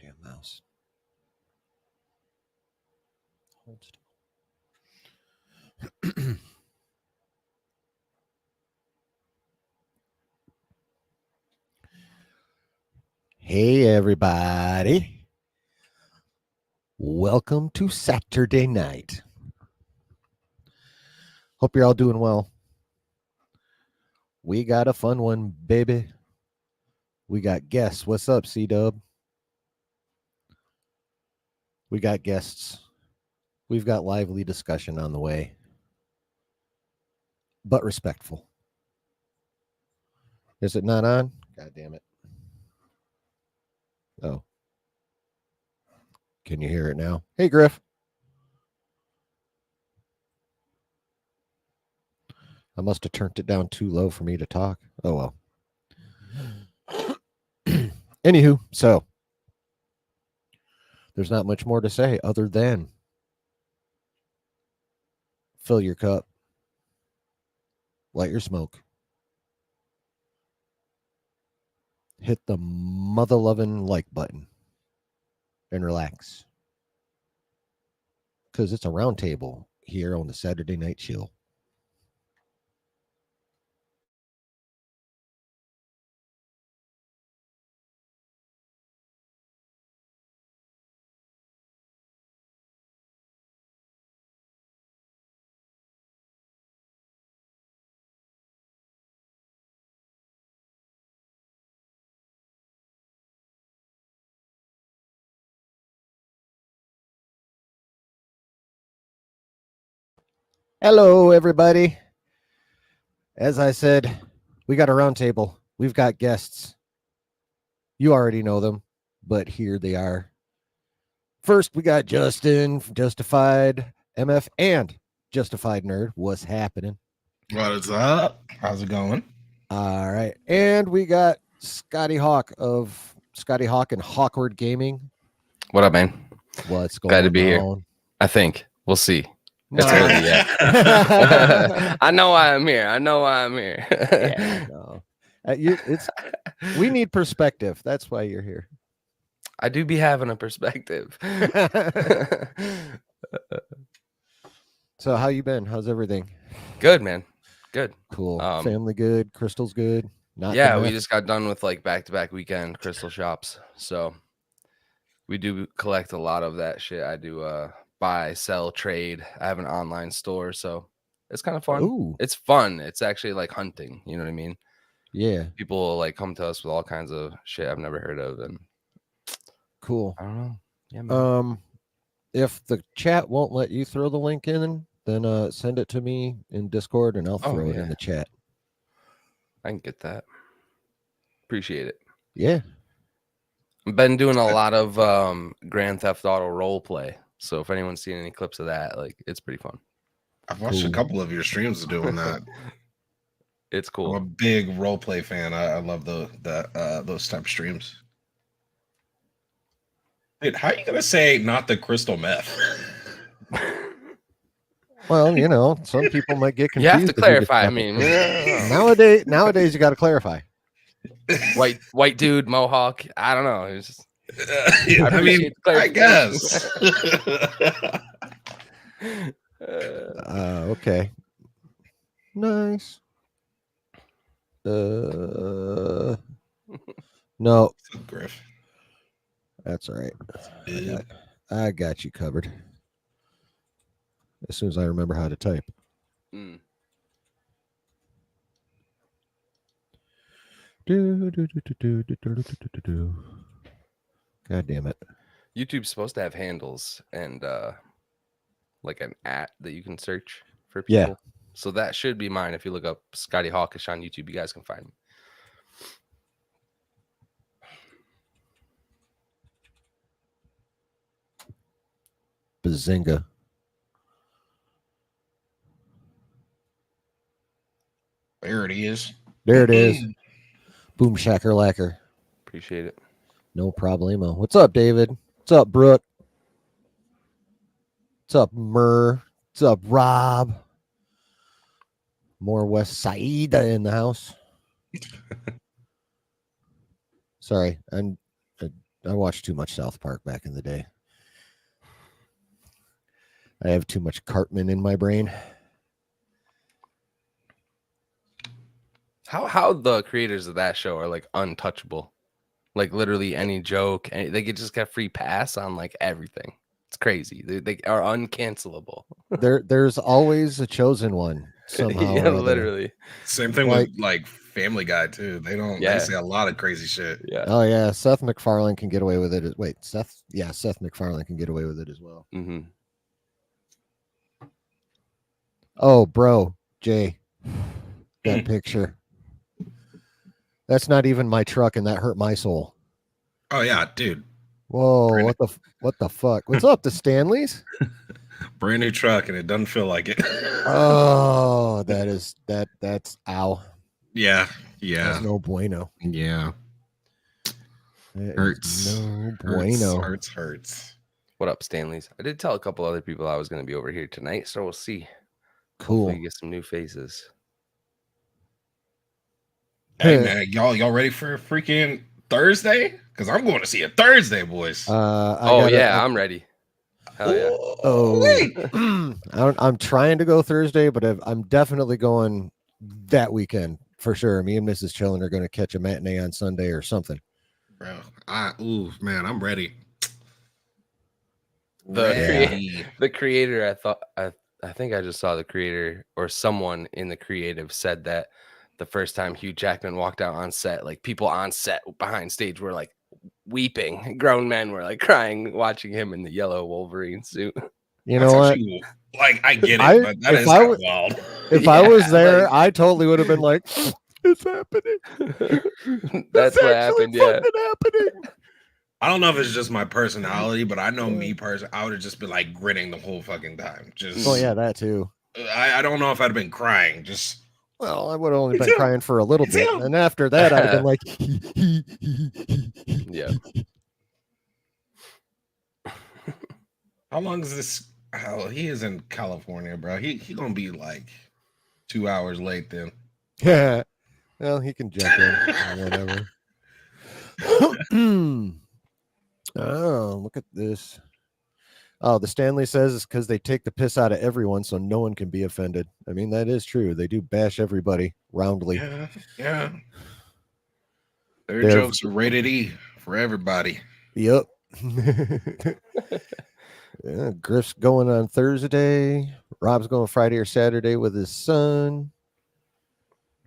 Damn mouse. Hold still. Hey, everybody. Welcome to Saturday night. Hope you're all doing well. We got a fun one, baby. We got guests. What's up, C-Dub? We got guests. We've got lively discussion on the way, but respectful. Is it not on? God damn it. Oh. Can you hear it now? Hey, Griff. I must have turned it down too low for me to talk. Oh, well. Anywho, so there's not much more to say other than fill your cup, light your smoke, hit the mother-loving like button, and relax. Because it's a round table here on the Saturday Night Chill. Hello, everybody. As I said, we got a round table. We've got guests. You already know them, but here they are. First, we got Justin from JustiFiedMF and Justified Nerd. What's happening? What is up? How's it going? All right. And we got Scotty Hawk of Scotty Hawk and Hawkward Gaming. What up, man? What's going Glad to be on? here. I think. We'll see. It's No. early yet. I know why I'm here. Yeah, no. We need perspective. That's why you're here. I do be having a perspective. So how you been? How's everything? Good, man. Good. Cool. Family good. Crystal's good. Not yeah, we just got done with like back-to-back weekend crystal shops. So we do collect a lot of that shit. I do buy, sell, trade. I have an online store, so it's kind of fun. Ooh. It's fun. It's actually like hunting. You know what I mean? Yeah. People like come to us with all kinds of shit I've never heard of, and cool. I don't know. Yeah, man. If the chat won't let you throw the link in, then send it to me in Discord, and I'll throw it in the chat. I can get that. Appreciate it. Yeah. I've been doing a lot of Grand Theft Auto role play. So if anyone's seen any clips of that, like it's pretty fun. I've watched a couple of your streams doing that. It's cool. I'm a big role play fan. I love those type of streams. Dude, how are you gonna say not the crystal meth? Well, you know, some people might get confused. You have to clarify. I mean, nowadays you got to clarify. White dude, mohawk. I don't know. It's just, I guess. Okay. Nice. No. Griff. That's all right. I got you covered. As soon as I remember how to type. Mm. God damn it. YouTube's supposed to have handles and like an @ that you can search for people. Yeah. So that should be mine. If you look up Scotty Hawkish on YouTube, you guys can find me. Bazinga. There it is. There it is. Boom shacker lacquer. Appreciate it. No problemo. What's up, David? What's up, Brooke? What's up, Murr? What's up, Rob? More West Saida in the house. Sorry, watched too much South Park back in the day. I have too much Cartman in my brain. How the creators of that show are like untouchable, like literally any joke, and they could just get free pass on like everything. It's crazy. They are uncancelable. There's always a chosen one somehow. Yeah, or other. literally. Same thing Like- with like Family Guy too. They Yeah. say a lot of crazy shit. Yeah. Oh yeah, Seth MacFarlane can get away with it. Wait, Seth MacFarlane can get away with it as well. Mm-hmm. Oh, bro, Jay, that picture. That's not even my truck, and that hurt my soul. Oh yeah, dude. Whoa, Brandon. what the fuck? What's up, the Stanleys? Brand new truck and it doesn't feel like it. Oh, that's ow. Yeah. That's no bueno. Yeah. That is Hurts. no bueno. Hurts. What up, Stanleys? I did tell a couple other people I was going to be over here tonight, so we'll see. Cool. Hopefully get some new faces. Hey man, y'all ready for freaking Thursday? Because I'm going to see it Thursday, boys. I'm ready. Hell yeah. Oh, wait. I'm trying to go Thursday, but I'm definitely going that weekend for sure. Me and Mrs. Chillen are going to catch a matinee on Sunday or something. Bro, I'm ready. The creator, I think I just saw the creator or someone in the creative said that the first time Hugh Jackman walked out on set, like people on set behind stage were like weeping. Grown men were like crying watching him in the yellow Wolverine suit. You know what? Actually, like I get it, but that is kind of wild. If I was Yeah, there, like- I totally would have been like, "It's happening. That's It's what actually happened. Yeah. fucking happening." I don't know if it's just my personality, but I know me personally, I would have just been like grinning the whole fucking time. Just Oh yeah, that too. I don't know if I'd have been crying. Just Well, I would have only It's been him. crying for a little It's bit, him. and after that, I'd have been like, Yeah. how long is this? Oh, he is in California, bro. He gonna be like 2 hours late then. "Yeah." Well, he can jump in or whatever. Oh, look at this. Oh, the Stanley says it's because they take the piss out of everyone, so no one can be offended. I mean, that is true. They do bash everybody roundly. Yeah. Their They're- jokes are rated E for everybody. Yep. Yeah, Griff's going on Thursday. Rob's going Friday or Saturday with his son.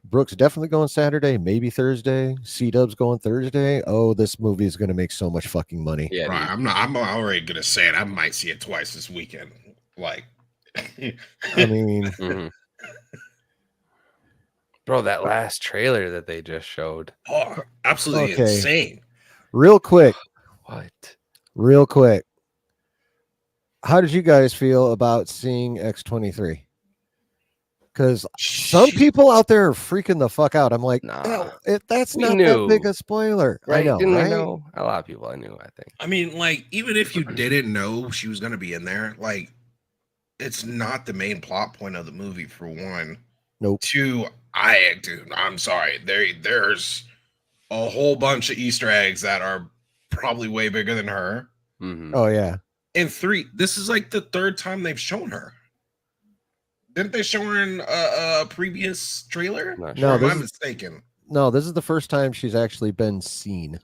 Brooks definitely going Saturday, maybe Thursday. C-Dub's going Thursday. Oh, this movie is going to make so much fucking money. Yeah. Right. Dude. I'm already gonna say it. I might see it twice this weekend. Like I mean, Mhm. Bro, that last trailer that they just showed. oh, absolutely Okay. insane. real quick. What? How did you guys feel about seeing X-23? Because some people out there are freaking the fuck out. I'm like, Nah. "No, that's We not that big knew. a spoiler." Right? I know, Didn't right? we know? A lot of people I knew, I think. I mean, like, even if you didn't know she was gonna be in there, like, it's not the main plot point of the movie, for one. Nope. Two, I'm sorry. There's a whole bunch of Easter eggs that are probably way bigger than her. Mhm. Oh yeah. And three, this is like the third time they've shown her. Didn't they show her in a previous trailer? Not No, Or am this I is- mistaken? No, this is the first time she's actually been seen.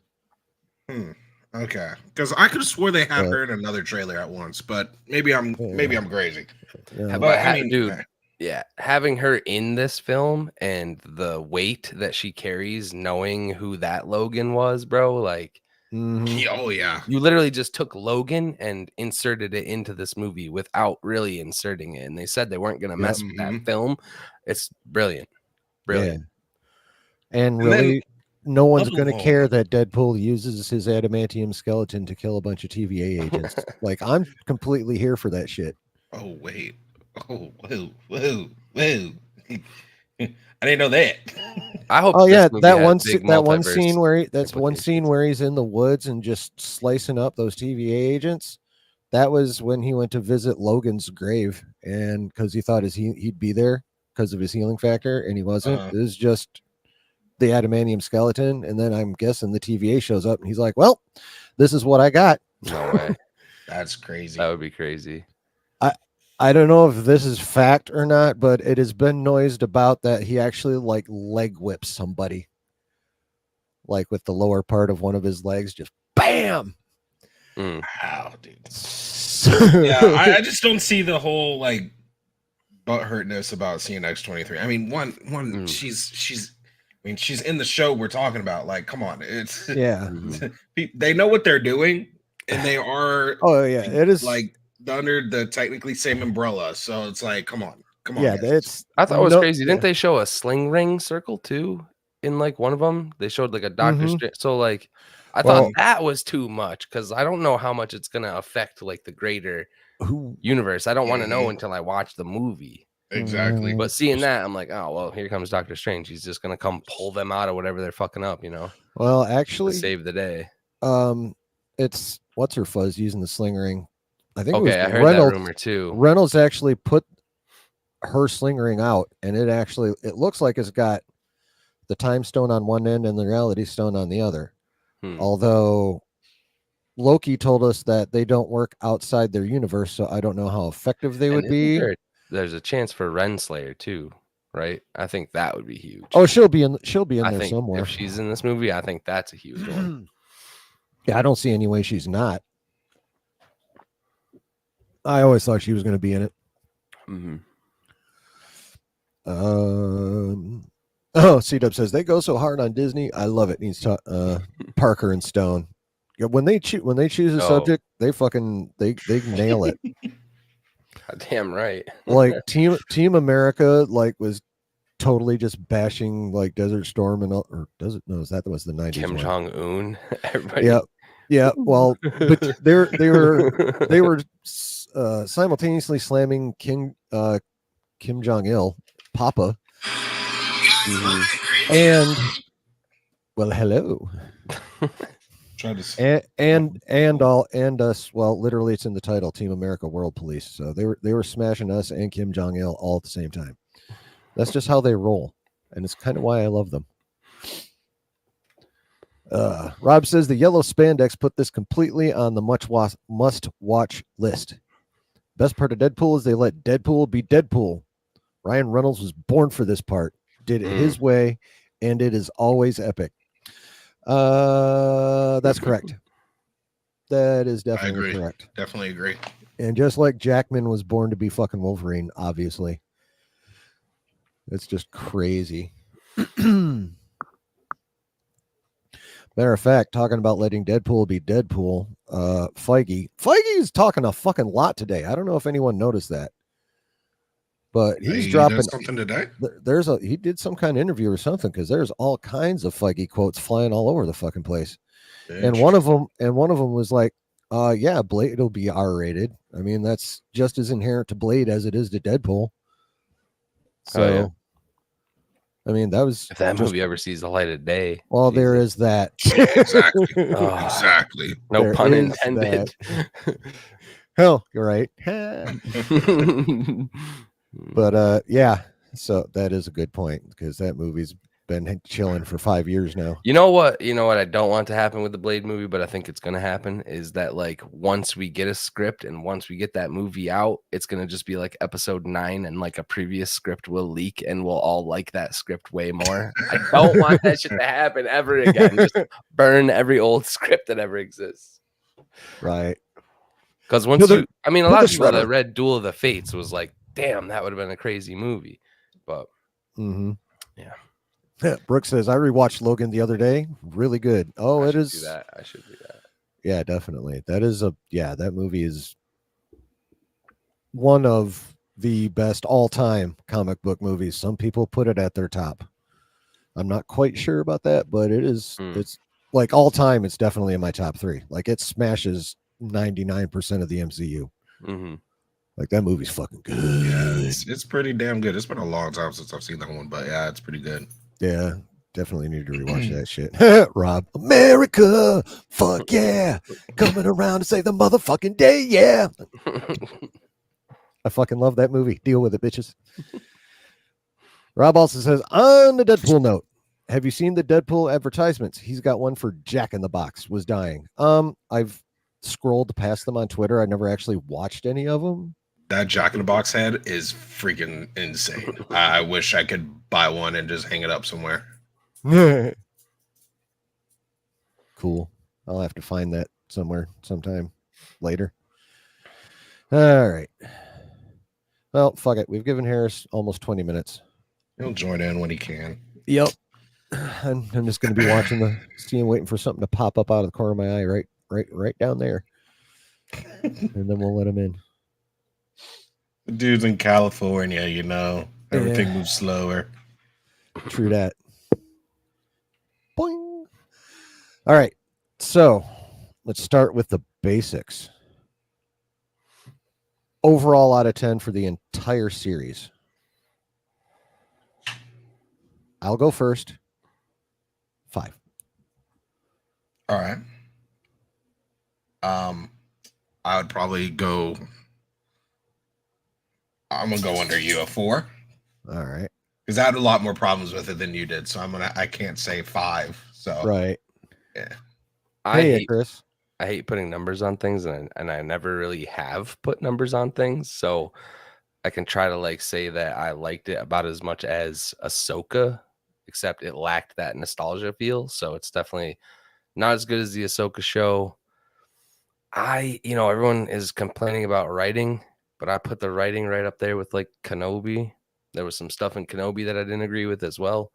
Okay, because I could have swore they had But- her in another trailer at once, but maybe I'm crazy. Yeah. But I mean, dude, yeah, having her in this film and the weight that she carries, knowing who that Logan was, bro, like Mhm. oh yeah, you literally just took Logan and inserted it into this movie without really inserting it. And they said they weren't going to mess with that film. It's brilliant. Brilliant. Yeah. And And really, no one's let going to alone- care that Deadpool uses his adamantium skeleton to kill a bunch of TVA agents. Like, I'm completely here for that shit. Oh wait, oh whoa. I didn't know that. I hope. Oh this yeah, movie that has one big that one multiverse scene where that's one scene implications. where he's in the woods and just slicing up those TVA agents. That was when he went to visit Logan's grave, and because he thought he'd be there because of his healing factor, and he wasn't. It was just the adamantium skeleton, and then I'm guessing the TVA shows up and he's like, well, this is what I got. No way. That's crazy. That would be crazy. I don't know if this is fact or not, but it has been noised about that he actually like leg whips somebody, like with the lower part of one of his legs, just bam. Wow, dude. Yeah, I just don't see the whole like butthurtness about seeing X-23. I mean, she's in the show we're talking about. Like, come on, it's yeah. They know what they're doing, and they are. Oh yeah, it is like under the technically same umbrella. So it's like, come on. Yeah, guys. I thought it was crazy. Didn't they show a sling ring circle too in like one of them? They showed like a Doctor Strange. So like, I thought that was too much because I don't know how much it's gonna affect like the greater universe. I don't want to know until I watch the movie. Exactly. But seeing that, I'm like, oh well, here comes Doctor Strange. He's just gonna come pull them out of whatever they're fucking up, you know. Well, actually, to save the day. It's what's her fuzz using the sling ring. I think I heard Reynolds, that rumor too. Reynolds actually put her sling ring out, and it looks like it's got the time stone on one end and the reality stone on the other. Although Loki told us that they don't work outside their universe, so I don't know how effective they would be. There's a chance for Renslayer too, right? I think that would be huge. Oh, she'll be in there somewhere. If she's in this movie, I think that's a huge one. Yeah, I don't see any way she's not. I always thought she was going to be in it. C-Dub says they go so hard on Disney. I love it. Needs to Parker and Stone. Yeah, when they choose a subject, they nail it. God damn right. Like Team America, like was totally just bashing like Desert Storm and that was the 90s. Kim Jong-un. Everybody. Yeah. Well, but they were simultaneously slamming Kim Jong-il, Papa, and well, hello. And us. Well, literally, it's in the title, Team America World Police. So they were smashing us and Kim Jong-il all at the same time. That's just how they roll, and it's kind of why I love them. Rob says the yellow spandex put this completely on the must-watch list. Best part of Deadpool is they let Deadpool be Deadpool. Ryan Reynolds was born for this part, did it his way, and it is always epic. That's correct. That is definitely correct. Definitely agree. And just like Jackman was born to be fucking Wolverine, obviously. It's just crazy. Matter of fact, talking about letting Deadpool be Deadpool, Feige is talking a fucking lot today. I don't know if anyone noticed that, but he's dropping something today. He did some kind of interview or something because there's all kinds of Feige quotes flying all over the fucking place. And one of them was like, yeah, Blade will be R-rated. I mean, that's just as inherent to Blade as it is to Deadpool. So, I mean, that was if that movie ever sees the light of day. Well, there is that. Exactly. Exactly. No pun intended. Hell, you're right. But yeah, so that is a good point because that movie's been chilling for 5 years now. You know what I don't want to happen with the Blade movie, but I think it's going to happen is that like once we get a script and once we get that movie out, it's going to just be like episode 9 and like a previous script will leak and we'll all like that script way more. I don't want that shit to happen ever again. Just burn every old script that ever exists. Right. Because once a lot of people that read Duel of the Fates was like, damn, that would have been a crazy movie. But yeah. Brooks says I rewatched Logan the other day. Really good. Oh, it is. I should do that. Yeah, definitely. That movie is one of the best all-time comic book movies. Some people put it at their top. I'm not quite sure about that, but it is. It's like all time. It's definitely in my top 3. Like it smashes 99% of the MCU. Like that movie's fucking good. Yeah, it's pretty damn good. It's been a long time since I've seen that one, but yeah, it's pretty good. Yeah, definitely need to rewatch that shit. Rob, America, fuck yeah, coming around to save the motherfucking day, yeah. I fucking love that movie. Deal with it, bitches. Rob also says, on the Deadpool note, have you seen the Deadpool advertisements? He's got one for Jack in the Box was dying. I've scrolled past them on Twitter. I never actually watched any of them. That Jack in the Box head is freaking insane. I wish I could buy one and just hang it up somewhere. Cool. I'll have to find that somewhere sometime later. All right. Well, fuck it. We've given Harris almost 20 minutes. He'll join in when he can. Yep. I'm just going to be watching waiting for something to pop up out of the corner of my eye, right down there, and then we'll let him in. The dude's in California, you know. Everything moves slower. True that. Boing. All right. So let's start with the basics. Overall out of 10 for the entire series. I'll go first. 5. All right. I would probably go. I'm gonna go under you, a 4. All right. Because I had a lot more problems with it than you did, so I can't say 5. So right. Yeah. Hey, Chris. I hate putting numbers on things, and I never really have put numbers on things, so I can try to like say that I liked it about as much as Ahsoka, except it lacked that nostalgia feel. So it's definitely not as good as the Ahsoka show. Everyone is complaining about writing, but I put the writing right up there with like Kenobi. There was some stuff in Kenobi that I didn't agree with as well.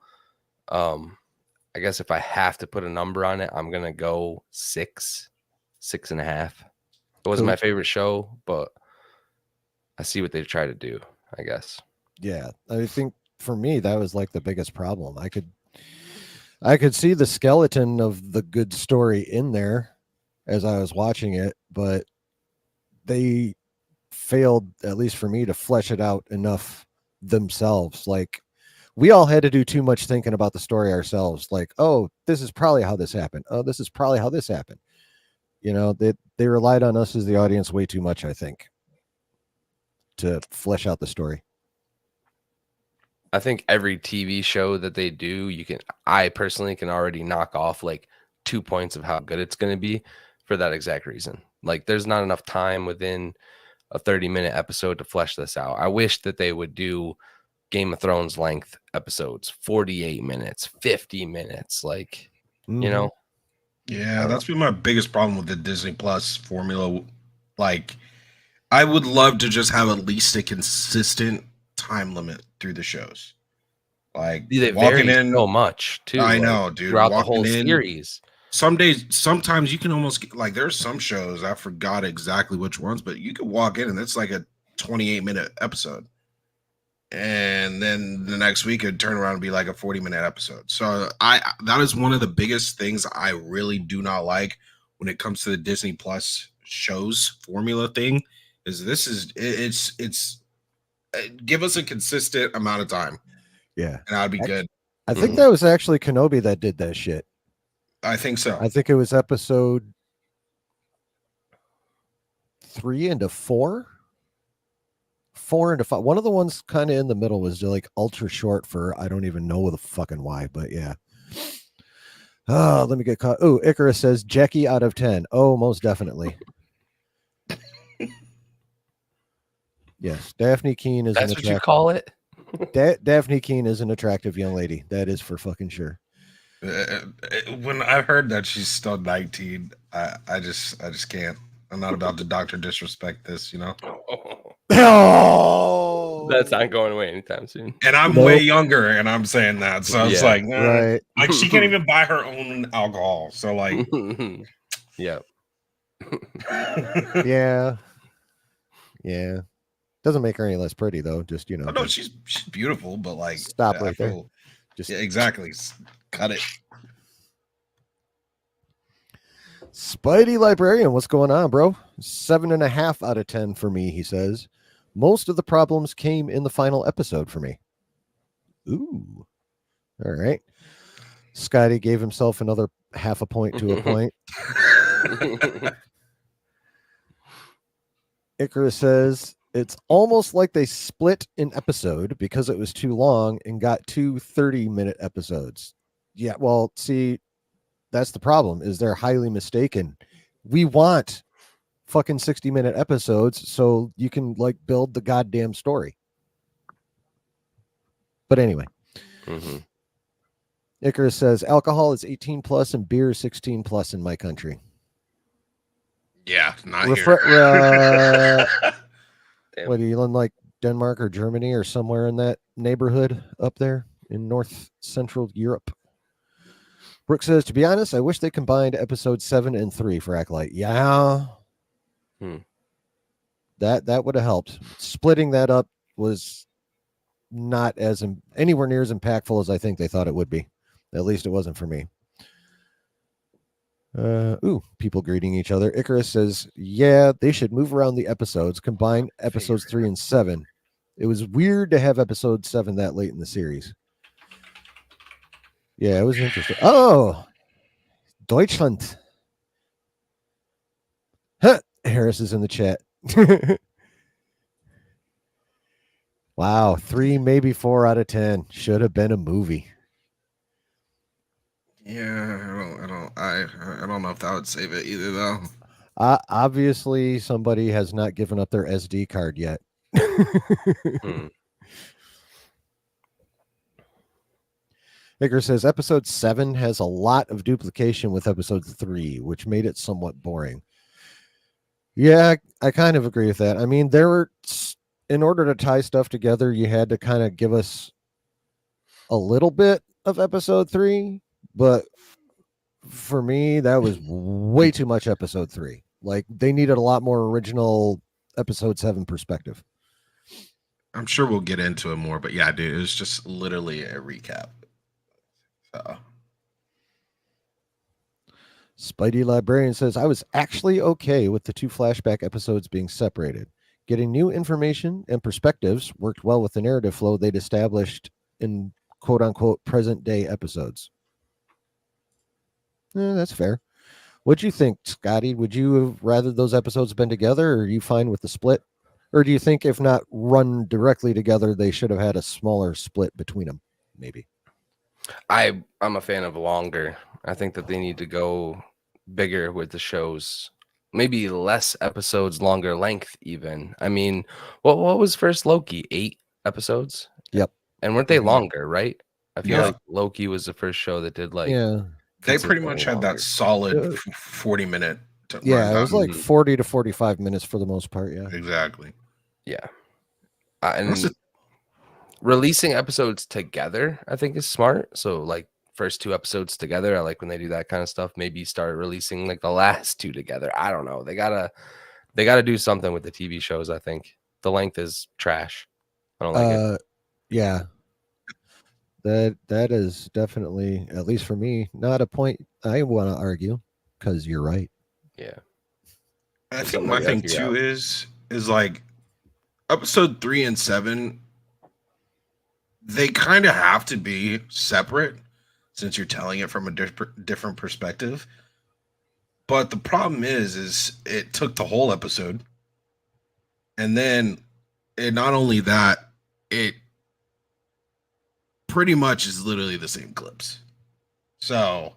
I guess if I have to put a number on it, I'm gonna go 6.5. It wasn't my favorite show, but I see what they try to do, I guess. Yeah, I think for me that was like the biggest problem. I could see the skeleton of the good story in there as I was watching it, but they failed, at least for me, to flesh it out enough themselves. Like, we all had to do too much thinking about the story ourselves. Like, oh, this is probably how this happened. Oh, this is probably how this happened. You know, they relied on us as the audience way too much, I think, to flesh out the story. I think every TV show that they do, I personally can already knock off like 2 points of how good it's going to be for that exact reason. Like, there's not enough time within a 30-minute episode to flesh this out. I wish that they would do Game of Thrones length episodes, 48 minutes, 50 minutes, like, you know? Yeah, that's been my biggest problem with the Disney Plus formula. Like, I would love to just have at least a consistent time limit through the shows. Like, they walking vary in so much too. I know, dude. Throughout the Walking whole in, series. Sometimes you can almost get, like, there's some shows, I forgot exactly which ones, but you could walk in and it's like a 28-minute episode. And then the next week it'd turn around and be like a 40-minute episode. So that is one of the biggest things I really do not like when it comes to the Disney Plus shows formula thing. It's give us a consistent amount of time. Yeah, and that'd be good. I think that was actually Kenobi that did that shit. I think so. I think it was episode 3 into 4. 4 into 5. One of the ones kind of in the middle was like ultra short for I don't even know the fucking why, but yeah. Oh, let me get caught. Oh, Icarus says Jackie out of 10. Oh, most definitely. Yes, Daphne Keene is. That's what you call it. Daphne Keene is an attractive young lady. That is for fucking sure. When I heard that she's still 19, I just can't. I'm not about to doctor disrespect this, you know. Oh, that's not going away anytime soon. And I'm way younger, and I'm saying that, so it's like, right? Like, she can't even buy her own alcohol, so like, yeah, yeah. Doesn't make her any less pretty though. Just, you know. Oh, no, she's beautiful, but like, stop right there. Just exactly, cut it. Spidey Librarian, what's going on, bro? 7.5 out of 10 for me, he says. Most of the problems came in the final episode for me. Ooh. All right. Scotty gave himself another half a point to a point. Icarus says, it's almost like they split an episode because it was too long and got 2 30-minute episodes. Yeah, well, see, that's the problem, is they're highly mistaken. We want fucking 60-minute episodes so you can like build the goddamn story. But anyway, Mm-hmm. Icarus says alcohol is 18 plus and beer is 16 plus in my country. Yeah, not Refre- here. Damn. What, are you in like Denmark or Germany or somewhere in that neighborhood up there in North Central Europe? Brooke says, to be honest, I wish they combined episodes 7 and 3 for Acolyte. Yeah. Hmm. That would have helped. Splitting that up was not as anywhere near as impactful as I think they thought it would be. At least it wasn't for me. People greeting each other. Icarus says, yeah, they should move around the episodes, combine episodes 3 and 7. It was weird to have episode 7 that late in the series. Yeah, it was interesting. Oh, Deutschland. Huh. Harris is in the chat. Wow, 3, maybe 4 out of 10. Should have been a movie. Yeah, I don't know if that would save it either though. Obviously, somebody has not given up their SD card yet. Hmm. Icar says episode 7 has a lot of duplication with episode 3, which made it somewhat boring. Yeah, I kind of agree with that. I mean, in order to tie stuff together, you had to kind of give us a little bit of episode 3, but for me, that was way too much episode 3. Like, they needed a lot more original episode 7 perspective. I'm sure we'll get into it more, but yeah, dude, it was just literally a recap. So. Spidey Librarian says, I was actually okay with the 2 flashback episodes being separated. Getting new information and perspectives worked well with the narrative flow they'd established in quote-unquote present-day episodes. That's fair. What'd you think, Scotty? Would you have rather those episodes been together, or are you fine with the split? Or do you think if not run directly together, they should have had a smaller split between them, maybe? I'm a fan of longer. I think that they need to go bigger with the shows. Maybe less episodes, longer length even. I mean, what was first Loki? 8 episodes? Yep. And weren't they Mhm. longer, right? I feel Yeah. like Loki was the first show that did like Yeah. They pretty much had that solid Uh, 40-minute Yeah, it was like Mhm. 40 to 45 minutes for the most part, yeah. Exactly. Yeah. And Also- releasing episodes together, I think, is smart. So like first 2 episodes together, I like when they do that kind of stuff. Maybe start releasing like the last 2 together. I don't know. They gotta do something with the TV shows. I think the length is trash. I don't like it. Yeah. That is definitely, at least for me, not a point I want to argue, because you're right. Yeah. I think Something my we gotta thing figure too out. is like episode 3 and 7, they kind of have to be separate since you're telling it from a different perspective. But the problem is it took the whole episode, and then not only that, it pretty much is literally the same clips. So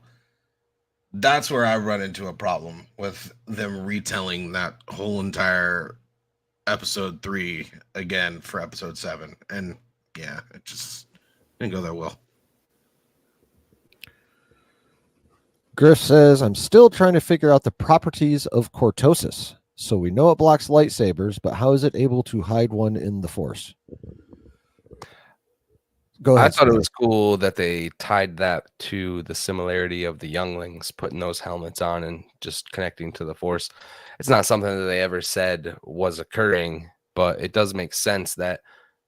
that's where I run into a problem with them retelling that whole entire episode 3 again for episode 7. And yeah, it just didn't go that well. Griff says, I'm still trying to figure out the properties of cortosis. So we know it blocks lightsabers, but how is it able to hide one in the Force? Go ahead. I thought it Scotty. was cool that they tied that to the similarity of the younglings putting those helmets on and just connecting to the Force. It's not something that they ever said was occurring, but it does make sense that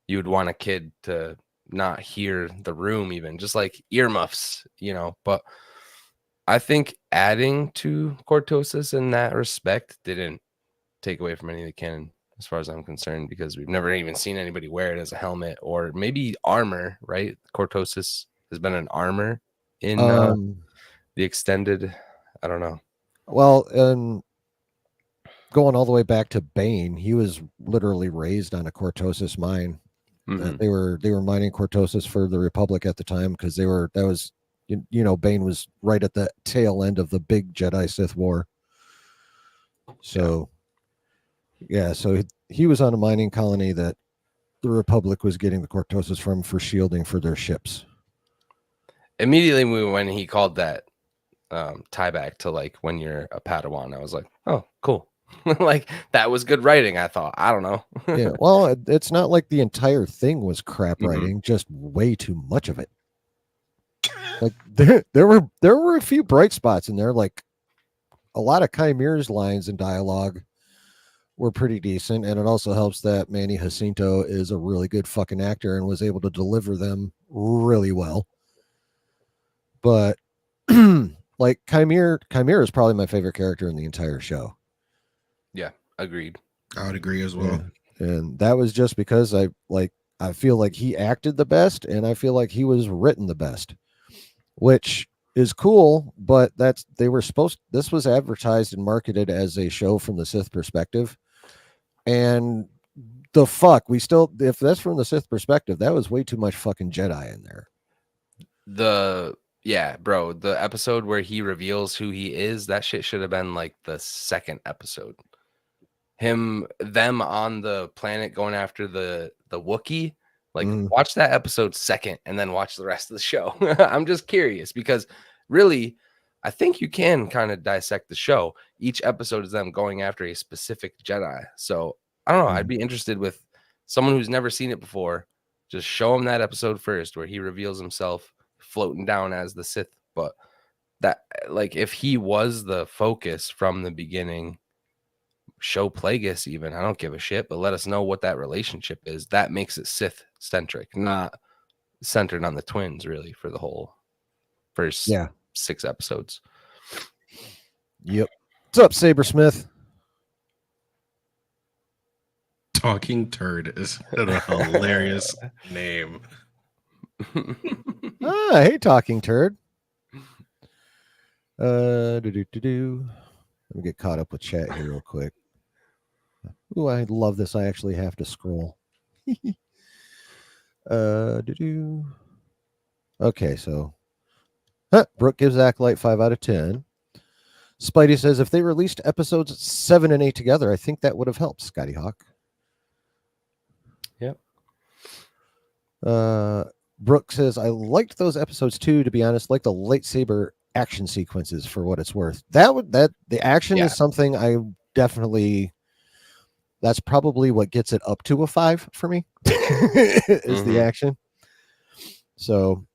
you would want a kid to not hear the room, even just like earmuffs, But I think adding to cortosis in that respect didn't take away from any of the canon, as far as I'm concerned, because we've never even seen anybody wear it as a helmet or maybe armor, right? Cortosis has been an armor in the extended. I don't know. Well, and going all the way back to Bane, he was literally raised on a cortosis mine. Mhm. They were mining cortosis for the Republic at the time because that was You know, Bane was right at the tail end of the big Jedi Sith war. So, yeah, so he was on a mining colony that the Republic was getting the Cortosis from for shielding for their ships. Immediately when he called that tie back to like when you're a Padawan, I was like, oh, cool. Like that was good writing, I thought. I don't know. Yeah, well, it's not like the entire thing was crap Mhm. writing, just way too much of it. Like there were a few bright spots in there, like a lot of Chimere's lines and dialogue were pretty decent, and it also helps that Manny Jacinto is a really good fucking actor and was able to deliver them really well. But like Chimere is probably my favorite character in the entire show. Yeah, agreed. I would agree as well. Yeah. And that was just because I feel like he acted the best, and I feel like he was written the best, which is cool. But this was advertised and marketed as a show from the Sith perspective, and the fuck, if that's from the Sith perspective, that was way too much fucking Jedi in there. Yeah, bro, the episode where he reveals who he is, that shit should have been like the second episode. Them on the planet going after the Wookiee. Like, watch that episode second and then watch the rest of the show. I'm just curious because really, I think you can kind of dissect the show. Each episode is them going after a specific Jedi. So I don't know. I'd be interested with someone who's never seen it before. Just show him that episode first where he reveals himself floating down as the Sith. But that, like, if he was the focus from the beginning, show Plagueis even. I don't give a shit, but let us know what that relationship is. That makes it Sith centric, not centered on the twins, really, for the whole first 6 episodes. Yep. What's up, Sabersmith? Talking Turd is a hilarious name. Hey, Talking Turd. Let me get caught up with chat here real quick. Ooh, I love this. I actually have to scroll. Okay, so Brooke gives Acolyte 5 out of 10. Spidey says if they released episodes 7 and 8 together, I think that would have helped. Scotty Hawk. Yep. Brooke says I liked those episodes too. To be honest, like the lightsaber action sequences for what it's worth. The action is something I definitely. That's probably what gets it up to a 5 for me. Is the action. So,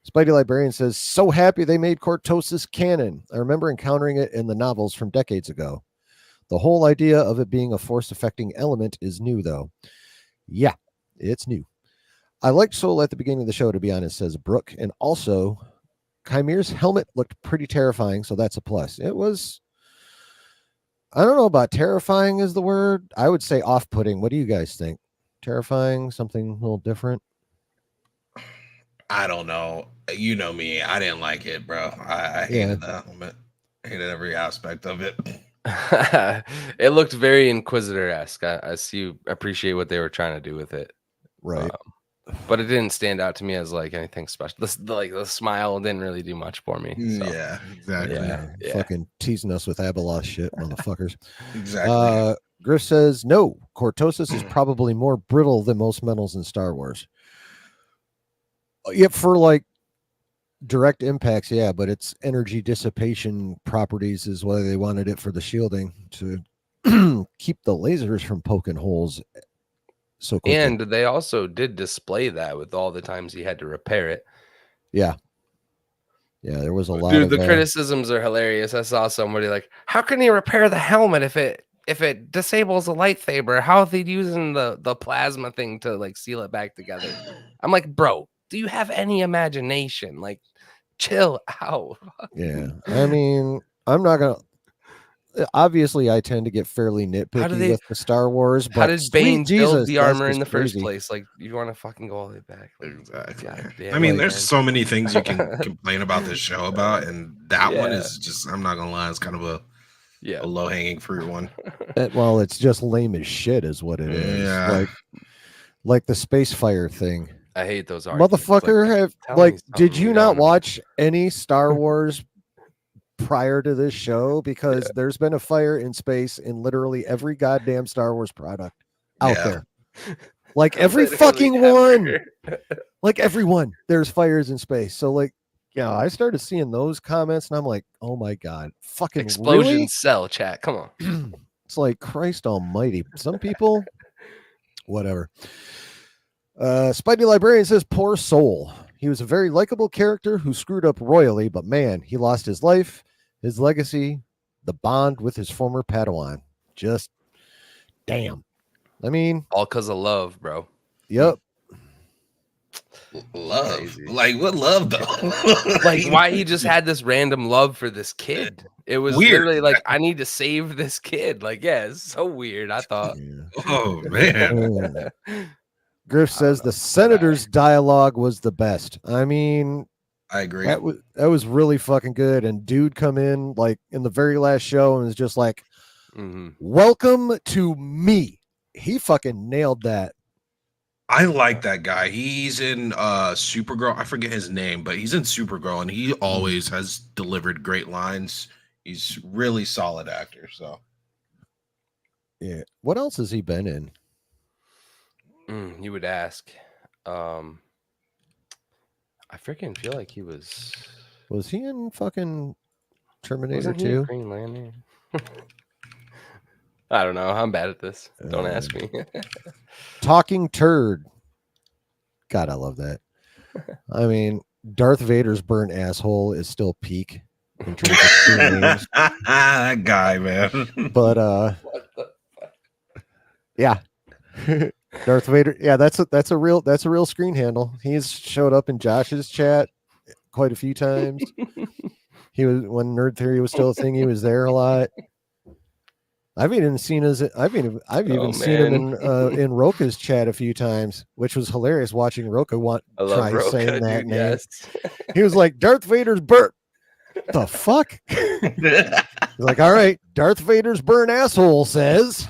Spidey Librarian says, so happy they made Cortosis canon. I remember encountering it in the novels from decades ago. The whole idea of it being a force-affecting element is new, though. Yeah, it's new. I liked Soul at the beginning of the show, to be honest, says Brooke. And also, Chimere's helmet looked pretty terrifying, so that's a plus. It was... I don't know about terrifying is the word. I would say off-putting. What do you guys think? Terrifying? Something a little different? I don't know. You know me. I didn't like it, bro. I hated the helmet. I hated every aspect of it. It looked very Inquisitor-esque. I see you appreciate what they were trying to do with it. Right. But it didn't stand out to me as like anything special. The smile didn't really do much for me. So. Yeah, exactly. Yeah. Fucking teasing us with Abeloth shit, motherfuckers. Exactly. Griff says, no, Cortosis is probably more brittle than most metals in Star Wars. Yep, for like direct impacts, yeah, but its energy dissipation properties is why they wanted it for the shielding to keep the lasers from poking holes. So quickly. And they also did display that with all the times he had to repair it. Yeah, there was a lot. Dude, the criticisms are hilarious. I saw somebody like, how can he repair the helmet if it disables a lightsaber? How are they using the plasma thing to like seal it back together? I'm like, bro, do you have any imagination? Like, chill out. Yeah, I mean, I'm not gonna. Obviously, I tend to get fairly nitpicky with the Star Wars. But how did Bane build the armor in the crazy. first place? Like, you want to fucking go all the way back? Like, exactly. I mean, there's so many things you can complain about this show about, and that one is just, I'm not gonna lie, it's kind of a low hanging fruit one. Well, it's just lame as shit, is what it is. Yeah. Like the space fire thing. I hate those arguments. Motherfucker, Tell me did something you you not don't know. watch any Star Wars prior to this show? Because there's been a fire in space in literally every goddamn Star Wars product out Yeah. there. Like every Literally fucking one. ever. Like everyone. There's fires in space. So like, yeah, I started seeing those comments and I'm like, oh my God, fucking Explosion really? cell chat. Come on. It's like Christ almighty. Some people, whatever. Spidey Librarian says, poor soul. He was a very likable character who screwed up royally, but man, he lost his life, his legacy, the bond with his former Padawan. Just damn. I mean, All because of love, bro. yep. Love. Crazy. Like, what love, though? Like, why he just had this random love for this kid. It was Weird. literally like, I need to save this kid. Like, yeah, it's so weird. I thought. Yeah. Oh, man. Griff says the senator's dialogue was the best. I mean, I agree. that was really fucking good. And dude come in like in the very last show and was just like, welcome to me. He fucking nailed that. I like that guy. He's in Supergirl. I forget his name, but he's in Supergirl, and he always has delivered great lines. He's really solid actor. So, yeah. What else has he been in? You would ask. I freaking feel like he was. Was he in fucking Terminator Wasn't he in 2? Green Lantern? I don't know. I'm bad at this. Don't ask me. Talking turd. God, I love that. I mean, Darth Vader's burnt asshole is still peak in terms of screen names. that guy, man. But yeah. Darth Vader. Yeah, that's a real screen handle. He's showed up in Josh's chat quite a few times. He was when Nerd Theory was still a thing. He was there a lot. I've even seen seen him in Roka's chat a few times, which was hilarious watching Roka try Roka, saying that dude, name. yes. He was like, Darth Vader's burnt. The fuck? He's like, all right, Darth Vader's burnt asshole says.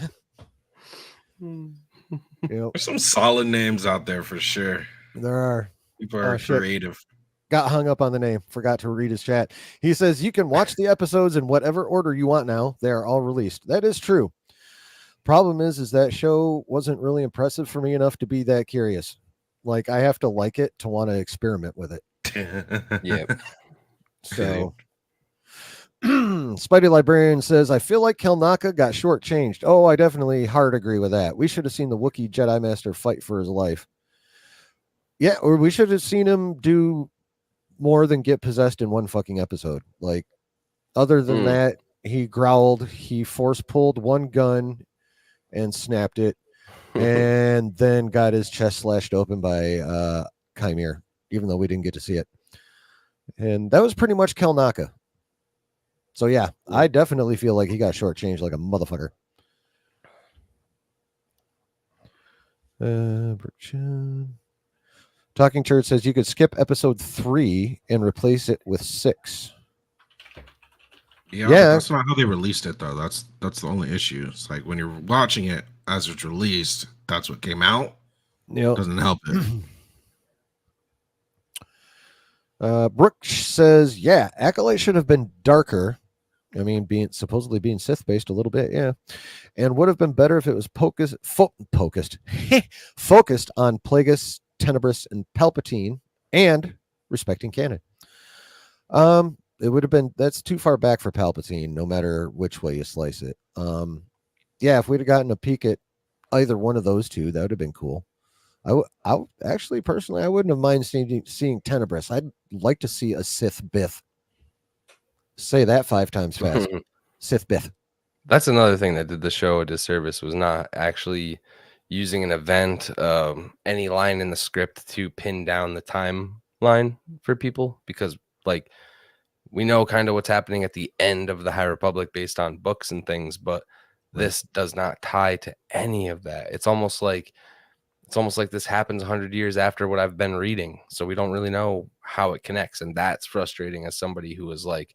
There's some solid names out there for sure. There are. People are creative. Got hung up on the name. Forgot to read his chat. He says, you can watch the episodes in whatever order you want now. They are all released. That is true. Problem is that show wasn't really impressive for me enough to be that curious. Like, I have to like it to want to experiment with it. Yeah. So, Spidey Librarian says, I feel like Kelnaka got shortchanged. Oh, I definitely hard agree with that. We should have seen the Wookiee Jedi Master fight for his life. Yeah, or we should have seen him do more than get possessed in one fucking episode. Like, other than that, he growled, he force pulled one gun and snapped it, and then got his chest slashed open by Chimere, even though we didn't get to see it. And that was pretty much Kelnaka. So yeah, I definitely feel like he got shortchanged like a motherfucker. Talking Turd says you could skip episode 3 and replace it with 6. Yeah, that's not how they released it though. That's the only issue. It's like when you're watching it as it's released, that's what came out. Yep. Doesn't help it. Brooke says, yeah, Acolyte should have been darker. I mean, supposedly being Sith based a little bit, yeah, and would have been better if it was focused on Plagueis, Tenebris, and Palpatine, and respecting canon. It would have been, that's too far back for Palpatine, no matter which way you slice it. Yeah, if we'd have gotten a peek at either one of those two, that would have been cool. I actually, personally, I wouldn't have minded seeing Tenebris. I'd like to see a Sith Bith. Say that 5 times fast. Sith Bith. That's another thing that did the show a disservice, was not actually using an event, any line in the script to pin down the timeline for people, because like we know kind of what's happening at the end of the High Republic based on books and things, but this does not tie to any of that. It's almost like this happens 100 years after what I've been reading, so we don't really know how it connects, and that's frustrating as somebody who is like,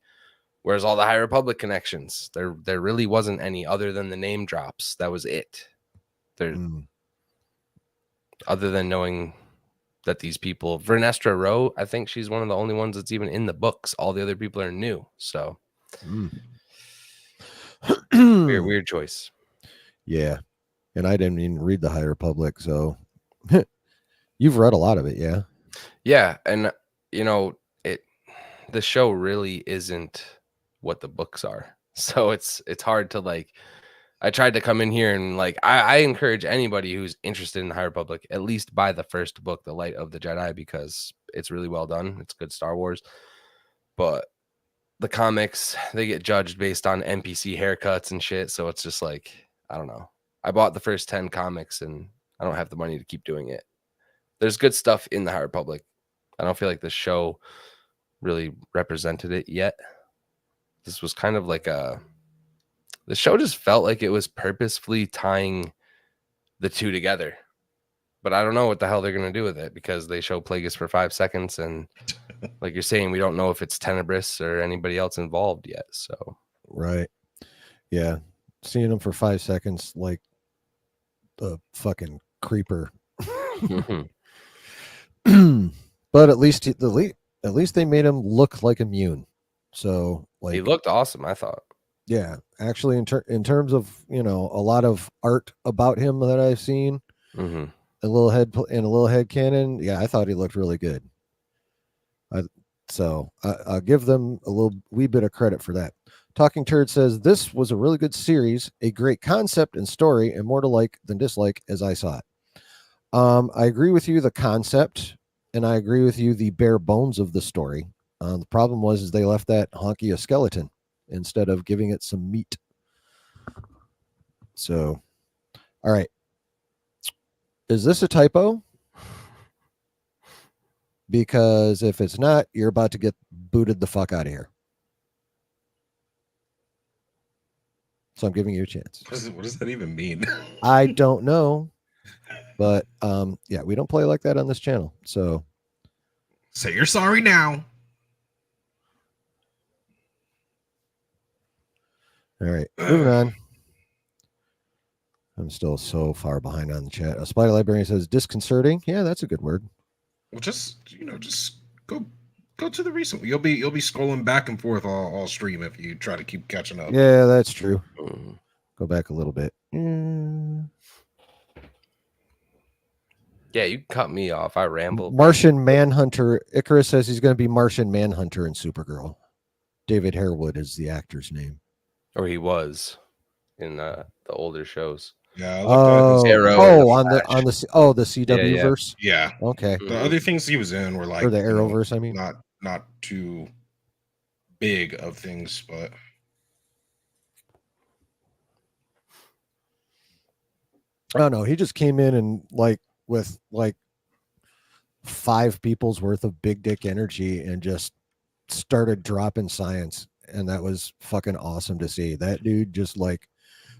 where's all the High Republic connections? There really wasn't any other than the name drops. That was it. Other than knowing that these people, Vernestra Rowe, I think she's one of the only ones that's even in the books. All the other people are new. So weird choice. Yeah. And I didn't even read the High Republic, so you've read a lot of it, yeah. Yeah, and you know, the show really isn't what the books are. So it's hard to like. I tried to come in here and like I encourage anybody who's interested in the High Republic at least buy the first book, The Light of the Jedi, because it's really well done. It's good Star Wars. But the comics, they get judged based on NPC haircuts and shit. So it's just like, I don't know. I bought the first 10 comics and I don't have the money to keep doing it. There's good stuff in the High Republic. I don't feel like the show really represented it yet. This was kind of like the show just felt like it was purposefully tying the two together. But I don't know what the hell they're going to do with it, because they show Plagueis for 5 seconds. And like you're saying, we don't know if it's Tenebris or anybody else involved yet. So, right. Yeah. Seeing him for 5 seconds, like the fucking creeper. But at least they made him look like immune. So like he looked awesome, I thought. Yeah, actually, in terms of, you know, a lot of art about him that I've seen, a little head cannon. Yeah, I thought he looked really good. I'll give them a wee bit of credit for that. Talking Turd says this was a really good series, a great concept and story, and more to like than dislike as I saw it. I agree with you, the concept, and I agree with you, the bare bones of the story. The problem was they left that honky a skeleton instead of giving it some meat. So, all right. Is this a typo? Because if it's not, you're about to get booted the fuck out of here. So I'm giving you a chance. What does that even mean? I don't know. But yeah, we don't play like that on this channel. So say you're sorry now. All right, moving on. I'm still so far behind on the chat. A Spider Librarian says disconcerting. Yeah, that's a good word. Well, just go to the recent. You'll be scrolling back and forth all stream if you try to keep catching up. Yeah, that's true. Go back a little bit. Yeah, you cut me off. I rambled. Martian Manhunter. Icarus says he's going to be Martian Manhunter in Supergirl. David Harewood is the actor's name. Or he was in the older shows. Yeah. On the CW verse. Yeah. Okay. The other things he was in were like, or the Arrowverse. I mean, not too big of things, but I don't know. He just came in and with 5 people's worth of big dick energy and just started dropping science, and that was fucking awesome to see. That dude just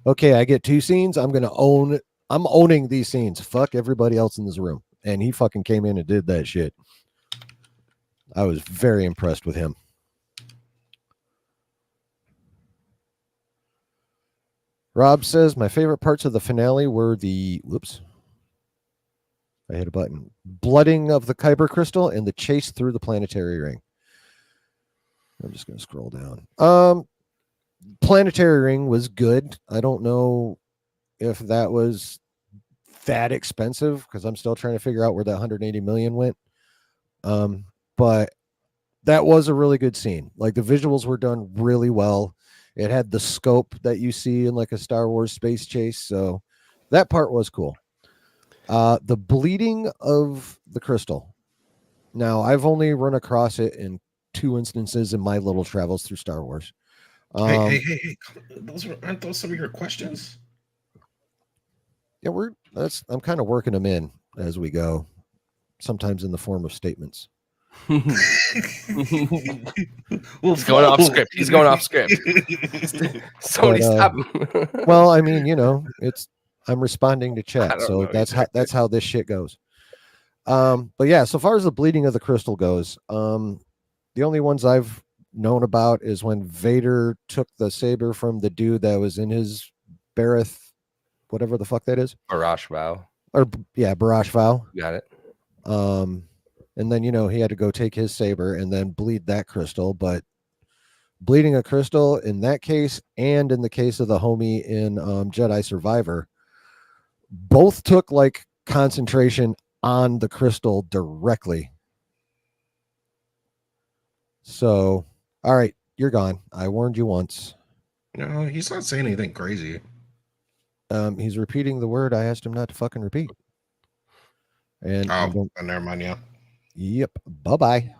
okay, I get 2 scenes. I'm owning these scenes. Fuck everybody else in this room. And he fucking came in and did that shit. I was very impressed with him. Rob says my favorite parts of the finale were the I hit a button. Blooding of the Kyber crystal and the chase through the planetary ring. I'm just going to scroll down. Planetary ring was good. I don't know if that was that expensive because I'm still trying to figure out where that 180 million went. But that was a really good scene. Like the visuals were done really well. It had the scope that you see in like a Star Wars space chase. So that part was cool. The bleeding of the crystal. Now I've only run across it in 2 instances in my little travels through Star Wars. Hey! Aren't those some of your questions? Yeah, I'm kind of working them in as we go, sometimes in the form of statements. He's going off script. He's going off script. Sony, stop him. Well, I mean, I'm responding to chat, so that's how this shit goes. But yeah, so far as the bleeding of the crystal goes, the only ones I've known about is when Vader took the saber from the dude that was in his Barith, whatever the fuck that is. Barash Vow. Barash Vow. Got it. And then, he had to go take his saber and then bleed that crystal. But bleeding a crystal in that case, and in the case of the homie in Jedi Survivor, both took like concentration on the crystal directly. So, all right, you're gone. I warned you once. No, he's not saying anything crazy. He's repeating the word I asked him not to fucking repeat. And never mind. Yeah. Yep. Bye-bye.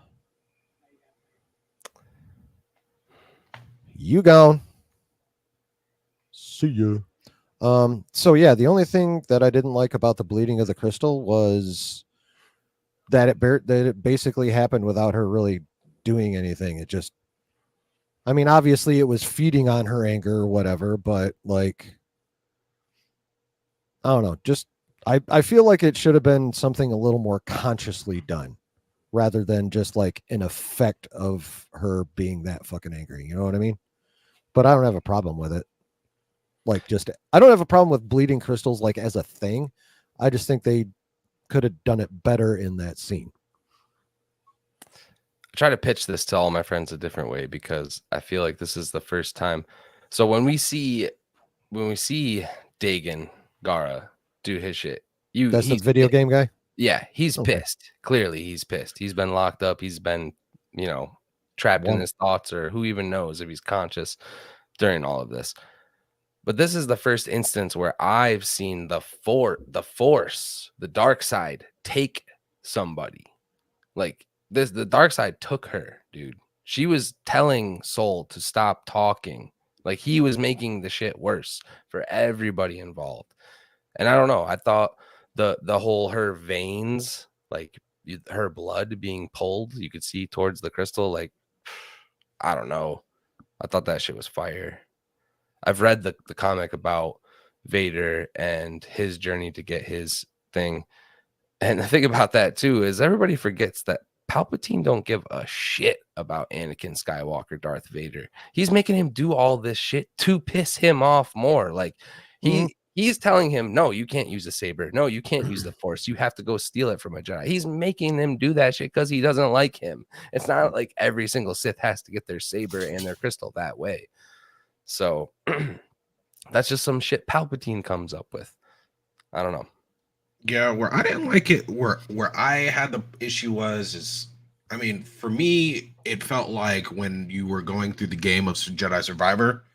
You gone. See ya. So yeah, the only thing that I didn't like about the bleeding of the crystal was that it basically happened without her really doing anything. It just, I mean, obviously it was feeding on her anger or whatever, but like, I don't know, just I feel like it should have been something a little more consciously done rather than just like an effect of her being that fucking angry. You know what I mean? But I don't have a problem with it. Like, just, I don't have a problem with bleeding crystals like as a thing. I just think they could have done it better in that scene. I try to pitch this to all my friends a different way because I feel like this is the first time. So when we see Dagon Gara do his shit, that's the video game guy. Yeah, he's pissed. Clearly, he's pissed. He's been locked up. He's been, trapped in his thoughts, or who even knows if he's conscious during all of this. But this is the first instance where I've seen the force, the dark side take somebody. Like this, the dark side took her, dude. She was telling Soul to stop talking. Like he was making the shit worse for everybody involved. And I don't know. I thought the whole her veins, like her blood being pulled, you could see towards the crystal. Like, I don't know. I thought that shit was fire. I've read the comic about Vader and his journey to get his thing. And the thing about that too is everybody forgets that Palpatine don't give a shit about Anakin Skywalker, Darth Vader. He's making him do all this shit to piss him off more. Like he's telling him, no, you can't use a saber. No, you can't use the Force. You have to go steal it from a Jedi. He's making them do that shit because he doesn't like him. It's not like every single Sith has to get their saber and their crystal that way. So that's just some shit Palpatine comes up with. I don't know. Yeah, where I didn't like it, where I had the issue is, I mean, for me, it felt like when you were going through the game of Jedi Survivor,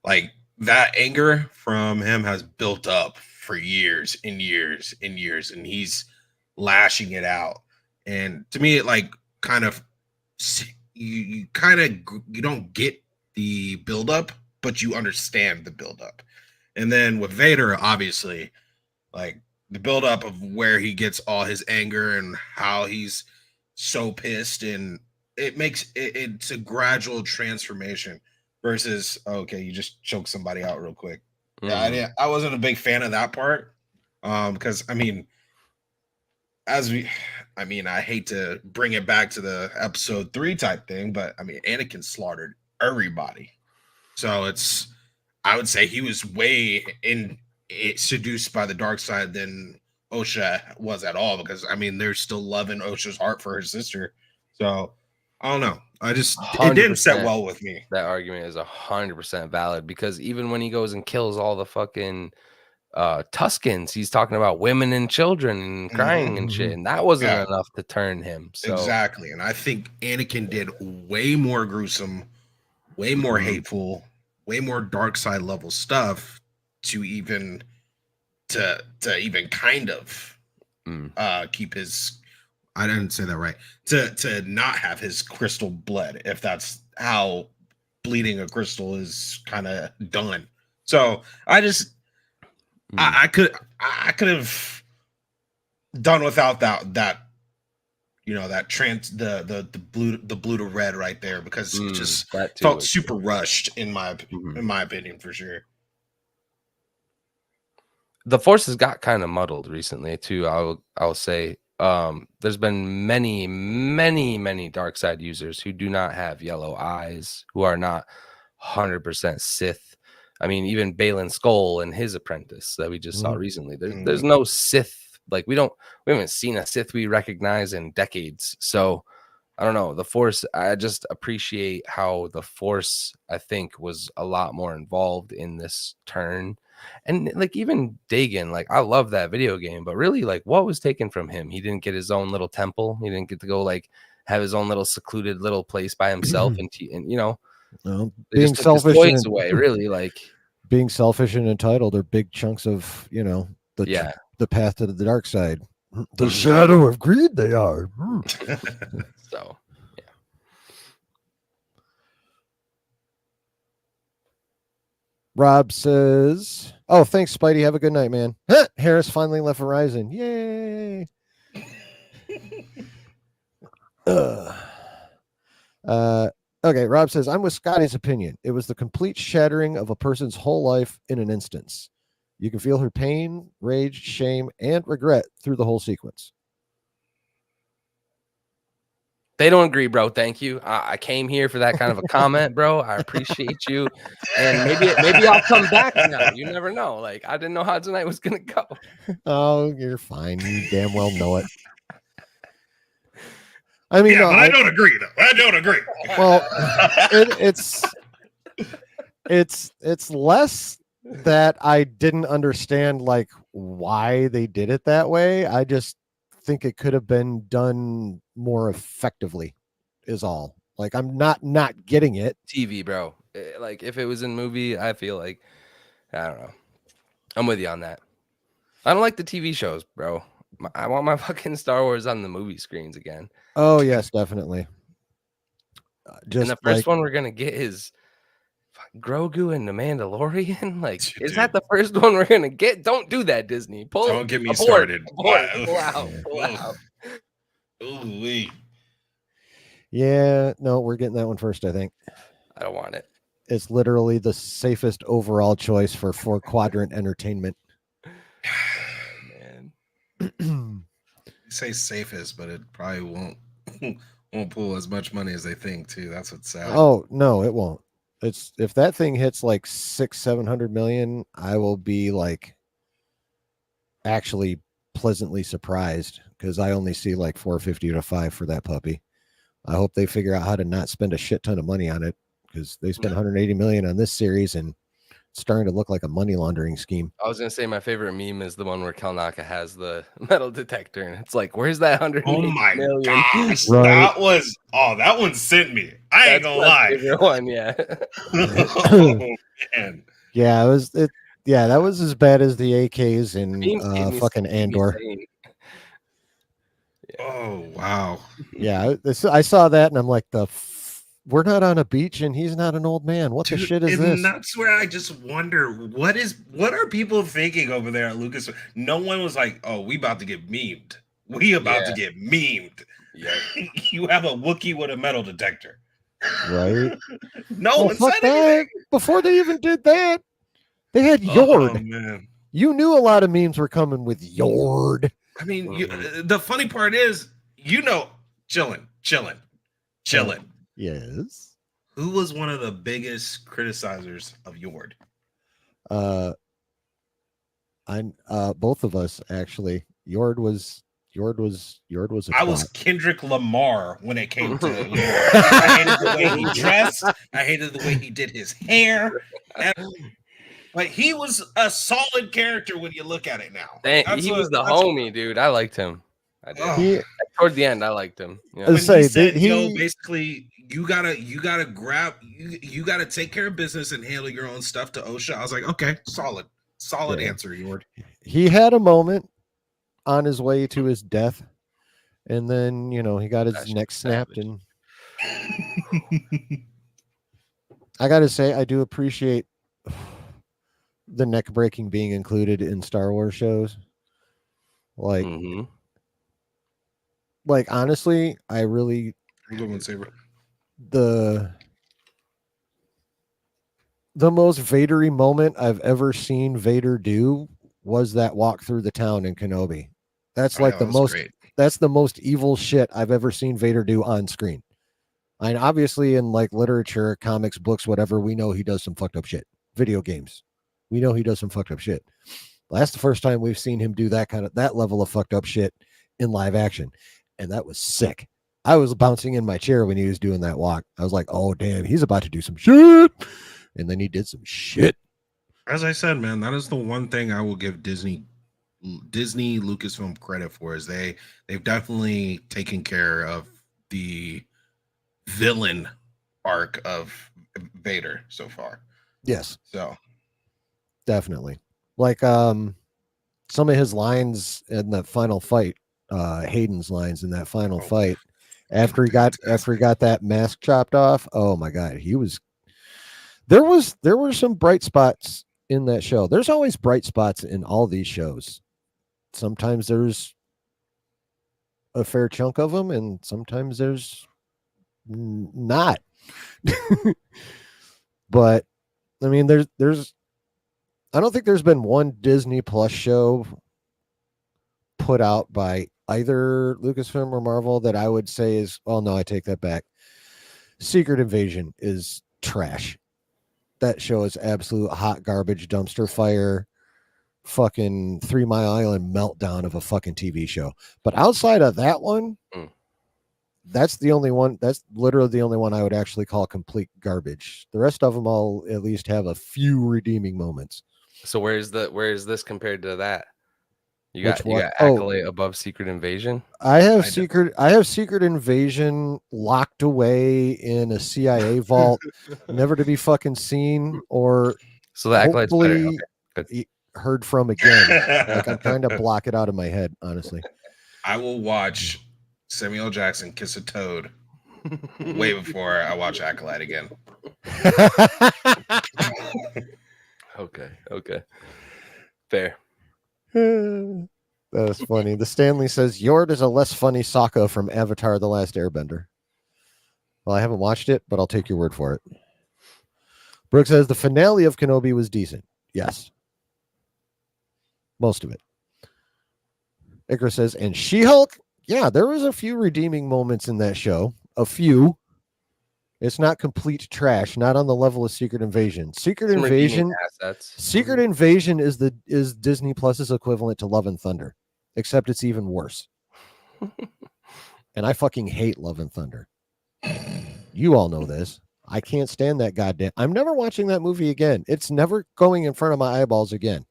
like that anger from him has built up for years and years and years, and he's lashing it out. And to me, it like kind of you don't get the buildup, but you understand the buildup. And then with Vader, obviously, like the buildup of where he gets all his anger and how he's so pissed, and it makes it's a gradual transformation versus, okay, you just choke somebody out real quick. Yeah, I wasn't a big fan of that part. Because I mean, I hate to bring it back to the episode 3 type thing, but I mean, Anakin slaughtered everybody. So I would say he was way seduced by the dark side than Osha was at all, because I mean, there's still love in Osha's heart for her sister. So I don't know. It didn't set well with me. That argument is 100% valid, because even when he goes and kills all the fucking Tuskens, he's talking about women and children and crying and shit, and that wasn't enough to turn him. So exactly. And I think Anakin did way more gruesome, way more hateful, way more dark side level stuff to even kind of keep his, I didn't say that right, to not have his crystal bled, if that's how bleeding a crystal is kind of done. So I could have done without that the blue to red right there, because it just felt super rushed in my opinion, for sure. The Force has got kind of muddled recently too. I'll say there's been many dark side users who do not have yellow eyes, who are not 100% Sith. I mean, even Balin Skoll and his apprentice that we just saw recently, there's no Sith Like we haven't seen a Sith we recognize in decades. So I don't know. The Force, I just appreciate how the Force, I think, was a lot more involved in this turn. And like even Dagon, like I love that video game, but really, like what was taken from him? He didn't get his own little temple. He didn't get to go like have his own little secluded little place by himself. And you know, No, they just took his toys away, really. Like being selfish and entitled are big chunks of, you know, the path to the dark side. The shadow of greed they are. So, yeah. Rob says, "Oh, thanks, Spidey. Have a good night, man." Harris finally left Verizon. Yay! Okay, Rob says, "I'm with Scotty's opinion. It was the complete shattering of a person's whole life in an instance. You can feel her pain, rage, shame, and regret through the whole sequence." They don't agree, bro. Thank you. I came here for that kind of a comment, bro. I appreciate you. And maybe I'll come back now. You never know. Like, I didn't know how tonight was going to go. Oh, you're fine. You damn well know it. I mean, yeah, no, but I don't agree, though. I don't agree. Well, it's less that I didn't understand like why they did it that way. I just think it could have been done more effectively is all. Like I'm not getting it. TV, bro. Like if it was in movie, I feel like I don't know. I'm with you on that. I don't like the TV shows, bro. I want my fucking Star Wars on the movie screens again. Oh yes, definitely. And the first one we're gonna get is Grogu and the Mandalorian. Like, is that the first one we're gonna get? Don't do that, Disney. Don't get me started. Pull out. Ooh-wee. Yeah, no, we're getting that one first, I think. I don't want it. It's literally the safest overall choice for 4-quadrant entertainment. Man. You say safest, but it probably won't pull as much money as they think too. That's what's sad. Oh no, it won't. It's if that thing hits like 600-700 million, I will be like actually pleasantly surprised because I only see like 450 to 5 for that puppy. I hope they figure out how to not spend a shit ton of money on it because they spent 180 million on this series and it's starting to look like a money laundering scheme. I was gonna say my favorite meme is the one where Kalnaka has the metal detector and it's like, where's that 180 million? Gosh, Right. that one sent me. I ain't gonna lie. Favorite one, yeah. Oh, man. Yeah, that was as bad as the AKs in fucking Andor. Oh wow. Yeah, I saw that and I'm like, we're not on a beach and he's not an old man. What the shit is this? And that's where I just wonder what are people thinking over there at Lucas? No one was like, "Oh, we about to get memed. We about to get memed." Yeah. You have a Wookiee with a metal detector, right? No one said that. anything. Before they even did that, they had Yord. Oh, man. You knew a lot of memes were coming with Yord. I mean, the funny part is, chilling. Yes. Who was one of the biggest criticizers of Yord? Both of us actually. Yord was I was Kendrick Lamar when it came to Yord. I hated the way he dressed. I hated the way he did his hair. But he was a solid character when you look at it now. He was the homie, dude. I liked him. I did. Toward the end, I liked him. Yeah. When he said, basically, you gotta grab, you gotta take care of business and handle your own stuff to OSHA. I was like, okay, solid answer, Yord. He had a moment on his way to his death, and then he got his neck snapped, and I gotta say, I do appreciate the neck breaking being included in Star Wars shows. Like, like honestly, I really the most Vadery moment I've ever seen Vader do was that walk through the town in Kenobi. That's like that's the most evil shit I've ever seen Vader do on screen. And obviously in like literature, comics, books, whatever, we know he does some fucked up shit. Video games, we know he does some fucked up shit. That's the first time we've seen him do that level of fucked up shit in live action. And that was sick. I was bouncing in my chair when he was doing that walk. I was like, oh, damn, he's about to do some shit. And then he did some shit. As I said, man, that is the one thing I will give Disney Lucasfilm credit for, is they've definitely taken care of the villain arc of Vader so far. Yes. So definitely. Like some of his lines in that final fight, Hayden's lines in that final fight, after he got that mask chopped off. Oh my god, there were some bright spots in that show. There's always bright spots in all these shows. Sometimes there's a fair chunk of them, and sometimes there's not. But I mean, there's I don't think there's been one Disney Plus show put out by either Lucasfilm or Marvel that I would say is, well, no, I take that back. Secret Invasion is trash. That show is absolute hot garbage, dumpster fire, fucking 3 Mile Island meltdown of a fucking TV show. But outside of that one, that's the only one. That's literally the only one I would actually call complete garbage. The rest of them all at least have a few redeeming moments. So where is this compared to that? You got Which one? Acolyte above Secret Invasion? I have Secret Invasion locked away in a CIA vault, never to be fucking seen or so the Acolyte's better. Okay, heard from again. Like, I'm trying to block it out of my head, honestly. I will watch Samuel L. Jackson kiss a toad way before I watch Acolyte again. Okay. Fair. That was funny. The Stanley says, Yord is a less funny Sokka from Avatar The Last Airbender. Well, I haven't watched it, but I'll take your word for it. Brooke says, the finale of Kenobi was decent. Yes. Most of it. Icarus says, and She-Hulk? Yeah, there was a few redeeming moments in that show. A few. It's not complete trash, not on the level of Secret Invasion. Secret Invasion is Disney Plus's equivalent to Love and Thunder, except it's even worse. And I fucking hate Love and Thunder. You all know this. I can't stand that goddamn. I'm never watching that movie again. It's never going in front of my eyeballs again.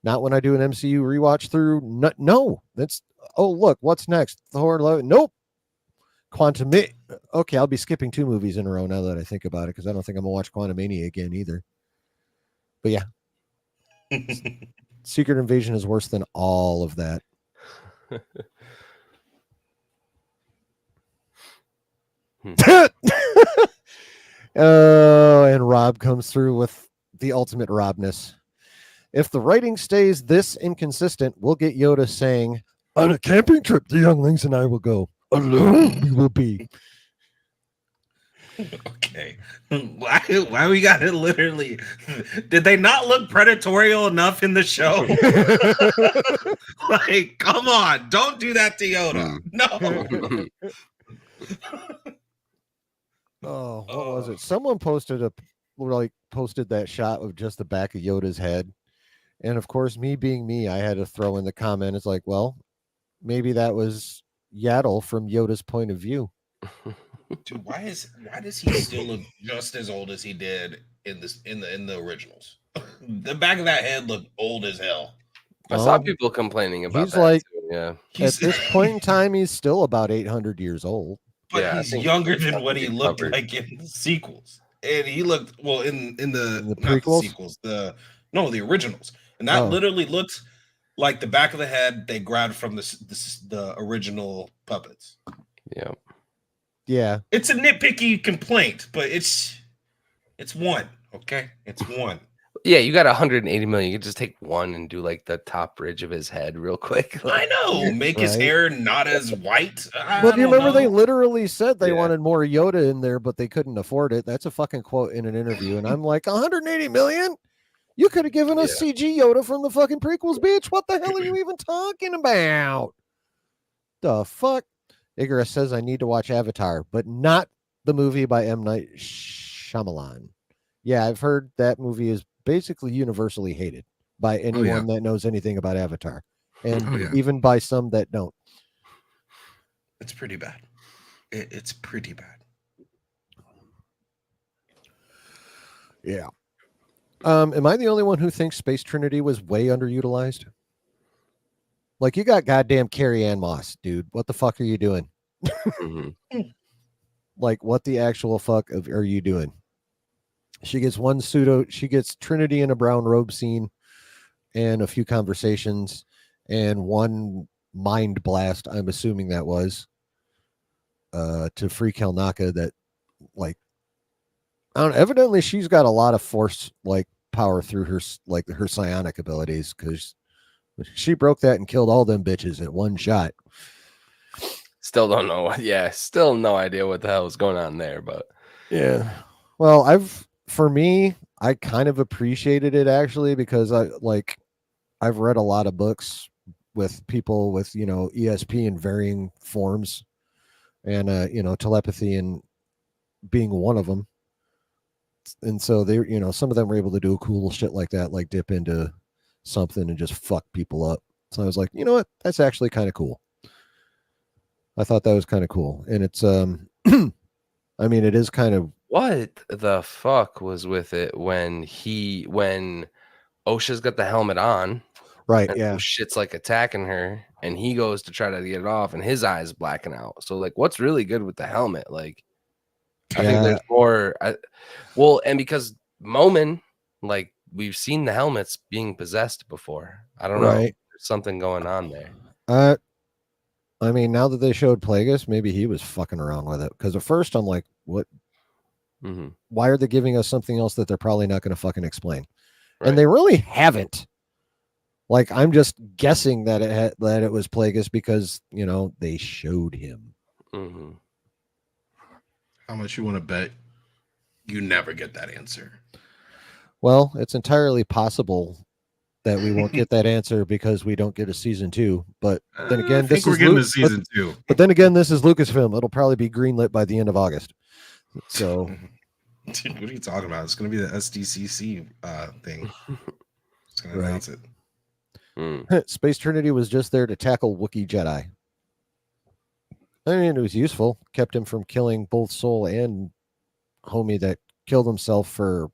Not when I do an MCU rewatch through. No, that's. Oh, look, what's next? Thor Love. Nope. Quantum. Okay, I'll be skipping 2 movies in a row now that I think about it, because I don't think I'm gonna watch Quantumania again either. But yeah, Secret Invasion is worse than all of that. Oh, and Rob comes through with the ultimate Robness. If the writing stays this inconsistent, we'll get Yoda saying, on a camping trip, the younglings and I will go. Alone we will be. Okay. Why we got it literally? Did they not look predatory enough in the show? Like, come on, don't do that to Yoda. No. Oh, what was it? Someone posted that shot of just the back of Yoda's head. And of course, me being me, I had to throw in the comment. It's like, well, maybe that was Yaddle from Yoda's point of view. Dude, why does he still look just as old as he did in the originals? The back of that head looked old as hell. I saw people complaining about he's that. Like, too. Yeah. At this point in time, he's still about 800 years old. But yeah, he's younger than what he looked like in the sequels. And he looked in the prequels? Not the sequels, the originals. And that literally looks like the back of the head they grabbed from the original puppets. Yeah. Yeah. It's a nitpicky complaint, but it's one. Okay. It's one. Yeah, you got 180 million. You could just take one and do like the top bridge of his head real quick. I know. Make his hair not as white. But you remember they literally said they wanted more Yoda in there, but they couldn't afford it. That's a fucking quote in an interview. And I'm like, 180 million? You could have given us CG Yoda from the fucking prequels, bitch. What the hell are you even talking about? The fuck? Icarus says I need to watch Avatar, but not the movie by M. Night Shyamalan. Yeah, I've heard that movie is basically universally hated. by anyone yeah. that knows anything about Avatar, and Oh, yeah. even by some that don't. It's pretty bad. It's pretty bad. Yeah. Am I the only one who thinks Space Trinity was way underutilized? Like, you got goddamn Carrie Ann Moss, dude. What the fuck are you doing? Mhm. Like, what the actual fuck are you doing? She gets she gets Trinity in a brown robe scene and a few conversations and one mind blast, I'm assuming that was, to free Kelnaka that, like, I don't know, evidently she's got a lot of force, like, power through her, like, her psionic abilities, because she broke that and killed all them bitches at one shot. Still don't know. Yeah, still no idea what the hell is going on there. But Yeah. Well, for me, I kind of appreciated it actually, because I've read a lot of books with people with, ESP in varying forms, and telepathy and being one of them. And so they, some of them were able to do cool shit like that, like dip into something and just fuck people up. So I was like, you know what? That's actually kind of cool. I thought that was kind of cool. And it's I mean, it is kind of, what the fuck was with it when OSHA's got the helmet on right, and yeah. some shit's like attacking her and he goes to try to get it off and his eyes blacking out. So like, what's really good with the helmet? Like, I think there's more. And because Momin, like, we've seen the helmets being possessed before. I don't know. Right. There's something going on there. I mean, now that they showed Plagueis, maybe he was fucking around with it. Because at first I'm like, what? Mhm. Why are they giving us something else that they're probably not going to fucking explain? Right. And they really haven't. Like, I'm just guessing that it was Plagueis because, they showed him. Mhm. How much you want to bet you never get that answer? Well, it's entirely possible that we won't get that answer because we don't get a season 2. But then again, I think we're getting a season 2. But then again, this is Lucasfilm. It'll probably be greenlit by the end of August. So, dude, what are you talking about? It's going to be the SDCC thing. It's going to announce it. Space Trinity was just there to tackle Wookiee Jedi. I mean, it was useful. Kept him from killing both Soul and homie that killed himself for.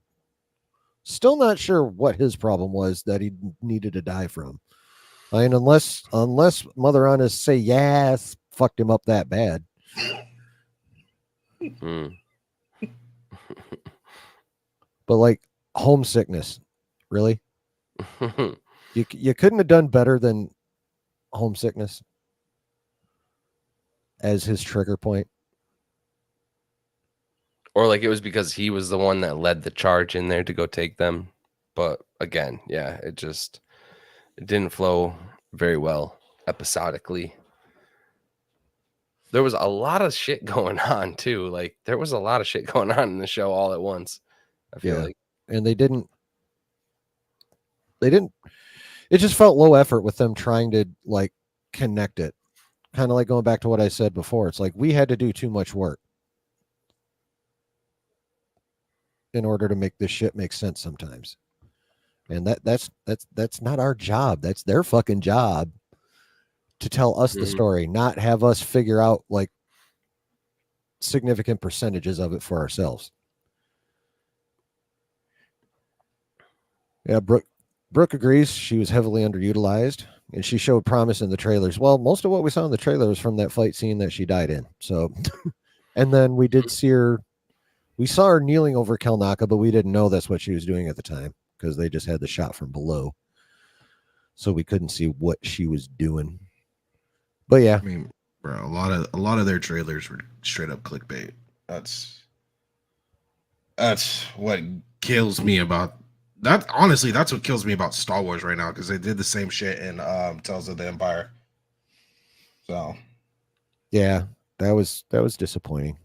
Still not sure what his problem was that he needed to die from. I mean, unless Mother Honest say yes, fucked him up that bad. But like homesickness, really? You couldn't have done better than homesickness as his trigger point. Or like it was because he was the one that led the charge in there to go take them. But again, yeah, it didn't flow very well episodically. There was a lot of shit going on too. Like there was a lot of shit going on in the show all at once. I feel like. And they didn't it just felt low effort with them trying to like connect it. Kind of like going back to what I said before. It's like we had to do too much work in order to make this shit make sense sometimes. And that's not our job. That's their fucking job to tell us the story, not have us figure out like significant percentages of it for ourselves. Yeah, Brooke agrees she was heavily underutilized, and she showed promise in the trailers. Well, most of what we saw in the trailer was from that fight scene that she died in. So, and then we did see her. We saw her kneeling over Kelnaka, but we didn't know that's what she was doing at the time because they just had the shot from below, so we couldn't see what she was doing. But yeah, I mean, bro, a lot of their trailers were straight up clickbait. That's what kills me about that. Honestly, that's what kills me about Star Wars right now because they did the same shit in Tales of the Empire. So, yeah, that was disappointing.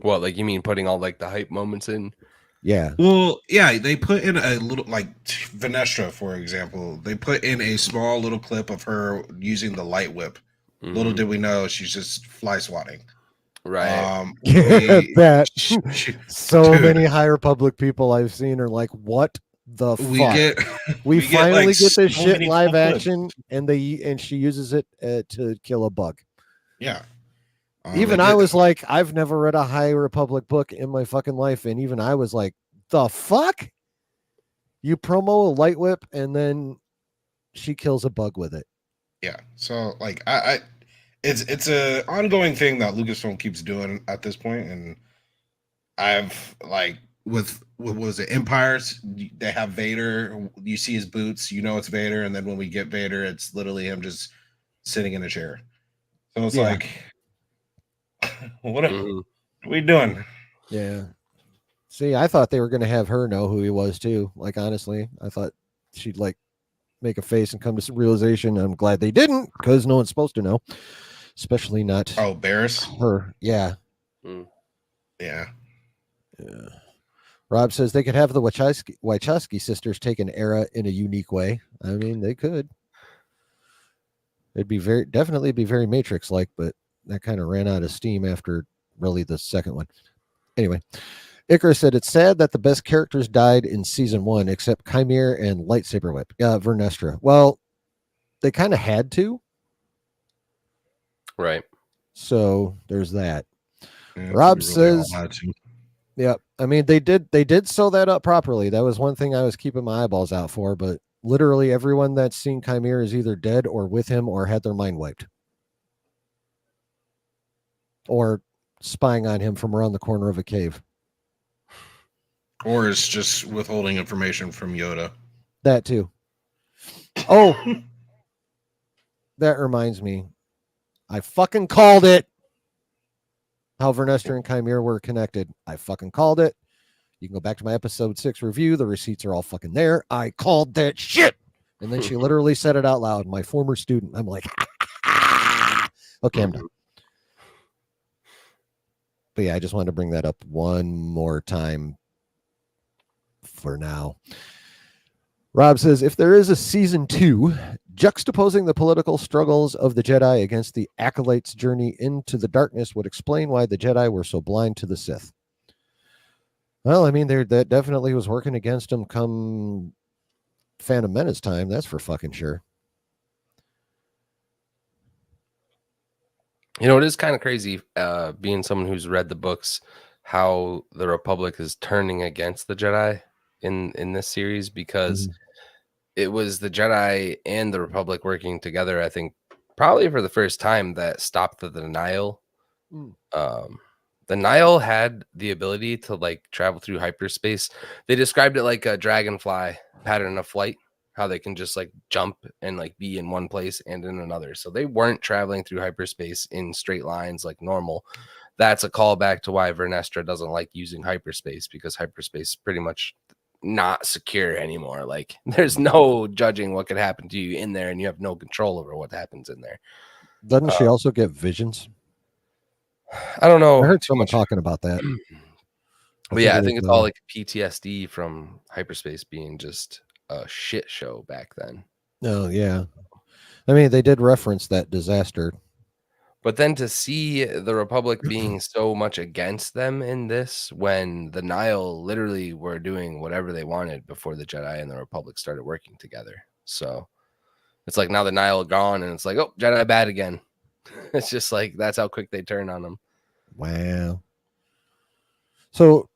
What, like you mean putting all like the hype moments in? Yeah. Well, yeah, they put in a little, like Vanestra, for example. They put in a small little clip of her using the light whip. Little did we know she's just fly swatting. Right. That so many High Republic people I've seen are like, what the We fuck? get We get, finally like, get this so shit many live cool clips. action, and she uses it to kill a bug. Yeah. Even I was like, I've never read a High Republic book in my fucking life, and even I was like, the fuck? You promo a light whip, and then she kills a bug with it. Yeah. So like I it's a ongoing thing that Lucasfilm keeps doing at this point, and I've like with what was it, Empires, they have Vader, you see his boots, you know it's Vader, and then when we get Vader, it's literally him just sitting in a chair. So it's Yeah. like what are we doing? Yeah. See, I thought they were going to have her know who he was too. Like, honestly, I thought she'd like make a face and come to some realization. I'm glad they didn't, because no one's supposed to know, especially not Oh, Barris? her. Yeah. Yeah. Yeah. Rob says they could have the Wachowski sisters take an era in a unique way. I mean, they could. It'd be definitely be very Matrix like, but that kind of ran out of steam after really the second one. Anyway, Icarus said it's sad that the best characters died in season 1, except Chimere and Lightsaber Whip. Vernestra. Well, they kind of had to. Right. So there's that. Yeah, Rob we really says, all had to. yeah, I mean, they did sew that up properly. That was one thing I was keeping my eyeballs out for, but literally everyone that's seen Chimere is either dead or with him or had their mind wiped. Or spying on him from around the corner of a cave. Or it's just withholding information from Yoda. That too. Oh, that reminds me. I fucking called it. How Vernestra and Chimere were connected. I fucking called it. You can go back to my episode 6 review. The receipts are all fucking there. I called that shit. And then she literally said it out loud. My former student. I'm like, okay, I'm done. But yeah, I just wanted to bring that up one more time for now. Rob says, if there is a season 2, juxtaposing the political struggles of the Jedi against the Acolyte's journey into the darkness would explain why the Jedi were so blind to the Sith. Well, I mean, that definitely was working against them come Phantom Menace time. That's for fucking sure. You know, it is kind of crazy being someone who's read the books, how the Republic is turning against the Jedi in this series, because it was the Jedi and the Republic working together, I think, probably for the first time, that stopped the denial. The Nile had the ability to like travel through hyperspace. They described it like a dragonfly pattern of flight, how they can just like jump and like be in one place and in another. So they weren't traveling through hyperspace in straight lines like normal. That's a callback to why Vernestra doesn't like using hyperspace, because hyperspace is pretty much not secure anymore. Like there's no judging what could happen to you in there, and you have no control over what happens in there. Doesn't she also get visions? I don't know. I heard someone talking about that. But yeah, I think it's all like PTSD from hyperspace being just a shit show back then. Oh, yeah. I mean, they did reference that disaster. But then to see the Republic being so much against them in this, when the Nile literally were doing whatever they wanted before the Jedi and the Republic started working together. So it's like now the Nile gone, and it's like, oh, Jedi bad again. It's just like, that's how quick they turn on them. Wow. So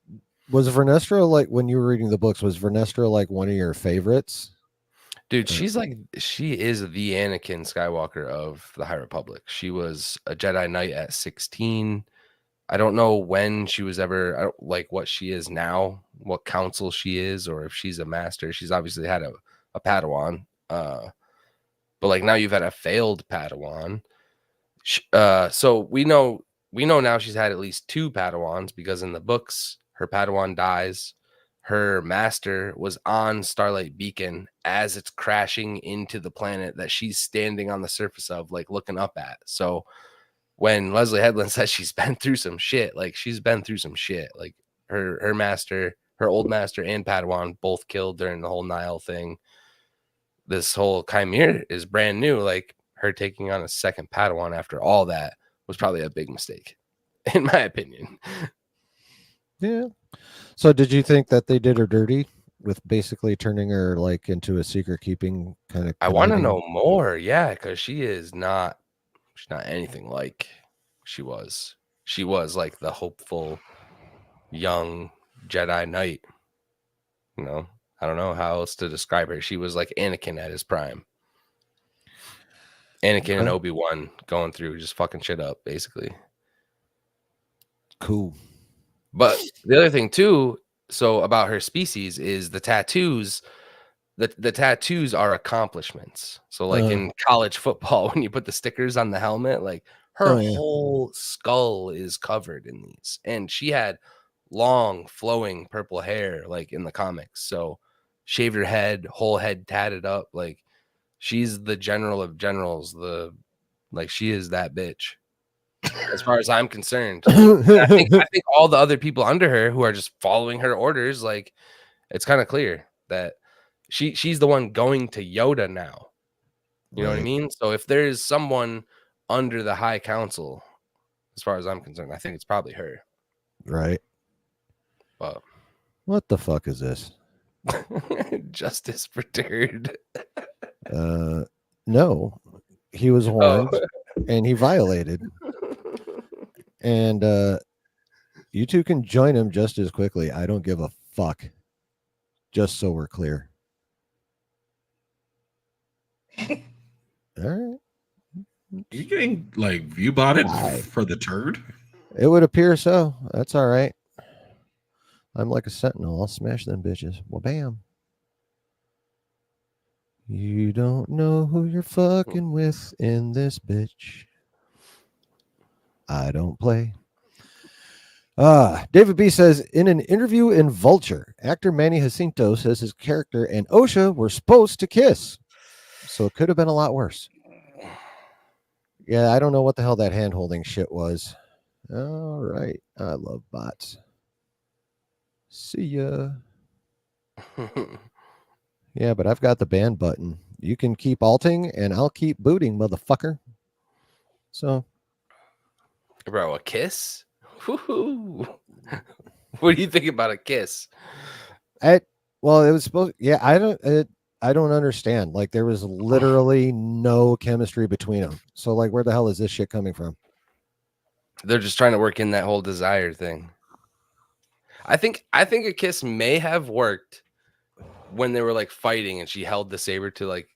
was Vernestra, like, when you were reading the books, was Vernestra like one of your favorites? Dude, she is the Anakin Skywalker of the High Republic. She was a Jedi Knight at 16. I don't know when she was ever, I don't like what she is now, what council she is, or if she's a master. She's obviously had a Padawan. But like now you've had a failed Padawan. So we know now she's had at least 2 Padawans, because in the books her Padawan dies. Her master was on Starlight Beacon as it's crashing into the planet that she's standing on the surface of, like looking up at. So when Leslie Headland says she's been through some shit, like she's been through some shit. Like her master, her old master and Padawan both killed during the whole Nile thing. This whole Chimere is brand new. Like her taking on a second Padawan after all that was probably a big mistake, in my opinion. Yeah. So did you think that they did her dirty with basically turning her like into a secret keeping kind of. I want to know more. Yeah, because she's not anything like she was. She was like the hopeful young Jedi Knight. You know, I don't know how else to describe her. She was like Anakin at his prime. Anakin and Obi-Wan going through just fucking shit up, basically. Cool. But the other thing too, so about her species is the tattoos. The tattoos are accomplishments. So like in college football, when you put the stickers on the helmet, like her whole skull is covered in these. And she had long flowing purple hair like in the comics. So shaved her head, whole head tatted up. Like she's the general of generals. She is that bitch. As far as I'm concerned. I think all the other people under her who are just following her orders, like it's kind of clear that she's the one going to Yoda now. You know what I mean? So if there's someone under the High Council, as far as I'm concerned, I think it's probably her. Right. But what the fuck is this? Justice for Turd. No, he was warned and he violated. And you two can join him just as quickly. I don't give a fuck. Just so we're clear. All right. You getting like view botted for the turd? It would appear so. That's all right. I'm like a sentinel. I'll smash them bitches. Well, bam. You don't know who you're fucking with in this bitch. I don't play. David B says, in an interview in Vulture, actor Manny Jacinto says his character and OSHA were supposed to kiss. So it could have been a lot worse. Yeah, I don't know what the hell that hand-holding shit was. All right. I love bots. See ya. Yeah, but I've got the ban button. You can keep alting and I'll keep booting, motherfucker. So. Bro, a kiss? Woo-hoo. What do you think about a kiss? Well, it was supposed. Yeah, I don't understand. Like there was literally no chemistry between them. So like, where the hell is this shit coming from? They're just trying to work in that whole desire thing. I think a kiss may have worked when they were like fighting and she held the saber to like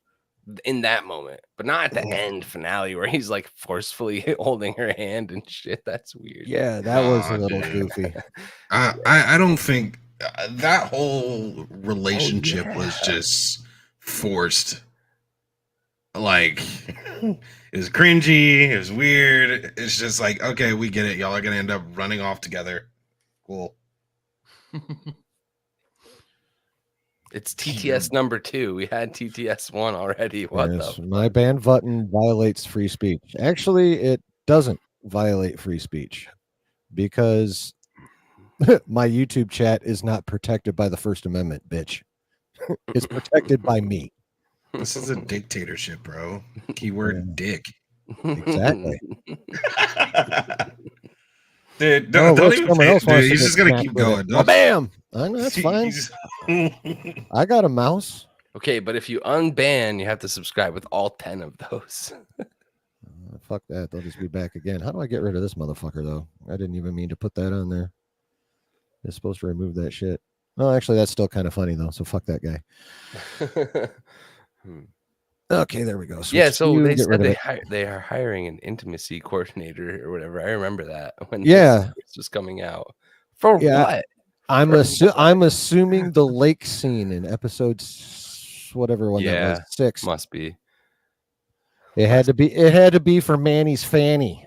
in that moment, but not at the end finale where he's like forcefully holding her hand and shit. That's weird. Yeah, that was a little goofy. I don't think that whole relationship was just forced. Like it was cringy, it was weird. It's just like, okay, we get it. Y'all are gonna end up running off together. Cool. It's TTS number 2. We had TTS 1 already. What the my ban button violates free speech. Actually, it doesn't violate free speech because my YouTube chat is not protected by the First Amendment, bitch. It's protected by me. This is a dictatorship, bro. Keyword dick. Exactly. Dude, don't even pay it, dude. He's just gonna keep going. Well, bam! I know, that's fine. I got a mouse. Okay, but if you unban, you have to subscribe with all 10 of those. Fuck that. They'll just be back again. How do I get rid of this motherfucker, though? I didn't even mean to put that on there. It's supposed to remove that shit. Well, actually, that's still kind of funny, though. So fuck that guy. Okay, there we go. Yeah, so they said they are hiring an intimacy coordinator or whatever. I remember that when this was coming out. For what? I'm assuming the lake scene in episode whatever one that was 6 must be. It had to be for Manny's fanny.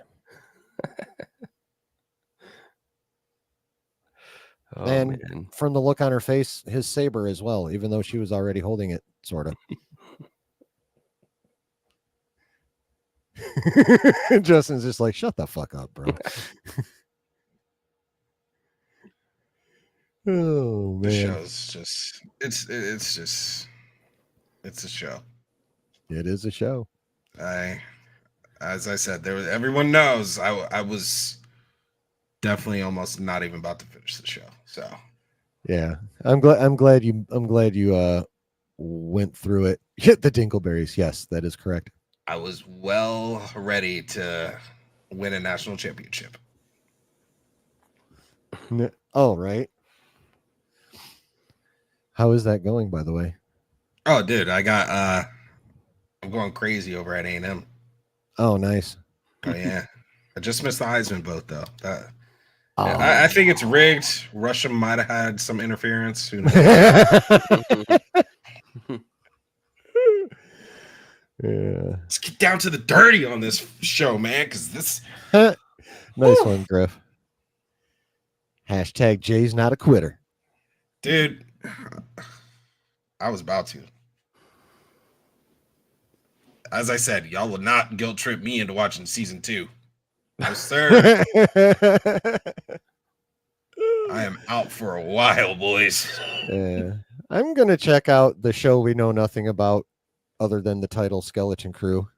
And man. From the look on her face, his saber as well, even though she was already holding it, sort of. Justin's just like, shut the fuck up, bro. Oh man, the show's just it's a show. It is a show. As I said, everyone knows I was definitely almost not even about to finish the show. So Yeah, I'm glad you went through it. Hit the dingleberries. Yes, that is correct. I was well ready to win a national championship. Oh, right. How is that going, by the way? Oh, dude, I'm going crazy over at A&M. Oh, nice. Oh yeah, I just missed the Heisman vote though. Oh. I think it's rigged. Russia might have had some interference. Who knows? Yeah. Let's get down to the dirty on this show, man. Because this, Nice Whew. one, Griff. Hashtag Jay's not a quitter. dude, I was about to. As I said, y'all will not guilt trip me into watching season 2. No, sir. I am out for a while, boys. Yeah. I'm gonna check out the show we know nothing about other than the title Skeleton Crew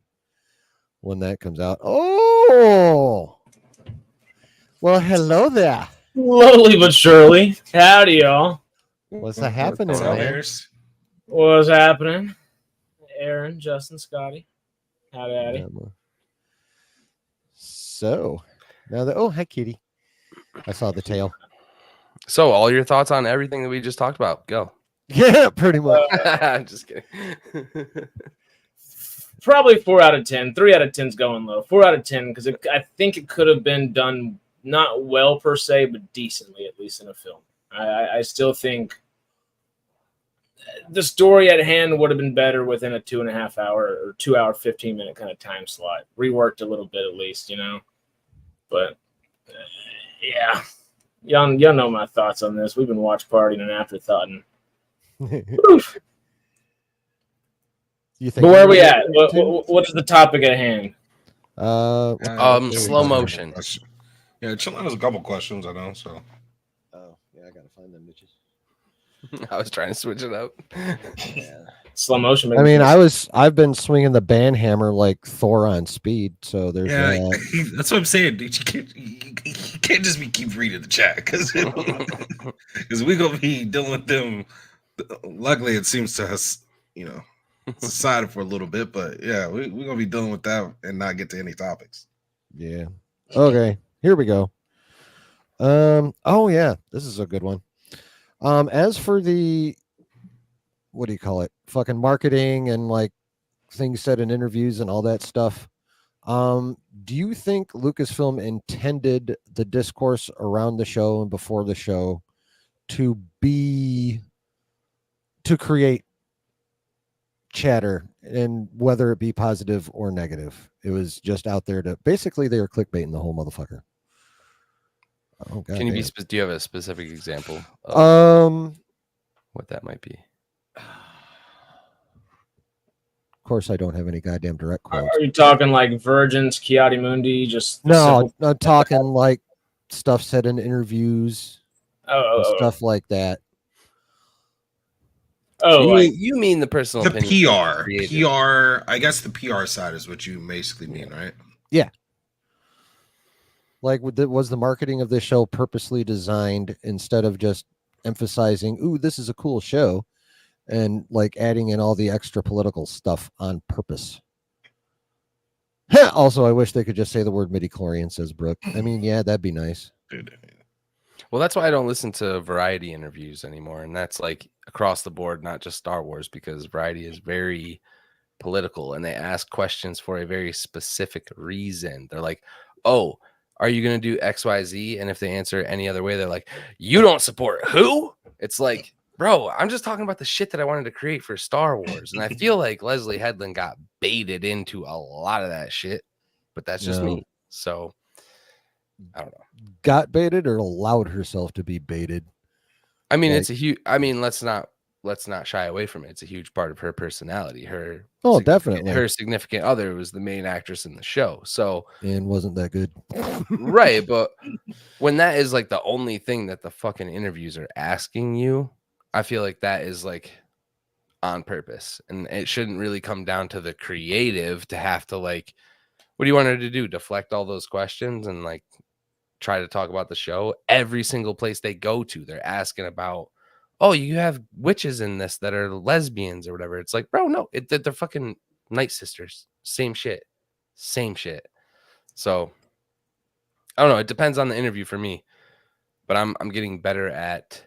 when that comes out. Oh, well, hello there. Slowly but surely. Howdy, y'all. What's happening, going on, man? Bears? What's happening? Aaron, Justin, Scotty. Howdy. So now that hi Kitty, I saw the tail. So, all your thoughts on everything that we just talked about? Go. Yeah, pretty much. I'm just kidding. Probably 4 out of 10. 3 out of 10's going low. 4 out of 10 because I think it could have been done not well per se, but decently, at least in a film. I still think the story at hand would have been better within a 2.5 hour or 2 hour, 15-minute kind of time slot. Reworked a little bit at least, But yeah, y'all know my thoughts on this. We've been watch partying and afterthought. You think? But where are we at? What is the topic at hand? Slow motion. Yeah, Chillin has a couple questions, I know. So, Oh, yeah, I gotta find them bitches. I was trying to switch it up. Yeah. Slow motion. I mean, I've been swinging the band hammer like Thor on speed, so there's yeah, that. that's what I'm saying, dude. You can't just keep reading the chat because we're gonna be dealing with them. Luckily, it seems to us, subsided for a little bit, but yeah, we're gonna be dealing with that and not get to any topics. Yeah. Okay, here we go. Oh yeah, this is a good one. As for the what do you call it? Fucking marketing and like things said in interviews and all that stuff. Do you think Lucasfilm intended the discourse around the show and before the show to create chatter, and whether it be positive or negative? It was just out there to basically they were clickbaiting the whole motherfucker. Oh, God. Can you do you have a specific example of what that might be? Of course, I don't have any goddamn direct quotes. Are you talking like Virgin's Kiati Mundi? Just No, I'm talking like stuff said in interviews, stuff like that. Oh, you mean the personal The opinion? PR. I guess the PR side is what you basically mean, right? Yeah. Like, was the marketing of this show purposely designed instead of just emphasizing, "Ooh, this is a cool show," and like adding in all the extra political stuff on purpose? Also, I wish they could just say the word midichlorian, says Brooke. I mean, yeah, that'd be nice. Well, that's why I don't listen to Variety interviews anymore, and that's like across the board, not just Star Wars, because Variety is very political and they ask questions for a very specific reason. They're like, "Oh, are you going to do XYZ?" And if they answer any other way, they're like, "You don't support who?" It's like, bro, I'm just talking about the shit that I wanted to create for Star Wars. And I feel like Leslie Headland got baited into a lot of that shit, but that's just me. So I don't know. Got baited or allowed herself to be baited? I mean, it's a huge, let's not shy away from it. It's a huge part of her personality. Definitely. Her significant other was the main actress in the show. So, and wasn't that good. Right. But when that is like the only thing that the fucking interviews are asking you, I feel like that is like on purpose. And it shouldn't really come down to the creative to have to like, what do you want her to do? Deflect all those questions and like try to talk about the show, every single place they go to, they're asking about, oh, you have witches in this that are lesbians or whatever. It's like, bro, no, they're fucking Night Sisters. Same shit. So I don't know. It depends on the interview for me, but I'm getting better at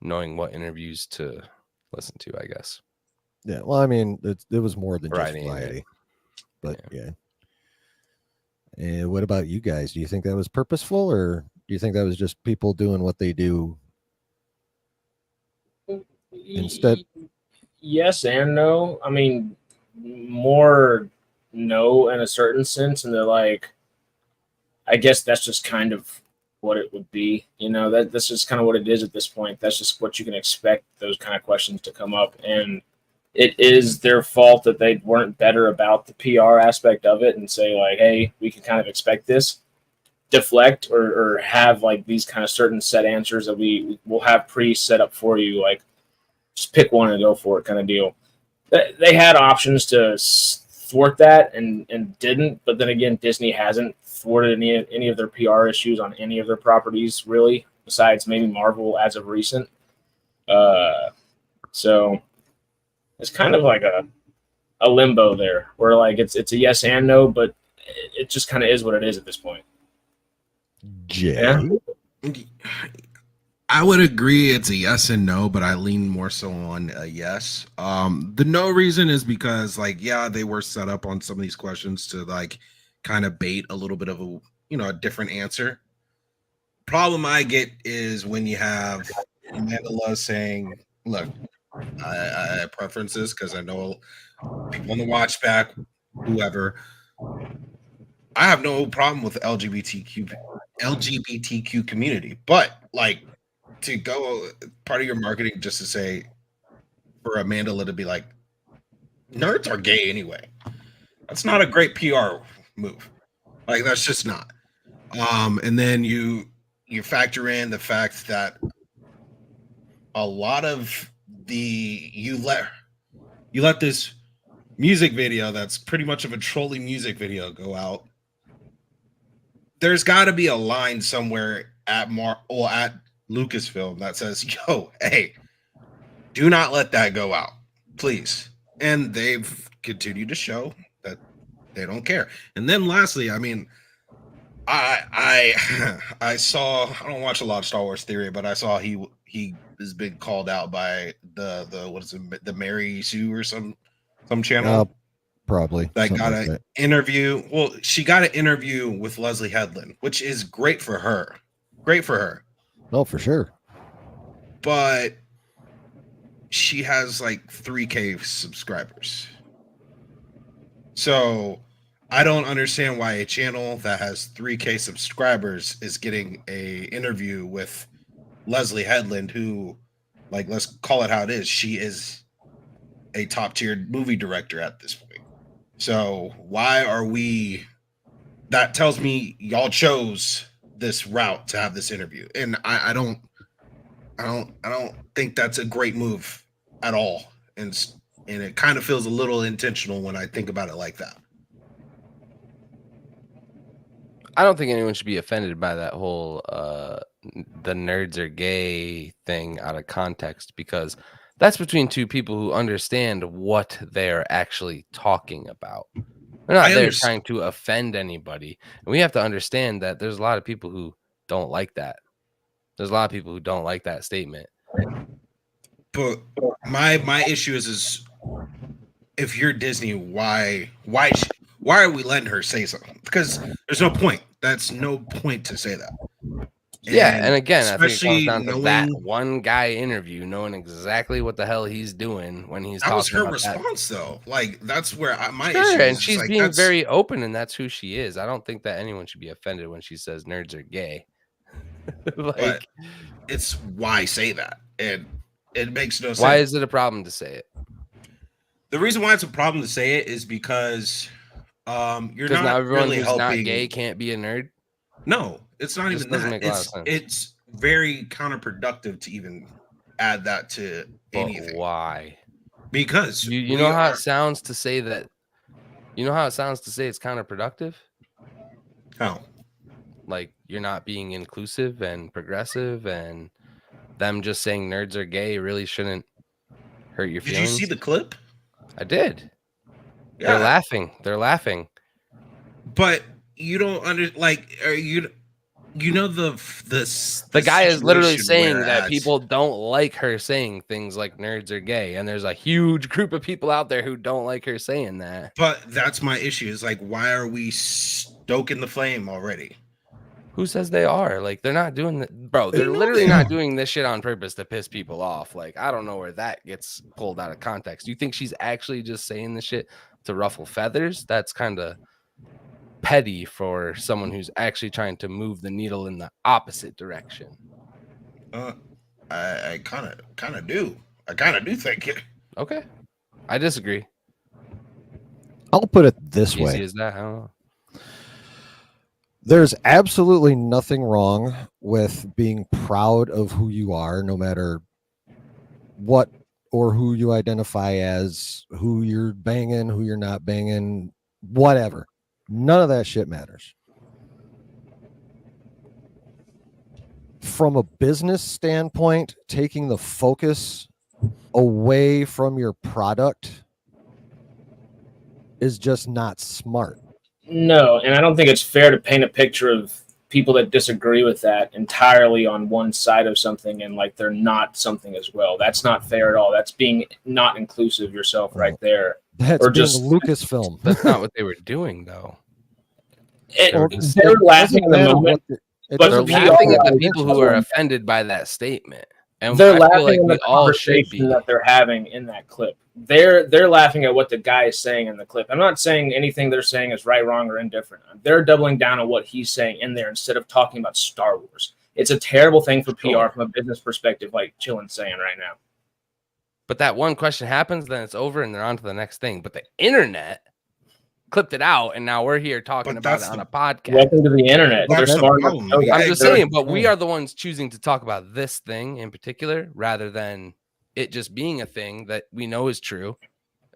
knowing what interviews to listen to, I guess. Yeah. Well, I mean, it was more than just Variety, variety, but yeah. And what about you guys? Do you think that was purposeful, or do you think that was just people doing what they do instead? Yes and no. I mean, more no in a certain sense, and they're like, I guess that's just kind of what it would be. You know, that's just kind of what it is at this point. That's just what you can expect, those kind of questions to come up. And it is their fault that they weren't better about the PR aspect of it and say, like, hey, we can kind of expect this. Deflect or have like these kind of certain set answers that we will have pre-set up for you. Like, just pick one and go for it kind of deal. They had options to thwart that and didn't, but then again, Disney hasn't thwarted any of their PR issues on any of their properties, really, besides maybe Marvel as of recent. So it's kind of like a limbo there, where like it's a yes and no, but it just kind of is what it is at this point. Jay? Yeah. I would agree it's a yes and no, but I lean more so on a yes. The no reason is because, like, yeah, they were set up on some of these questions to like kind of bait a little bit of a different answer. Problem I get is when you have Mandela saying, look, I have preferences because I know people on the watch back, whoever. I have no problem with the LGBTQ community, but like to go part of your marketing just to say for Amanda to be like, nerds are gay anyway. That's not a great PR move. Like that's just not. And then you factor in the fact that a lot of you let this music video that's pretty much of a trolling music video go out. There's got to be a line somewhere at Lucasfilm that says, yo, hey, do not let that go out, please. And they've continued to show that they don't care. And then lastly, I mean, I saw, I don't watch a lot of Star Wars Theory, but I saw he has been called out by the what is it, the Mary Sue or some channel. Probably that got an interview. Well, she got an interview with Leslie Headland, which is great for her. Oh, for sure. But she has like 3K subscribers. So I don't understand why a channel that has 3K subscribers is getting a interview with Leslie Headland, who, like, let's call it how it is. She is a top-tiered movie director at this point. So why are we? That tells me y'all chose this route to have this interview, and I don't think that's a great move at all, and it kind of feels a little intentional when I think about it like that. I don't think anyone should be offended by that whole the nerds are gay thing out of context, because that's between two people who understand what they're actually talking about. They're not there trying to offend anybody. And we have to understand that there's a lot of people who don't like that. There's a lot of people who don't like that statement. But my issue is if you're Disney, why are we letting her say something? Because there's no point. That's no point to say that. Yeah, and again, I think it comes down to that one guy interview, knowing exactly what the hell he's doing when he's talking. That was her response, though. Like, that's where my issue is. And she's like, being very open, and that's who she is. I don't think that anyone should be offended when she says nerds are gay. But it's why say that? And it makes no sense. Why is it a problem to say it? The reason why it's a problem to say it is because you're not now everyone really who's helping. Not gay can't be a nerd. No, it's not even that. It's very counterproductive to even add that to anything. Why? Because you know how it sounds to say that. You know how it sounds to say it's counterproductive? How? Like you're not being inclusive and progressive, and them just saying nerds are gay really shouldn't hurt your Did feelings. you see the clip? I did. Yeah. They're laughing. They're laughing. But you don't you know The guy is literally situation saying that whereas- people don't like her saying things like nerds are gay, and there's a huge group of people out there who don't like her saying that. But that's my issue. Is like, why are we stoking the flame already? Who says they are? Like, they're not doing that, bro. They're know literally they not are. doing this shit on purpose to piss people off. Like, I don't know where that gets pulled out of context. You think she's actually just saying this shit to ruffle feathers? That's kind of petty for someone who's actually trying to move the needle in the opposite direction. I kind of do. I kind of do think it. Okay, I disagree. I'll put it this Easy way. as that. I don't know. There's absolutely nothing wrong with being proud of who you are, no matter what or who you identify as, who you're banging, who you're not banging, whatever. None of that shit matters. From a business standpoint, taking the focus away from your product is just not smart. No, and I don't think it's fair to paint a picture of people that disagree with that entirely on one side of something and like they're not something as well. That's not fair at all. That's being not inclusive yourself right there. That's Or being just- Lucasfilm. That's not what they were doing, though. They're just- laughing in the moment. It But They're doesn't the matter laughing what at the the people intentions who are are. offended by that statement. And They're I laughing feel like in we the all should conversation be. that they're having in that clip. They're laughing at what the guy is saying in the clip. I'm not saying anything they're saying is right, wrong, or indifferent. They're doubling down on what he's saying in there instead of talking about Star Wars. It's a terrible thing for Sure. PR from a business perspective, like Chillin's saying right now. But that one question happens, then it's over, and they're on to the next thing. But the internet clipped it out, and now we're here talking But about it that's on the- a podcast. Welcome to the internet. That's They're the smart enough to problem. know that. I'm just they're- saying, but we are the ones choosing to talk about this thing in particular rather than it just being a thing that we know is true.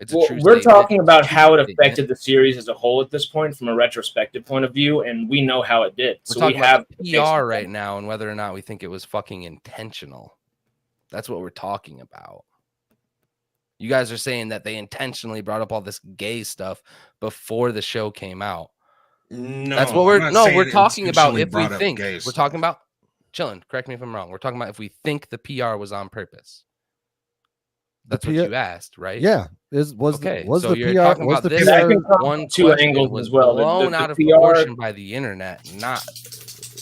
It's a Well, true we're statement. talking about It's a how it true statement. affected the series as a whole at this point from a retrospective point of view, and we know how it did. We're So we talking have about the PR right now and whether or not we think it was fucking intentional. That's what we're talking about. You guys are saying that they intentionally brought up all this gay stuff before the show came out. No, That's what I'm we're not saying we're talking about intentionally if we brought up think gay we're stuff. talking about chilling. Correct me if I'm wrong. We're talking about if we think the PR was on purpose. That's what you asked, right? Yeah, was Okay, was so the you're PR talking was about the this That PR can come one two question angles was as well. blown The out of PR proportion by the internet, not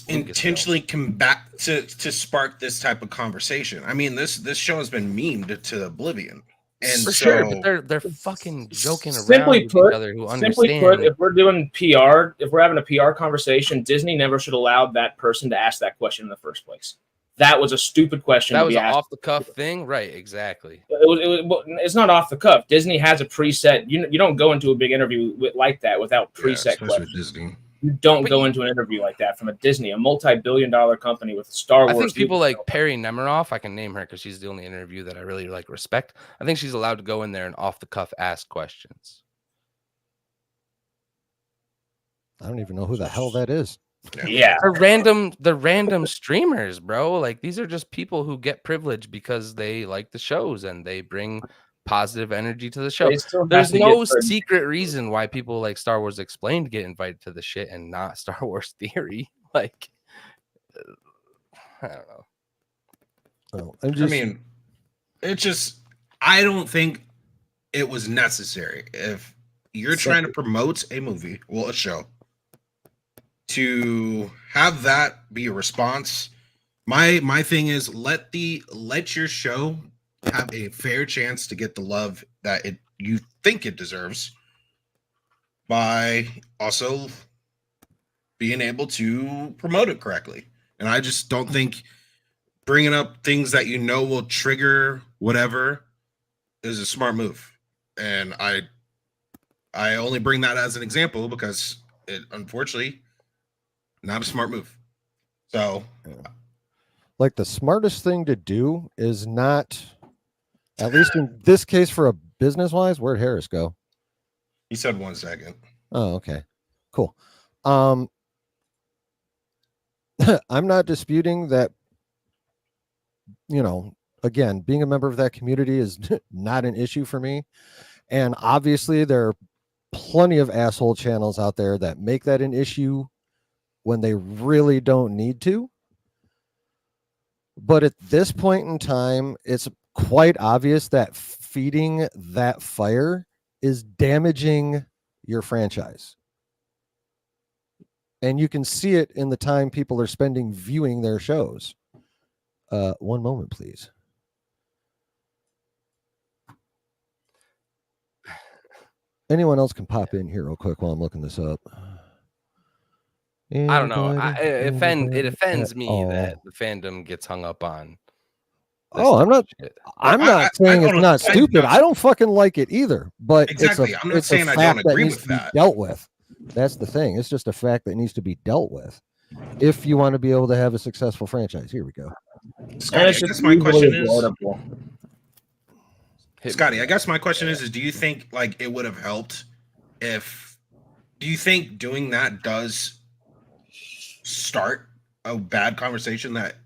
intentionally come back to spark this type of conversation. I mean, this show has been memed to oblivion, and for so sure. But they're fucking joking around Simply with put- each other who Simply understand. put, if we're doing PR, if we're having a PR conversation, Disney never should allow that person to ask that question in the first place. That was a stupid question that to was be an asked. off the cuff thing, right? Exactly. It's not off the cuff. Disney has a preset. You don't go into a big interview like that without yeah, preset especially questions. with Disney. You don't But go you- into an interview like that from a Disney, a multi-billion-dollar company with Star Wars. I think people like legal- Perry Nemiroff, I can name her because she's the only interview that I really like respect. I think she's allowed to go in there and off the cuff ask questions. I don't even know who the hell that is. Yeah, They're random streamers, bro. Like these are just people who get privilege because they like the shows and they bring positive energy to the show. they still have There's to no get for- secret reason why people like Star Wars Explained get invited to the shit and not Star Wars Theory. Like, I don't know. Oh, I'm I just, mean, it's just I don't think it was necessary. If you're trying to promote a movie, well, a show, to have that be a response, my thing is let your show have a fair chance to get the love that you think it deserves by also being able to promote it correctly. And I just don't think bringing up things that you know will trigger whatever is a smart move. And I only bring that as an example because it unfortunately not a smart move. So like the smartest thing to do is not, at least in this case for a business wise, where'd Harris go? he said 1 second. Oh, okay, cool. I'm not disputing that, you know, again, being a member of that community is not an issue for me. And obviously there are plenty of asshole channels out there that make that an issue when they really don't need to. But at this point in time, it's quite obvious that feeding that fire is damaging your franchise. And you can see it in the time people are spending viewing their shows. One moment, please. Anyone else can pop in here real quick while I'm looking this up. I don't know. It Anybody offends at me all? that the fandom gets hung up on. this Oh, I'm type of not. shit. I'm I- not saying I it's don't- not I stupid. don't- I don't fucking like it either. But Exactly. it's a, I'm not it's saying a I fact don't that agree needs with to be that. dealt with. That's the thing. It's just a fact that needs to be dealt with if you want to be able to have a successful franchise. Here we go. Scotty, I And it's guess just my question easily is, avoidable. Hit me Scotty, with I guess my question is do you think like it would have helped if, do you think doing that does start a bad conversation that,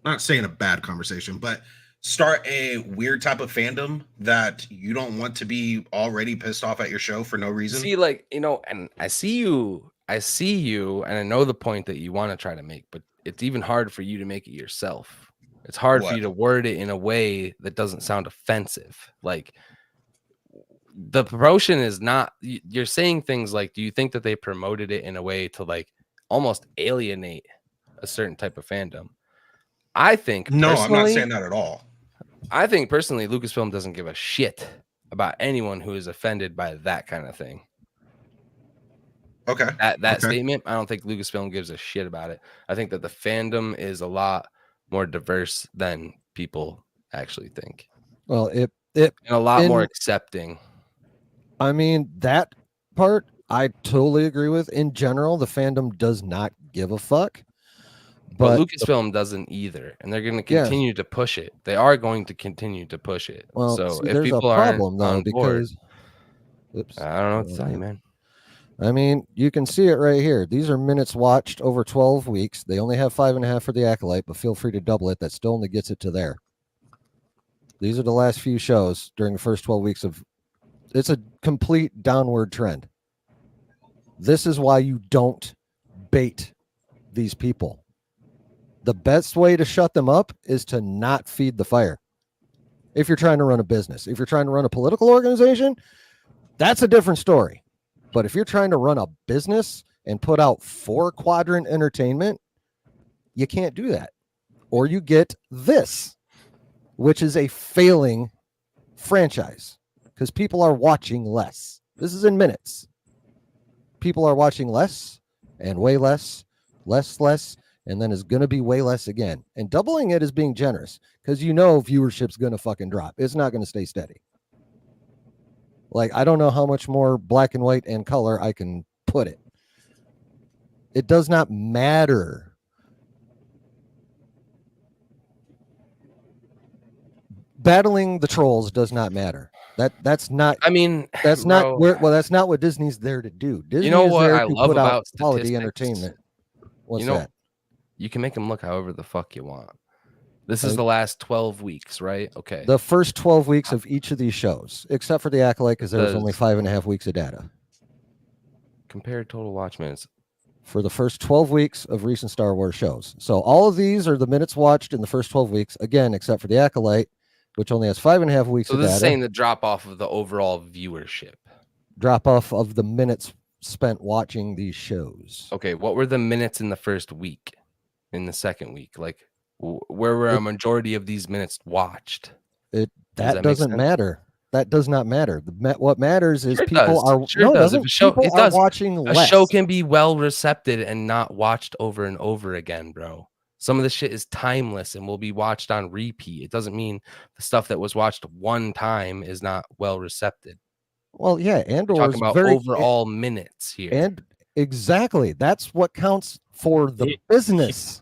not saying a bad conversation, but start a weird type of fandom that you don't want to be already pissed off at your show for no reason? See, like, and I see you, and I know the point that you want to try to make, but it's even hard for you to make it yourself. It's hard for What? you to word it in a way that doesn't sound offensive. Like, the promotion is not, you're saying things like, do you think that they promoted it in a way to like almost alienate a certain type of fandom? I think No, I'm not personally, saying that at all. I think personally, Lucasfilm doesn't give a shit about anyone who is offended by that kind of thing. Okay. That Okay. statement, I don't think Lucasfilm gives a shit about it. I think that the fandom is a lot more diverse than people actually think, Well, it and a lot more In- accepting. I mean, that part I totally agree with. In general, the fandom does not give a fuck. But But Lucasfilm doesn't either, and they're going to Yeah. continue to push it. They are going to continue to push it. well, So see, if there's a people problem aren't though on board, because oops, I don't know what to tell you, man. I mean, you can see it right here. These are minutes watched over 12 weeks. They only have 5.5 for the Acolyte, but feel free to double it. That still only gets it to there. These are the last few shows during the first 12 weeks of. It's a complete downward trend. This is why you don't bait these people. The best way to shut them up is to not feed the fire. If you're trying to run a business, if you're trying to run a political organization, that's a different story. But if you're trying to run a business and put out 4-quadrant entertainment, you can't do that. Or you get this, which is a failing franchise because people are watching less. This is in minutes. People are watching less and way less, and then is going to be way less again. And doubling it is being generous because viewership's going to fucking drop. It's not going to stay steady. Like, I don't know how much more black and white and color I can put it. It does not matter. Battling the trolls does not matter. That's not. I mean, That's bro, not where. Well, that's not what Disney's there to do. Disney know is what there I to love put out about quality statistics? entertainment. What's You know, that? you can make them look however the fuck you want. This is Like- the last 12 weeks, right? Okay. The first 12 weeks of each of these shows, except for the Acolyte, because there was only Does- 5.5 weeks of data. Compared total watch minutes. For the first 12 weeks of recent Star Wars shows. So all of these are the minutes watched in the first 12 weeks, again, except for the Acolyte, which only has 5.5 weeks So of this data. is saying the drop off of the overall viewership. Drop off of the minutes spent watching these shows. Okay, what were the minutes in the first week? In the second week? Like, where were a majority of these minutes watched? That that make doesn't sense? matter. That does not matter. What matters is Sure it people does. are Sure it no, it does. doesn't. If a show- People it are does. watching A less. show can be well recepted and not watched over and over again, bro. Some of the shit is timeless and will be watched on repeat. It doesn't mean the stuff that was watched one time is not well recepted. Well, yeah, We're Andor is talking about very overall minutes here. and exactly that's what counts for the Yeah. business.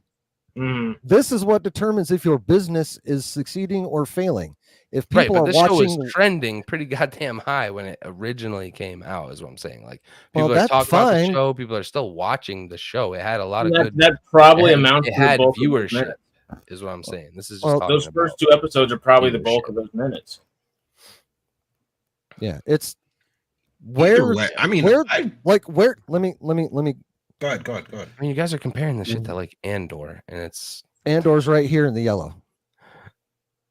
Mm. This is what determines if your business is succeeding or failing. If Right, people but are this show watching, was trending pretty goddamn high when it originally came out, is what I'm saying. Like well, people are that's talking about the fine. show, people are still watching the show. It had a lot of That, good. that probably It amounts it to the had bulk of those viewership, minutes. is what I'm saying. This is just Well, talking Those about first 2 episodes are probably the bulk viewership. of those minutes. Yeah, it's Either where way, I mean, where I like where. Let me. go ahead. I mean, you guys are comparing the shit to like Andor, and it's Andor's right here in the yellow.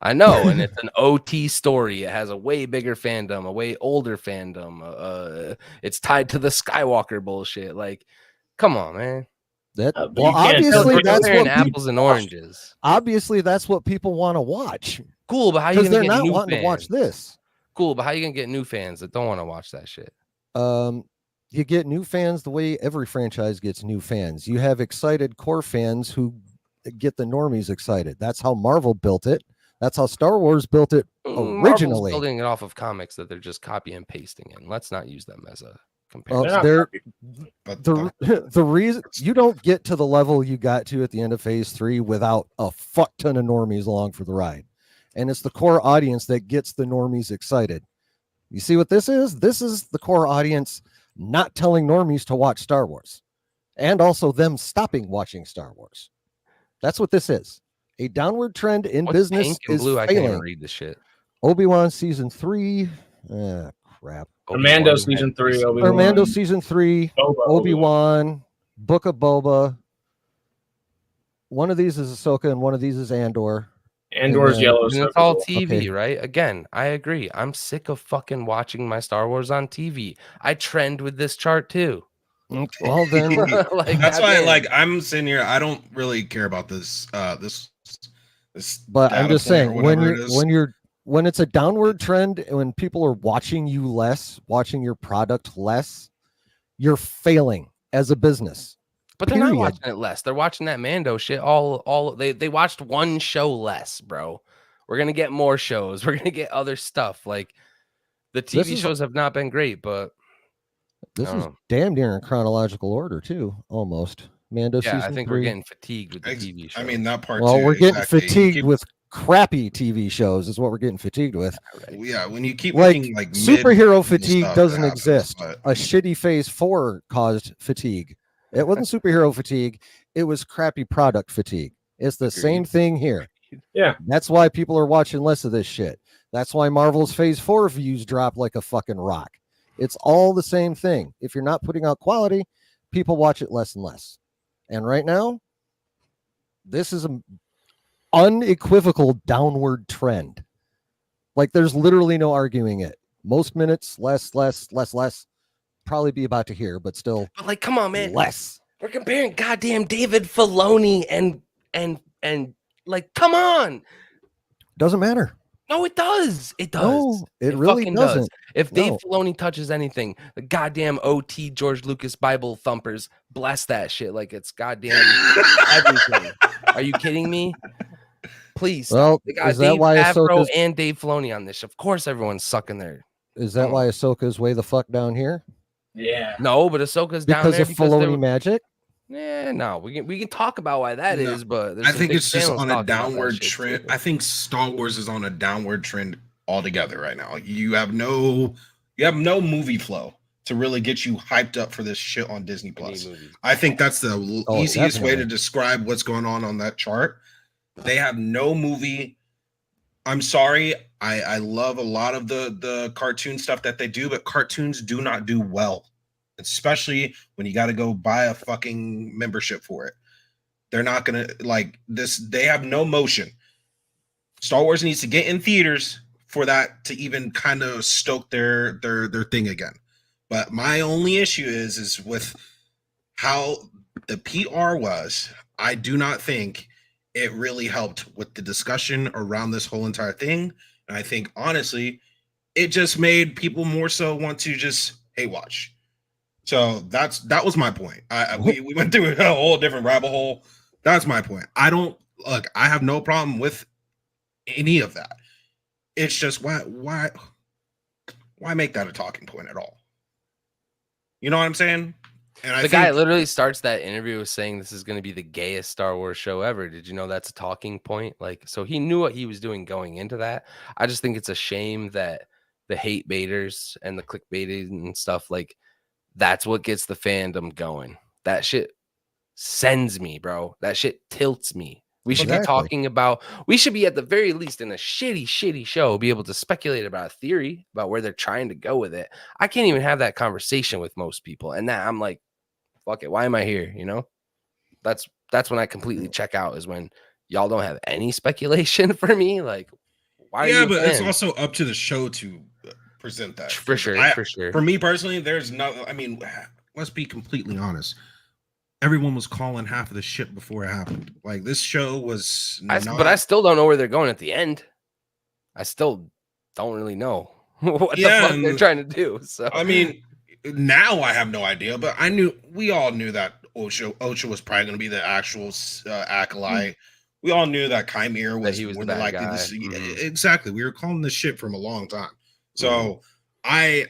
I know, and it's an OT story. It has a way bigger fandom, a way older fandom. It's tied to the Skywalker bullshit. Like, come on, man. That But well, you can't obviously We're that's comparing what apples and oranges. obviously that's what people want to watch Cool, but how you because gonna they're get not new wanting to watch fans? this. Cool, but how you gonna get new fans that don't want to watch that shit? You get new fans the way every franchise gets new fans. You have excited core fans who get the normies excited. That's how Marvel built it. That's how Star Wars built it Marvel's originally. building it off of comics that they're just copy and pasting in. Let's not use them as a Well, comparison. They're not but the reason you don't get to the level you got to at the end of phase 3 without a fuck ton of normies along for the ride. And it's the core audience that gets the normies excited. You see what this is? This is the core audience not telling normies to watch Star Wars and also them stopping watching Star Wars. That's what this is. A downward trend in What's business pink and is blue? I can't even failing. read the shit. Obi-Wan season 3. Crap. Armando Obi-Wan season had 3, this- Obi-Wan. Armando season 3. Boba, Obi-Wan. Book of Boba. One of these is Ahsoka and one of these is Andor. Andor's And yellow. And it's circle. all TV, Okay. right? Again, I agree. I'm sick of fucking watching my Star Wars on TV. I trend with this chart too. Well, then Like, that's why, goddamn. like, I'm sitting here. I don't really care about this. This. but I'm data just point or saying when whatever it is. when it's a downward trend and when people are watching you less, watching your product less, you're failing as a business. But they're not period. watching it less. They're watching that Mando shit. All they watched one show less, bro. We're gonna get more shows. We're gonna get other stuff. Like the This TV is- shows have not been great, but This I don't is know. damn near in chronological order too, almost. Mando yeah, season I think 3. we're getting fatigued with the TV show. I mean, that part. Well, too, we're getting exactly. You fatigued keep- with crappy TV shows is what we're getting fatigued with. Yeah, when you keep Like making, like superhero mid-level fatigue stuff, doesn't that happens, exist. but- A shitty phase 4 caused fatigue. It wasn't superhero fatigue, it was crappy product fatigue. It's the same Agreed. thing here. Yeah. That's why people are watching less of this shit. That's why Marvel's phase 4 views drop like a fucking rock. It's all the same thing. If you're not putting out quality, people watch it less and less. And right now, this is an unequivocal downward trend. Like there's literally no arguing it. Most minutes, less. Probably be about to hear, but still But like, come on, man. less. We're comparing goddamn David Filoni and like, come on. Doesn't matter. No, it does. It does. No, it really fucking doesn't. If Dave No. Filoni touches anything, the goddamn OT George Lucas Bible thumpers bless that shit like it's goddamn everything. Are you kidding me? Please. Stop. Well, They got is that Dave why Favreau Ahsoka's and Dave Filoni on this. Of course, everyone's sucking there. is that Come why on. Ahsoka's way the fuck down here? Yeah. No, but Ahsoka's down Because there of because Filoni magic? no, we can talk about why that No, is, but there's I some think big it's just channels on a talking about that downward shit, trend. too. I think Star Wars is on a downward trend altogether right now. You have no movie flow to really get you hyped up for this shit on Disney We need Plus. movies. I think that's the Oh, easiest way to definitely. describe what's going on that chart. They have no movie. I'm sorry. I love a lot of the cartoon stuff that they do, but cartoons do not do well, especially when you got to go buy a fucking membership for it. They're not going to like this. They have no motion. Star Wars needs to get in theaters for that to even kind of stoke their thing again. But my only issue is with how the PR was. I do not think it really helped with the discussion around this whole entire thing. And I think honestly, it just made people more so want to just hate watch. So that was my point. We went through a whole different rabbit hole. That's my point. I have no problem with any of that. It's just why make that a talking point at all? You know what I'm saying? And I The think guy literally starts that interview with saying this is going to be the gayest Star Wars show ever. Did you know that's a talking point? Like, so he knew what he was doing going into that. I just think it's a shame that the hate baiters and the clickbaiting and stuff, like, that's what gets the fandom going. That shit sends me, bro. That shit tilts me. We should be Exactly. talking about, we should be at the very least in a shitty show, be able to speculate about a theory about where they're trying to go with it. I can't even have that conversation with most people. And that I'm like, fuck it. Why am I here? You know, that's when I completely check out, is when y'all don't have any speculation for me. Like, why are you? yeah, but it's fan? also up to the show to present that. For sure, for sure. For me personally, there's no. I mean, let's be completely honest. Everyone was calling half of the shit before it happened. Like this show was, but I still don't know where they're going at the end. I still don't really know what the fuck they're trying to do. So I mean, now I have no idea, but we all knew that Ocha was probably going to be the actual acolyte. We all knew that Chimera was, he was more the than bad likely guy. this. Mhm. Exactly, we were calling this shit from a long time. So I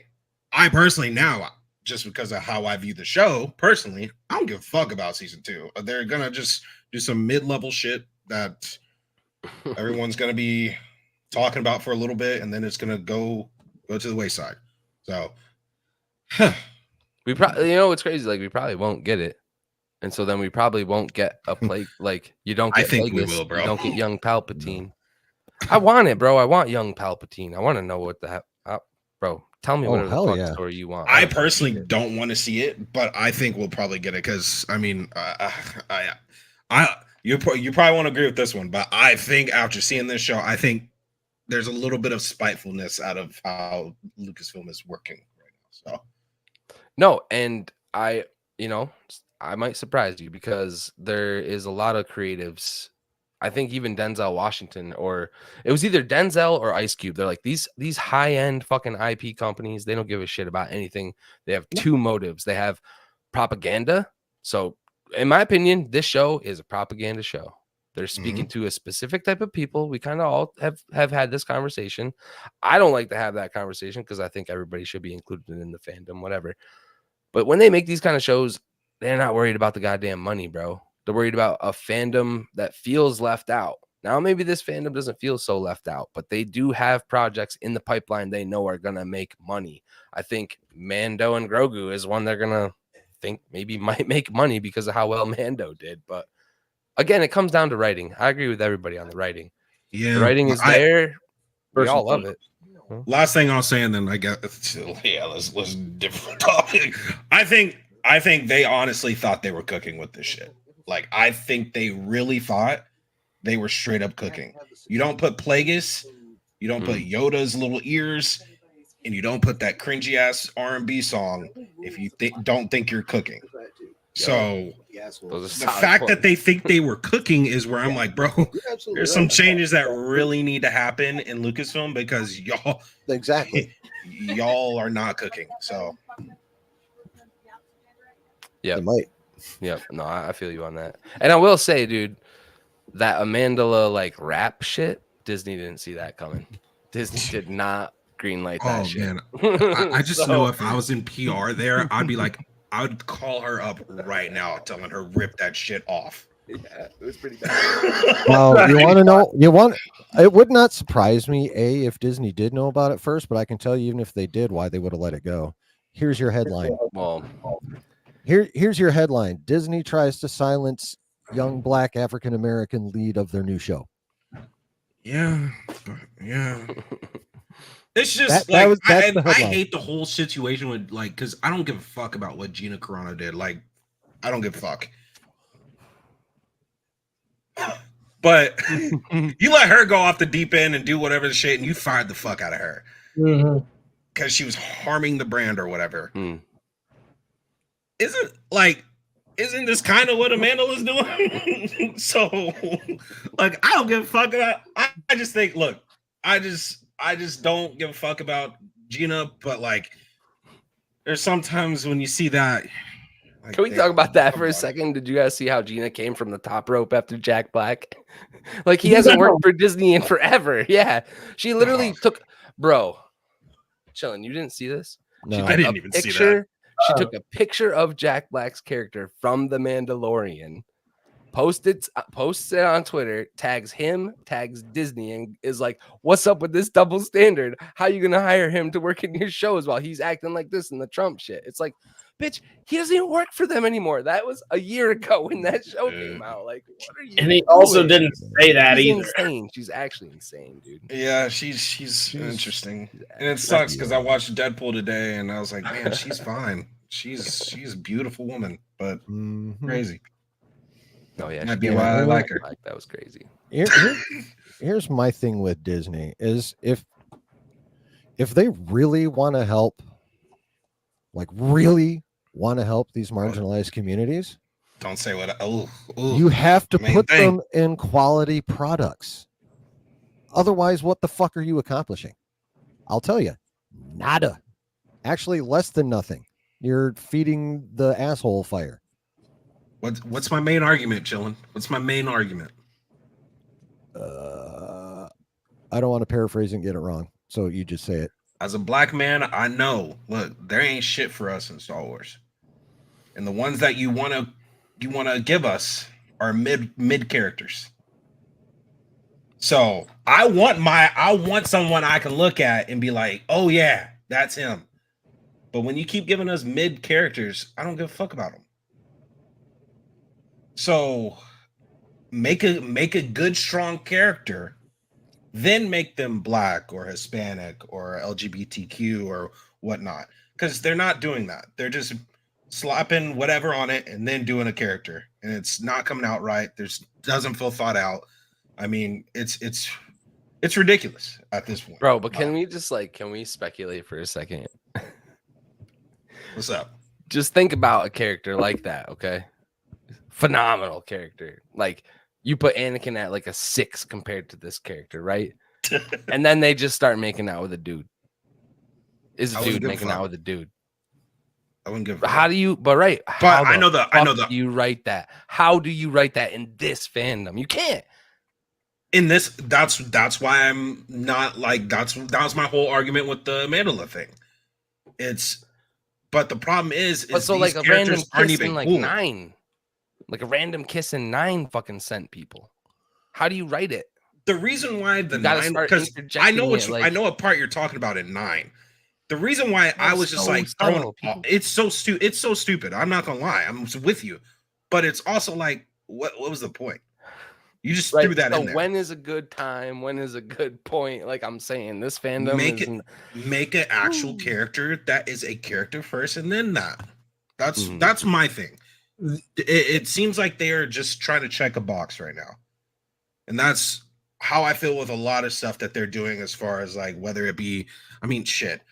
personally now, just because of how I view the show personally, I don't give a fuck about season 2. They're gonna just do some mid-level shit that everyone's gonna be talking about for a little bit, and then it's gonna go to the wayside. So we probably, you know, what's crazy? Like, we probably won't get it, and so then we probably won't get a plague. Like, you don't get. I think we Plagueis, will, bro. You don't get young Palpatine. I want it, bro. I want young Palpatine. I want to know what the hell, bro. Tell me whatever the hell fuck yeah. story you want. I personally don't want to see it, but I think we'll probably get it because I mean, you probably won't agree with this one, but I think after seeing this show, I think there's a little bit of spitefulness out of how Lucasfilm is working right now. So no, and I might surprise you because there is a lot of creatives. I think even Denzel Washington, or it was either Denzel or Ice Cube. They're like these high-end fucking IP companies. They don't give a shit about anything. They have two motives. They have propaganda. So in my opinion, this show is a propaganda show. They're speaking to a specific type of people. We kind of all have had this conversation. I don't like to have that conversation because I think everybody should be included in the fandom, whatever. But when they make these kind of shows, they're not worried about the goddamn money, bro. They're worried about a fandom that feels left out. Now, maybe this fandom doesn't feel so left out, but they do have projects in the pipeline they know are going to make money. I think Mando and Grogu is one they're going to think maybe might make money because of how well Mando did. But again, it comes down to writing. I agree with everybody on the writing. yeah, The writing is there. We all love it. Last thing I'll say, and then I got let's different topic. I think they honestly thought they were cooking with this shit. Like I think they really thought they were straight up cooking. You don't put Plagueis, you don't put Yoda's little ears, and you don't put that cringy ass R&B song if you don't think you're cooking. So the fact that they think they were cooking is where I'm like, bro, there's some changes that really need to happen in Lucasfilm because y'all are not cooking. So yeah, They might. Yep. No, I feel you on that. And I will say, dude, that Amandala like rap shit, Disney didn't see that coming. Disney did not greenlight that shit. Man, I just know if I was in PR there, I'd be like, I would call her up right now, telling her rip that shit off. Yeah, it was pretty bad. Well, you want to know? It would not surprise me, if Disney did know about it first, but I can tell you, even if they did, why they would have let it go. Here's your headline. Well, Here's your headline. Disney tries to silence young black African American lead of their new show. Yeah. It's just I hate the whole situation with like, because I don't give a fuck about what Gina Carano did. Like, I don't give a fuck. But you let her go off the deep end and do whatever the shit, and you fired the fuck out of her because she was harming the brand or whatever. Isn't this kind of what Amanda was doing? So, like, I don't give a fuck about. I just think, look, I just don't give a fuck about Gina, but like, there's sometimes when you see that. Like, can we talk about that for a second? Did you guys see how Gina came from the top rope after Jack Black? Like, he hasn't worked for Disney in forever. Yeah, she literally took, bro. Chillin', you didn't see this? No, She I took didn't a even see picture. that. She took a picture of Jack Black's character from The Mandalorian, posts it on Twitter, tags him, tags Disney, and is like, "What's up with this double standard? How you gonna hire him to work in your shows while he's acting like this in the Trump shit?" It's like, bitch, he doesn't even work for them anymore. That was a year ago when that show came out. Like, what are you? And he doing? also didn't say that She's either. insane. She's actually insane, dude. Yeah, she's interesting, and it sucks because I watched Deadpool today, and I was like, man, she's fine. She's a beautiful woman, but crazy. Oh yeah, Might be why I like her. That was crazy. Here's my thing with Disney is if they really want to help, like really want to help these marginalized communities, Don't say what. you have to main put thing. them in quality products. Otherwise, what the fuck are you accomplishing? I'll tell you, nada. Actually, less than nothing. You're feeding the asshole fire. What's my main argument, Chillin? What's my main argument? I don't want to paraphrase and get it wrong, so you just say it. As a black man, I know. Look, there ain't shit for us in Star Wars, and the ones that you wanna give us are mid characters. So I want someone I can look at and be like, oh yeah, that's him. But when you keep giving us mid characters, I don't give a fuck about them. So make a good, strong character, then make them black or Hispanic or LGBTQ or whatnot. Because they're not doing that. They're just slapping whatever on it and then doing a character. And it's not coming out right. Doesn't feel thought out. I mean, it's ridiculous at this point. Bro, but can we speculate for a second? What's up? Just think about a character like that, okay? Phenomenal character. Like, you put Anakin at like a 6 compared to this character, right? And then they just start making out with a dude. Is a dude making out with a dude? I wouldn't give. How do you? But right. But I know that. Do you write that? How do you write that in this fandom? You can't. In this, that's why I'm not like that was my whole argument with the Mandela thing. But the problem is so these like a random characters aren't kiss even in like cool. 9, like a random kiss in 9 fucking sent people. How do you write it? The reason why the You gotta 9, start because I know interjecting I know what part you're talking about in 9. The reason why I was just like throwing, it's so stupid. I'm not gonna lie, I'm with you, but it's also like, what was the point? You just threw that in there. When is a good time? When is a good point? Like I'm saying, this fandom make an actual character that is a character first, and then that. That's my thing. It seems like they are just trying to check a box right now, and that's how I feel with a lot of stuff that they're doing. As far as like whether it be, I mean, shit,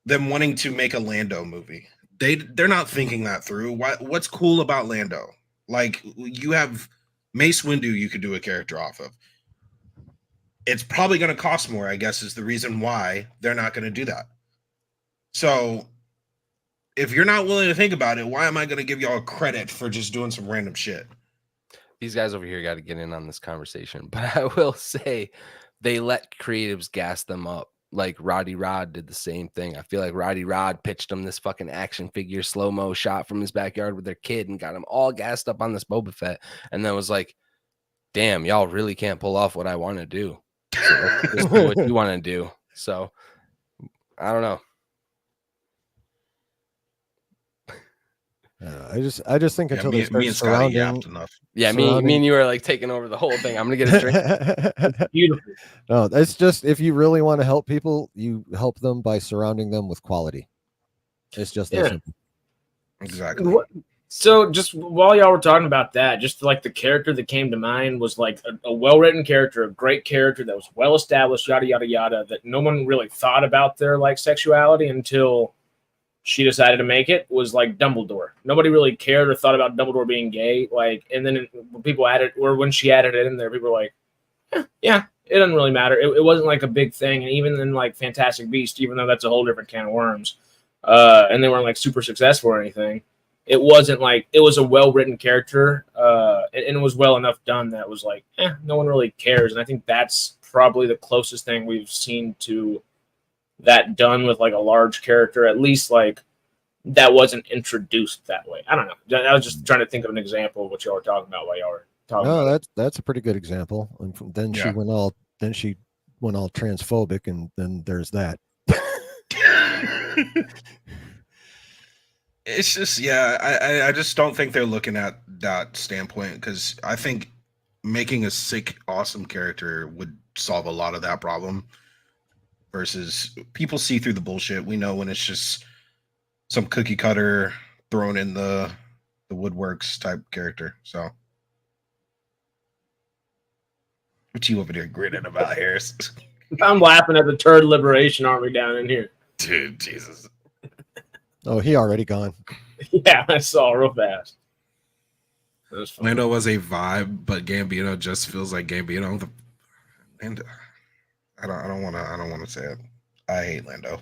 them wanting to make a Lando movie. They're not thinking that through. What's cool about Lando? Like you have Mace Windu, you could do a character off of. It's probably going to cost more, I guess, is the reason why they're not going to do that. So if you're not willing to think about it, why am I going to give y'all credit for just doing some random shit? These guys over here got to get in on this conversation. But I will say they let creatives gas them up. Like Roddy Rod did the same thing. I feel like Roddy Rod pitched them this fucking action figure slow-mo shot from his backyard with their kid and got them all gassed up on this Boba Fett. And then was like, damn, y'all really can't pull off what I want to do. So let's just do what you want to do. So I don't know. I just think until they start me and Scotty surrounding, enough. Yeah, me and you are like taking over the whole thing. I'm gonna get a drink. Beautiful. No, it's just if you really want to help people, you help them by surrounding them with quality. It's just that simple. Exactly. So just while y'all were talking about that, just like the character that came to mind was like a well-written character, a great character that was well-established, yada, yada, yada, that no one really thought about their like sexuality until she decided to make it, was like Dumbledore. Nobody really cared or thought about Dumbledore being gay. Like, and then when people added, or when she added it in there, people were like, yeah, it doesn't really matter. It wasn't like a big thing. And even in like Fantastic Beasts, even though that's a whole different can of worms, and they weren't like super successful or anything, it wasn't like, it was a well-written character, and it was well enough done that was like, no one really cares. And I think that's probably the closest thing we've seen to that done with like a large character, at least like that wasn't introduced that way. I don't know. I was just trying to think of an example of what y'all were talking about while y'all were talking No, about that's a pretty good example. And then she went all transphobic, and then there's that. It's just, yeah, I just don't think they're looking at that standpoint, because I think making a sick, awesome character would solve a lot of that problem. Versus people see through the bullshit. We know when it's just some cookie cutter thrown in the woodworks type character. So, what you over there grinning about, Harris? it. I'm laughing at the Turd Liberation Army down in here. Dude, Jesus. Oh, he already gone. Yeah, I saw real fast. That was funny. Lando was a vibe, but Gambino just feels like Gambino. And I don't want to say it. I hate Lando.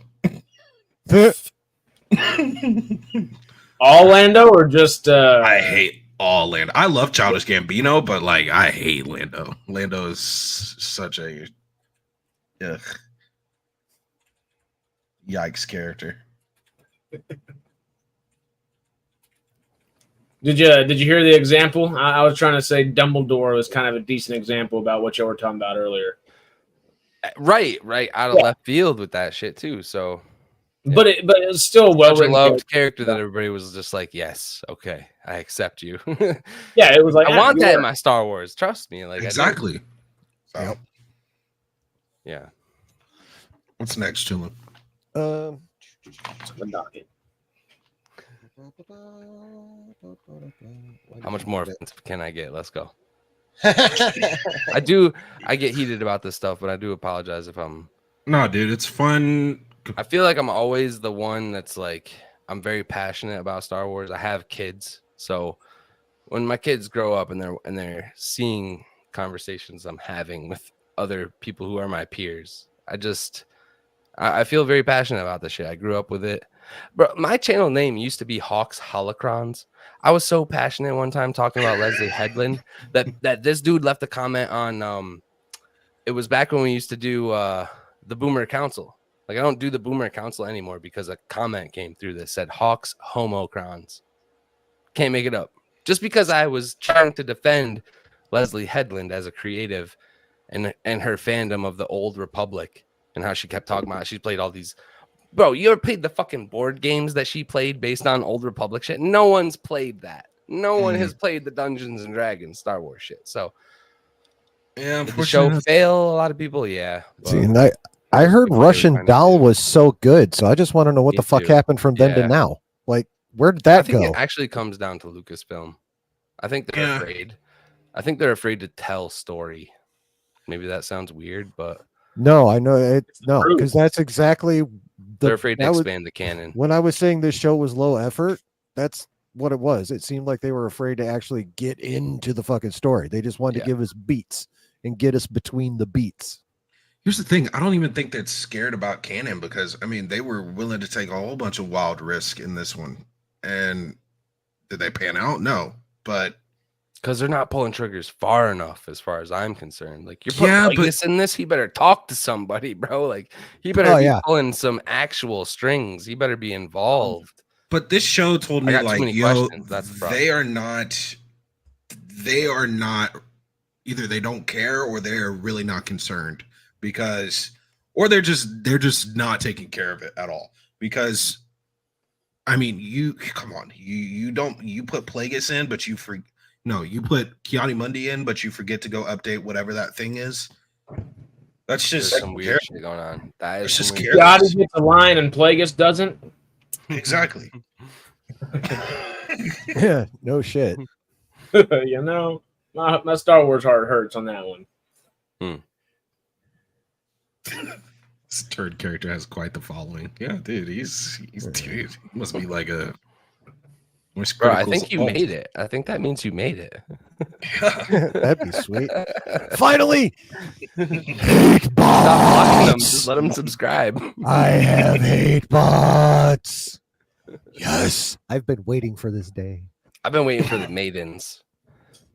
All Lando or just I hate all Lando. I love Childish Gambino, but like I hate Lando. Lando is such a yikes character. Did you hear the example? I was trying to say Dumbledore was kind of a decent example about what y'all were talking about earlier. Right out of left field with that shit too. So, but it's still well such a written loved character that everybody was just like, yes, okay, I accept you. Yeah, it was like I want that in my Star Wars. Trust me, like Exactly. So, yeah. What's next, Chillin? How much more offensive can I get? Let's go. I get heated about this stuff, but I do apologize if I'm. No, dude, it's fun. I feel like I'm always the one that's like, I'm very passionate about Star Wars. I have kids, so when my kids grow up and they're seeing conversations I'm having with other people who are my peers, I feel very passionate about this shit. I grew up with it. Bro, my channel name used to be Hawks Holocrons. I was so passionate one time talking about Leslie Headland that this dude left a comment on it was back when we used to do the Boomer Council. Like, I don't do the Boomer Council anymore because a comment came through that said Hawks Homocrons. Can't make it up. Just because I was trying to defend Leslie Headland as a creative and her fandom of the Old Republic and how she kept talking about she played all these. Bro, you ever played the fucking board games that she played based on Old Republic shit? No one's played that. No one has played the Dungeons and Dragons Star Wars shit. So, yeah, did the show fail? A lot of people, yeah. See, and I heard Russian Doll was so good, so I just want to know what the fuck happened from then to now. Like, where did that go? It actually comes down to Lucasfilm. I think they're afraid. I think they're afraid to tell story. Maybe that sounds weird, but no, I know it. No, because that's exactly. They're afraid to expand the canon. When I was saying this show was low effort, that's what it was. It seemed like they were afraid to actually get into the fucking story. They just wanted to give us beats and get us between the beats. Here's the thing. I don't even think they're scared about canon because, I mean, they were willing to take a whole bunch of wild risk in this one. And did they pan out? No. But because they're not pulling triggers far enough, as far as I'm concerned. Like, you're putting Vegas in this, he better talk to somebody, bro. Like, he better be pulling some actual strings. He better be involved. But this show told me, like, yo, they are not. Either they don't care or they're really not concerned because, or they're just not taking care of it at all. Because, I mean, you put Plagueis in, but you forget. No, you put Kiani Mundi in, but you forget to go update whatever that thing is. That's just some weird shit going on. That is just Kiani gets a line and Plagueis doesn't. Exactly. Yeah, no shit. You know, my Star Wars heart hurts on that one. This third character has quite the following. Yeah, dude, he's dude. He must be like a. Bro, I think you made it. I think that means you made it. That'd be sweet. Finally! Hate bots! Just let them subscribe. I have hate bots. Yes. I've been waiting for this day. I've been waiting for the maidens.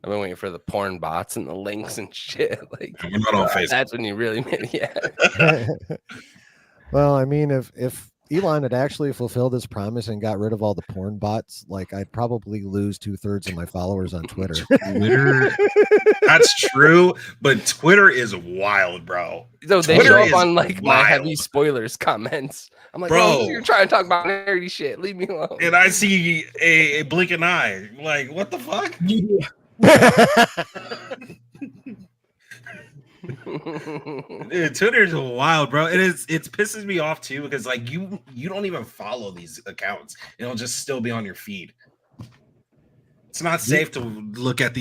I've been waiting for the porn bots and the links and shit. Like, we're not on Facebook. That's when you really made it. Yeah. Well, I mean, if Elon had actually fulfilled his promise and got rid of all the porn bots, like I'd probably lose 2/3 of my followers on Twitter. Twitter, that's true, but Twitter is wild, bro. So they Twitter show is up on like my heavy wild. spoilers comments. I'm like, Bro. bro, you're trying to talk about nerdy shit. Leave me alone. And I see a blinking eye. Like, what the fuck? Yeah. Dude, Twitter's wild, bro. It pisses me off too because like you don't even follow these accounts. It'll just still be on your feed. It's not safe to look at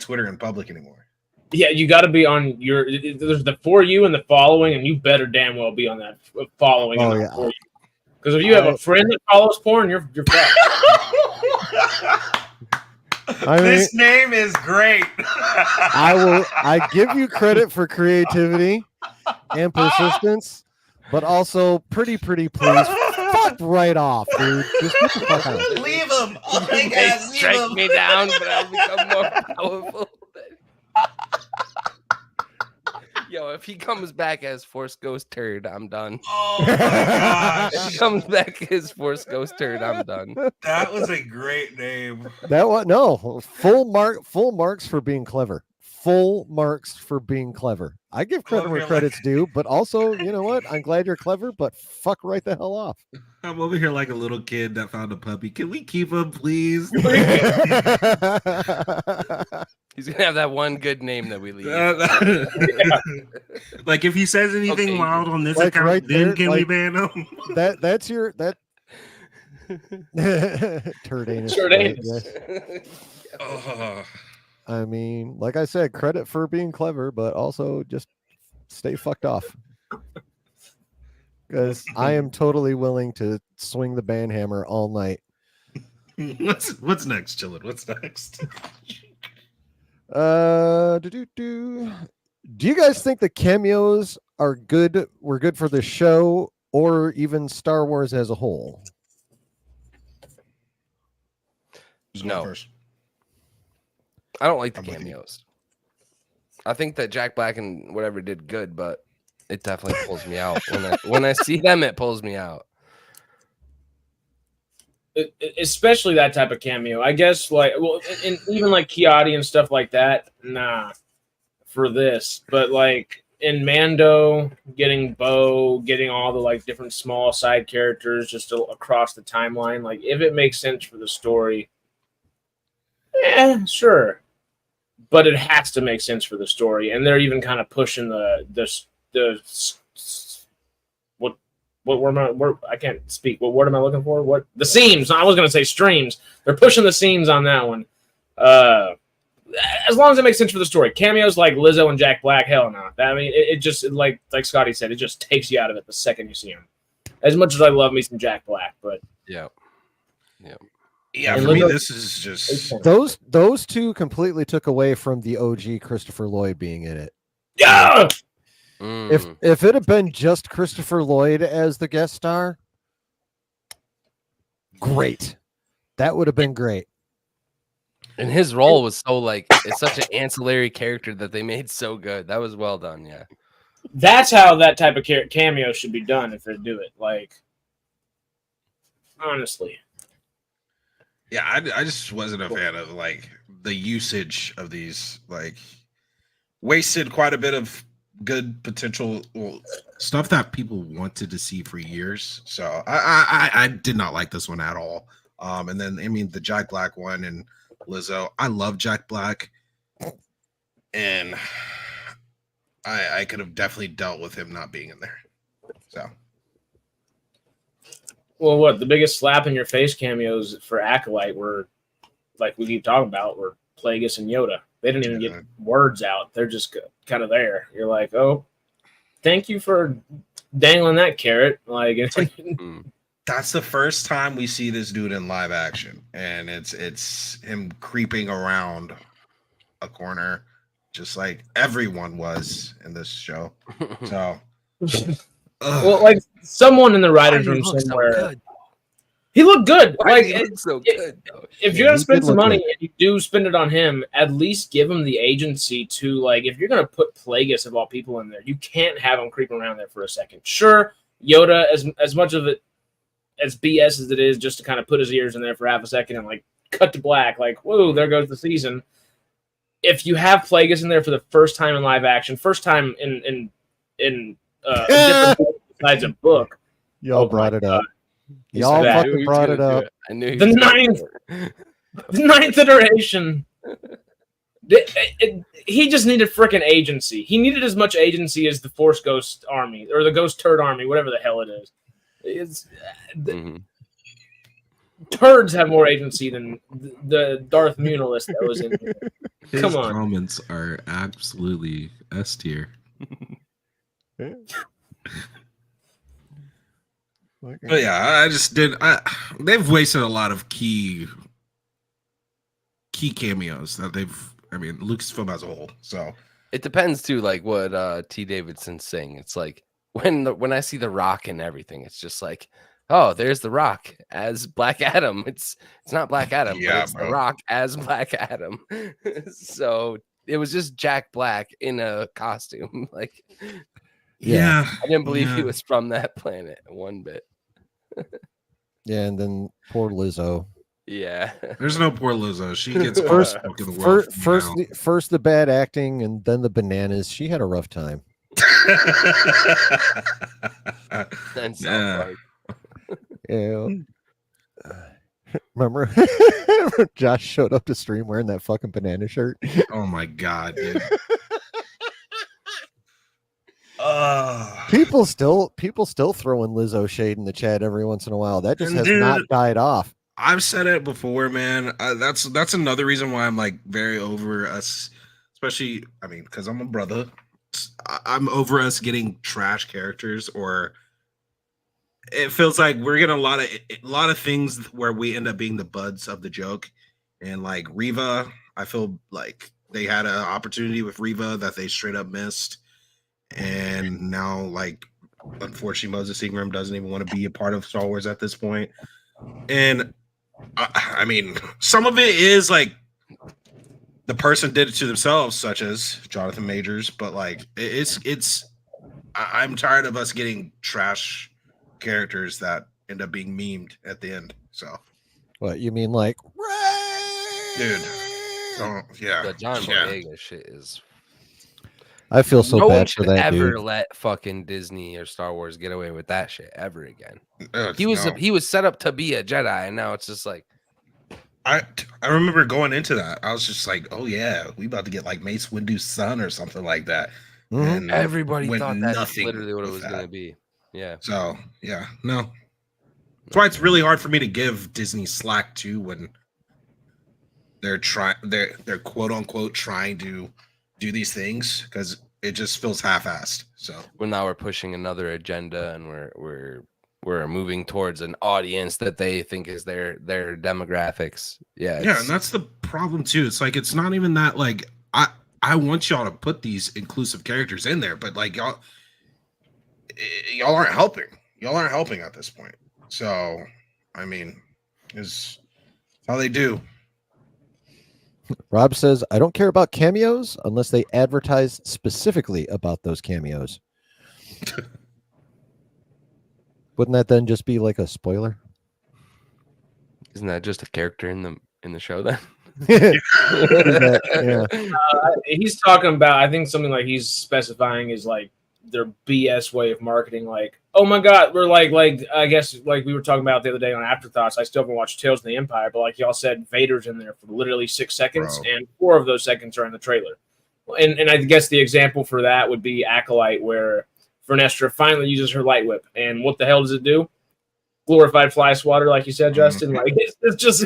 Twitter in public anymore. Yeah, you got to be on your. There's the for you and the following, and you better damn well be on that following. Oh, and yeah. for you. Because if you have a friend that follows porn, you're fucked. I mean, This name is great. I give you credit for creativity and persistence, but also pretty please fuck right off, dude. Just get the fuck out. Leave him. Oh my They God, leave strike him. me down, but I'll become more powerful. Yo, if he comes back as Force Ghost Turd, I'm done. Oh my gosh. If he comes back as Force Ghost Turd, I'm done. That was a great name. That was no full marks for being clever. Full marks for being clever. I give credit where you're credit's like- due, but also, you know what? I'm glad you're clever, but fuck right the hell off. I'm over here like a little kid that found a puppy. Can we keep him, please? He's gonna have that one good name that we leave. Like if he says anything Okay. wild on this Like, account, right then there, can we like- ban him? that's your turd anus. Turd right, anus. yes. Oh, I mean, like I said, credit for being clever, but also just stay fucked off. Because I am totally willing to swing the band hammer all night. what's next, Chillin? What's next? Do you guys think the cameos are good? Were good for the show, or even Star Wars as a whole? Who's No. going first? I don't like the I'm with you. cameos. I think that Jack Black and whatever did good, but it definitely pulls me out. When I see them, it pulls me out. Especially that type of cameo. I guess, like, well, and even like Kiadi and stuff like that. Nah, for this, but like in Mando, getting Bo, getting all the like different small side characters just across the timeline. Like, if it makes sense for the story, sure. But it has to make sense for the story, and they're even kind of pushing the what word am I can't speak. What word am I looking for? What the seams? I was gonna say streams. They're pushing the seams on that one. As long as it makes sense for the story. Cameos like Lizzo and Jack Black, hell no. I mean, it just like Scotty said, it just takes you out of it the second you see him. As much as I love me some Jack Black, but Yeah. Yeah, And for me, Lizzo- this is just Those two completely took away from the OG Christopher Lloyd being in it. yeah. If it had been just Christopher Lloyd as the guest star, great. That would have been great. And his role was so like it's such an ancillary character that they made so good. That was well done. Yeah. That's how that type of cameo should be done if they do it. Like, honestly. yeah. I just wasn't a fan of like the usage of these. Like, wasted quite a bit of good potential stuff that people wanted to see for years. So I did not like this one at all. And then I mean the Jack Black one and Lizzo. I love Jack Black, and I could have definitely dealt with him not being in there. So Well, what the biggest slap in your face cameos for Acolyte were, like we keep talking about, were Plagueis and Yoda. They didn't even get words out. They're just kind of there. You're like, oh, thank you for dangling that carrot. Like, that's the first time we see this dude in live action, and it's him creeping around a corner, just like everyone was in this show. So, well, like someone in the writers' room somewhere. He looked good. Why Like, did he look so good? Though? if you're Yeah, gonna he spend did some look money good. and you do spend it on him, at least give him the agency to, like, if you're gonna put Plagueis of all people in there, you can't have him creeping around there for a second. Sure, Yoda, as much of it as BS as it is, just to kind of put his ears in there for half a second and like cut to black, like whoa, there goes the season. If you have Plagueis in there for the first time in live action, first time in a different book besides a book, Y'all brought it up. Y'all that. fucking brought it up. I knew he The was ninth iteration. He just needed freaking agency. He needed as much agency as the Force Ghost Army or the Ghost Turd Army, whatever the hell it is. It's turds have more agency than the Darth Munilist that was in here. His Come on. comments are absolutely S tier. But yeah, they've wasted a lot of key cameos that Lucasfilm as a whole. So It depends too, like what T. Davidson's saying. It's like when I see the Rock and everything, it's just like, oh, there's the Rock as Black Adam. It's not Black Adam, but it's the Rock as Black Adam. So it was just Jack Black in a costume. Like, yeah, I didn't believe he was from that planet one bit. Yeah, and then poor Lizzo. Yeah, there's no poor Lizzo. She gets First- most in the world First the bad acting, and then the bananas. She had a rough time. and so Yeah. Yeah. Remember, Josh showed up to stream wearing that fucking banana shirt. Oh my god, dude. People still throwing Lizzo shade in the chat every once in a while. That just And has dude, not died off. I've said it before, man. That's another reason why I'm like very over us, especially. I mean, because I'm a brother. I'm over us getting trash characters, or it feels like we're getting a lot of things where we end up being the buds of the joke. And like Reva, I feel like they had an opportunity with Reva that they straight up missed. And now, like, unfortunately, Moses Ingram doesn't even want to be a part of Star Wars at this point. And I mean, some of it is like the person did it to themselves, such as Jonathan Majors. But like, I'm tired of us getting trash characters that end up being memed at the end. So, What you mean, like, dude? Oh yeah, the John yeah. Boyega shit is. I feel so no one bad for should that ever dude. let fucking Disney or Star Wars get away with that shit ever again. It's- He was set up to be a Jedi, and now it's just like, I remember going into that. I was just like, oh yeah, we about to get like Mace Windu's son or something like that. Mhm. And everybody went thought that's nothing literally what it with was that. going to be. Yeah. So yeah, no. That's why it's really hard for me to give Disney slack too when they're quote unquote trying to do these things, because it just feels half-assed. So Well, now we're pushing another agenda, and we're moving towards an audience that they think is their demographics. Yeah. yeah, and that's the problem too. It's like, it's not even that, like, I want y'all to put these inclusive characters in there, but like y'all aren't helping. Y'all aren't helping at this point. So I mean, is how they do. Rob says, I don't care about cameos unless they advertise specifically about those cameos. Wouldn't that then just be like a spoiler? Isn't that just a character in the show then? Yeah. He's talking about, I think something like he's specifying is like their BS way of marketing. Like, oh my God, we're like I guess like we were talking about the other day on Afterthoughts. I still haven't watched Tales of the Empire, but like y'all said, Vader's in there for literally 6 seconds, Bro. and 4 of those seconds are in the trailer. And I guess the example for that would be Acolyte, where Vernestra finally uses her light whip, and what the hell does it do? Glorified fly swatter, like you said, Justin. Like it's just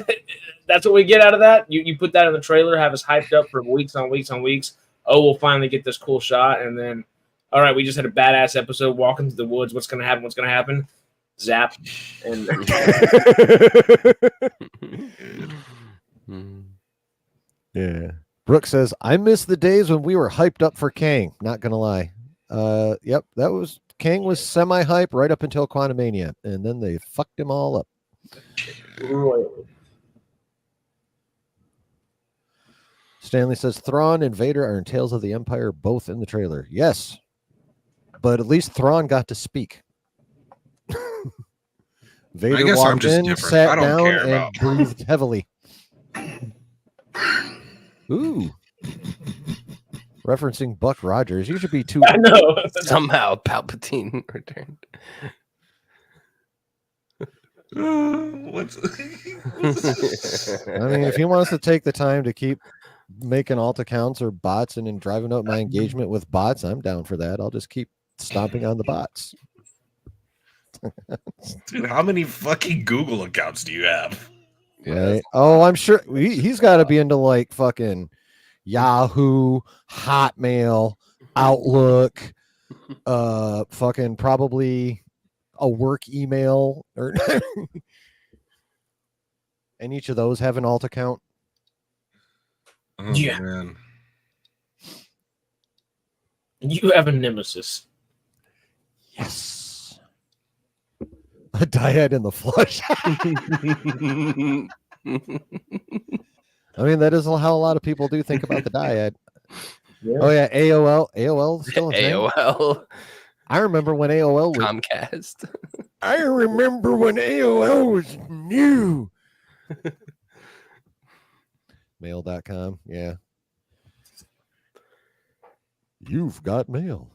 that's what we get out of that. You put that in the trailer, have us hyped up for weeks on weeks on weeks. Oh, we'll finally get this cool shot, and then, all right, we just had a badass episode walking through the woods. What's gonna happen? What's gonna happen? Zap, and Yeah. Brooke says, I miss the days when we were hyped up for Kang. Not gonna lie. Yep, that was Kang was semi-hype right up until Quantumania, and then they fucked him all up. Stanley says Thrawn and Vader are in Tales of the Empire, both in the trailer. Yes. But at least Thrawn got to speak. Vader guess I'm walked just in, different. sat I don't down, care and about- breathed heavily. Ooh. Referencing Buck Rogers. You should be too. I know. Somehow Palpatine returned. What's I mean, if he wants to take the time to keep making alt accounts or bots and then driving up my engagement with bots, I'm down for that. I'll just keep stomping on the bots. Dude, how many fucking Google accounts do you have? Right? Oh, I'm sure he's got to be into like fucking Yahoo, Hotmail, Outlook, fucking probably a work email or and each of those have an alt account. Oh, Yeah. man. You have a nemesis. Yes. A dyad in the flush. I mean, that is how a lot of people do think about the dyad. Yeah. Oh yeah, AOL still a thing? AOL, I remember when AOL was Comcast. I remember when AOL was new. Mail.com, yeah. You've got mail.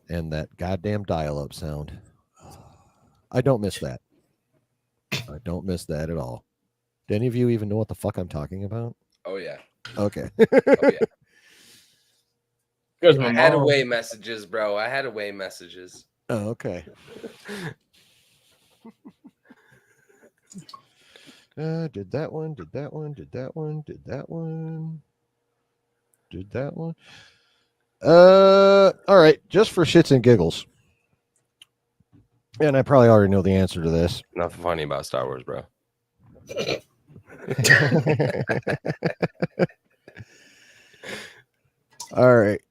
And that goddamn dial-up sound. I don't miss that. I don't miss that at all. Do any of you even know what the fuck I'm talking about? Oh yeah. Okay. Oh yeah. Because my I had mom. away messages, bro. I had away messages. Oh, okay. Did that one, did that one, did that one, did that one, did that one. All right, just for shits and giggles. And I probably already know the answer to this. Nothing funny about Star Wars, bro. All right.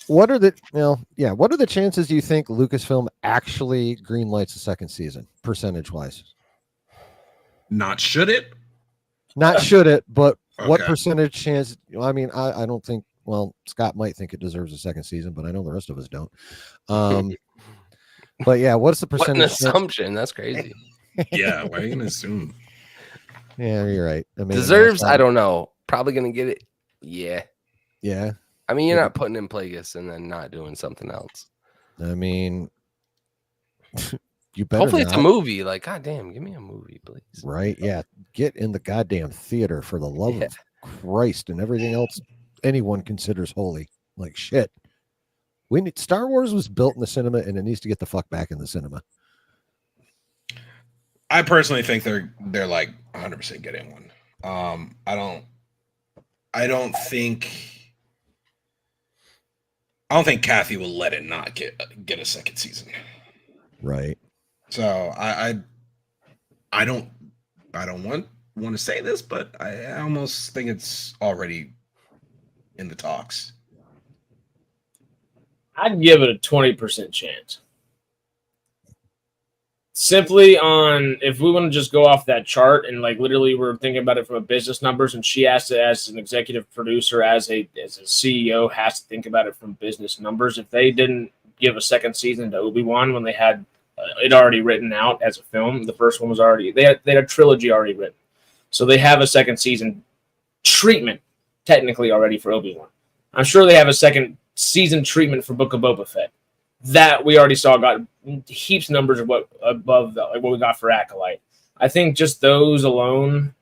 What are the chances you think Lucasfilm actually greenlights a second season, percentage-wise? Not should it? Not should it, but what Okay. percentage chance? I mean, I don't think. Well, Scott might think it deserves a second season, but I know the rest of us don't. But yeah, what's the What an percentage? assumption. That's crazy. Yeah, why are you gonna assume? Yeah, you're right. I mean, Deserves, I don't know. Probably gonna get it. Yeah. Yeah, I mean, you're not putting in Plagueis and then not doing something else. I mean, you better. Hopefully it's a not, movie. Like, goddamn, give me a movie, please. right? Yeah, get in the goddamn theater for the love Yeah. of Christ and everything else anyone considers holy. Like shit. Star Wars was built in the cinema, and it needs to get the fuck back in the cinema. I personally think they're like 100% getting one. I don't think Kathy will let it not get a second season. Right. So I don't want to say this, but I almost think it's already in the talks. I'd give it a 20% chance. Simply on, if we want to just go off that chart and like literally we're thinking about it from a business numbers, and she has to, as an executive producer, as a CEO, has to think about it from business numbers. If they didn't give a second season to Obi-Wan when they had it already written out as a film, the first one was already, they had a trilogy already written. So they have a second season treatment technically already for Obi-Wan. I'm sure they have a second season treatment for Book of Boba Fett. That we already saw got heaps numbers of what above what we got for Acolyte. I think just those alone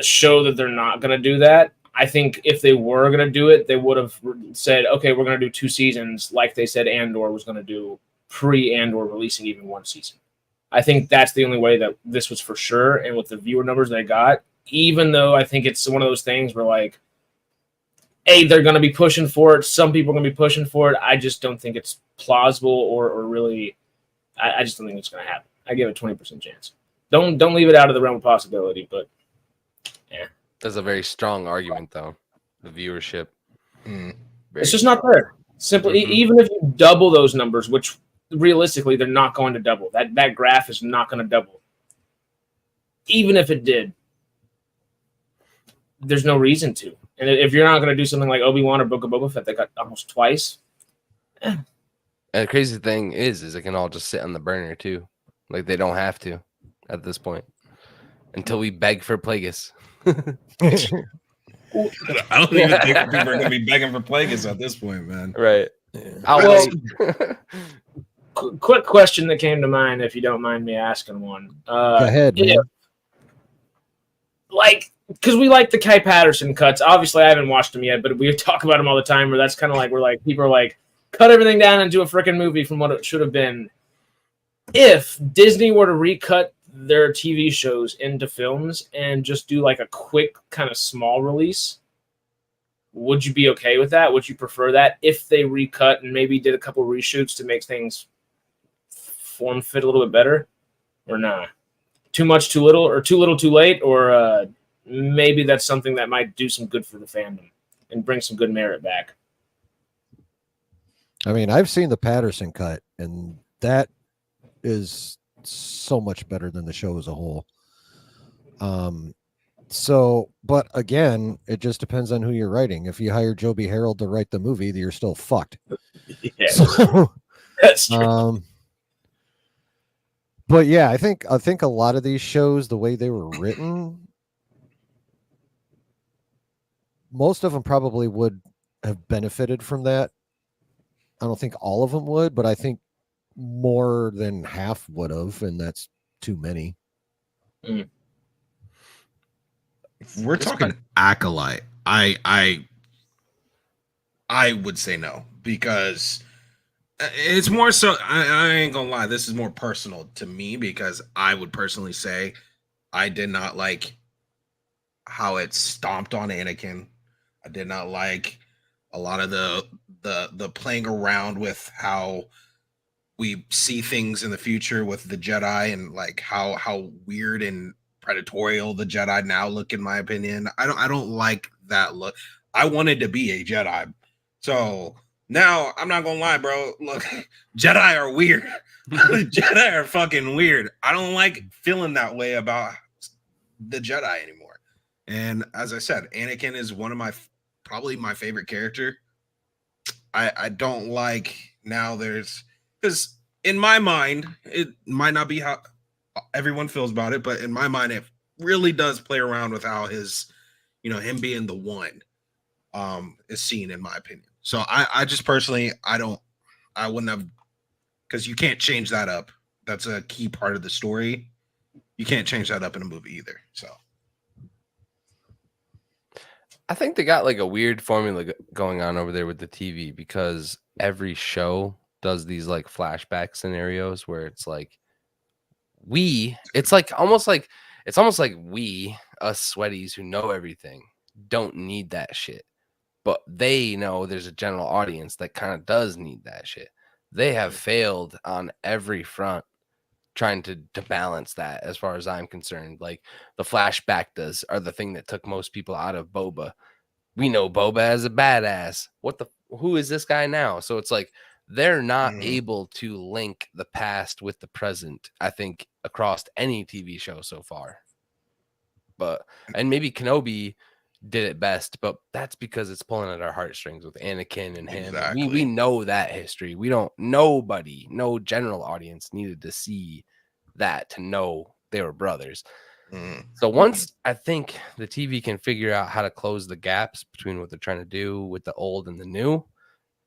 show that they're not going to do that. I think if they were going to do it, they would have said, okay, we're going to do 2 seasons like they said Andor was going to do pre-Andor releasing even 1 season. I think that's the only way that this was for sure. And with the viewer numbers they got, even though I think it's one of those things where like, hey, they're going to be pushing for it. Some people are going to be pushing for it. I just don't think it's plausible or really. I just don't think it's going to happen. I give it 20% chance. Don't leave it out of the realm of possibility, but yeah, That's a very strong argument, though. The viewership. it's just not there. Simply, even if you double those numbers, which realistically they're not going to double. That graph is not going to double. Even if it did, there's no reason to. And if you're not going to do something like Obi-Wan or Book of Boba Fett that got almost twice, And the crazy thing is it can all just sit on the burner too. Like they don't have to at this point until we beg for Plagueis. I don't even think people are going to be begging for Plagueis at this point, man. Right. I'll Well, wait. Quick question that came to mind, if you don't mind me asking one. Go ahead, man. Because we like the Kai Patterson cuts. Obviously, I haven't watched them yet, but we talk about them all the time. Where that's kind of like people are like, cut everything down into a freaking movie from what it should have been. If Disney were to recut their TV shows into films and just do like a quick kind of small release, would you be okay with that? Would you prefer that if they recut and maybe did a couple reshoots to make things form fit a little bit better, or not? Too much, too little, or too little, too late, or maybe that's something that might do some good for the fandom and bring some good merit back. I mean, I've seen the Patterson cut, and that is so much better than the show as a whole. But again, it just depends on who you're writing. If you hire Joby Harold to write the movie, you're still fucked. Yeah, So, that's true. but yeah, I think a lot of these shows, the way they were written, most of them probably would have benefited from that. I don't think all of them would, but I think more than half would have, and that's too many. If we're talking Acolyte, I would say no, because it's more so. I ain't gonna lie, this is more personal to me, because I would personally say I did not like how it stomped on Anakin. I did not like a lot of the playing around with how we see things in the future with the Jedi, and like how weird and predatorial the Jedi now look, in my opinion. I don't like that look. I wanted to be a Jedi. So now I'm not gonna lie, bro. Look, Jedi are weird. Jedi are fucking weird. I don't like feeling that way about the Jedi anymore. And as I said, Anakin is one of probably my favorite character. I don't like now because in my mind, it might not be how everyone feels about it, but in my mind, it really does play around with how him being the one is seen, in my opinion. So I just personally, I wouldn't have, because you can't change that up. That's a key part of the story. You can't change that up in a movie either. So I think they got like a weird formula going on over there with the TV, because every show does these like flashback scenarios where it's like it's almost like we, us sweaties who know everything, don't need that shit. But they know there's a general audience that kind of does need that shit. They have failed on every front trying to balance that, as far as I'm concerned. Like the flashback are the thing that took most people out of Boba. We know Boba as a badass. Who is this guy now? So it's like they're not able to link the past with the present, I think, across any TV show so far. And maybe Kenobi did it best, but that's because it's pulling at our heartstrings with Anakin and him. Exactly. We know that history. No general audience needed to see that to know they were brothers. So once I think the TV can figure out how to close the gaps between what they're trying to do with the old and the new,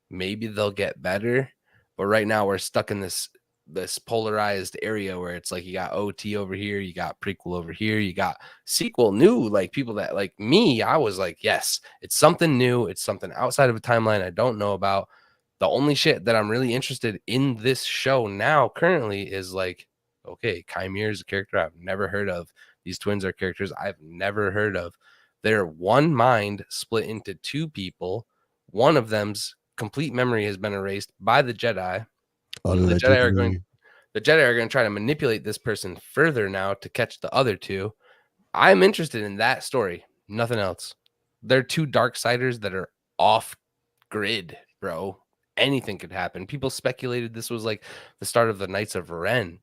maybe they'll get better. But right now we're stuck in this polarized area where it's like you got OT over here, you got prequel over here, you got sequel new. Like people that like me, I was like, yes, it's something new. It's something outside of a timeline I don't know about. The only shit that I'm really interested in this show now currently is like, okay, Chimere is a character I've never heard of. These twins are characters I've never heard of. They're one mind split into two people. One of them's complete memory has been erased by the Jedi. The Jedi are going to try to manipulate this person further now to catch the other two. I'm interested in that story. Nothing else. They're two Darksiders that are off grid, bro. Anything could happen. People speculated this was like the start of the Knights of Ren.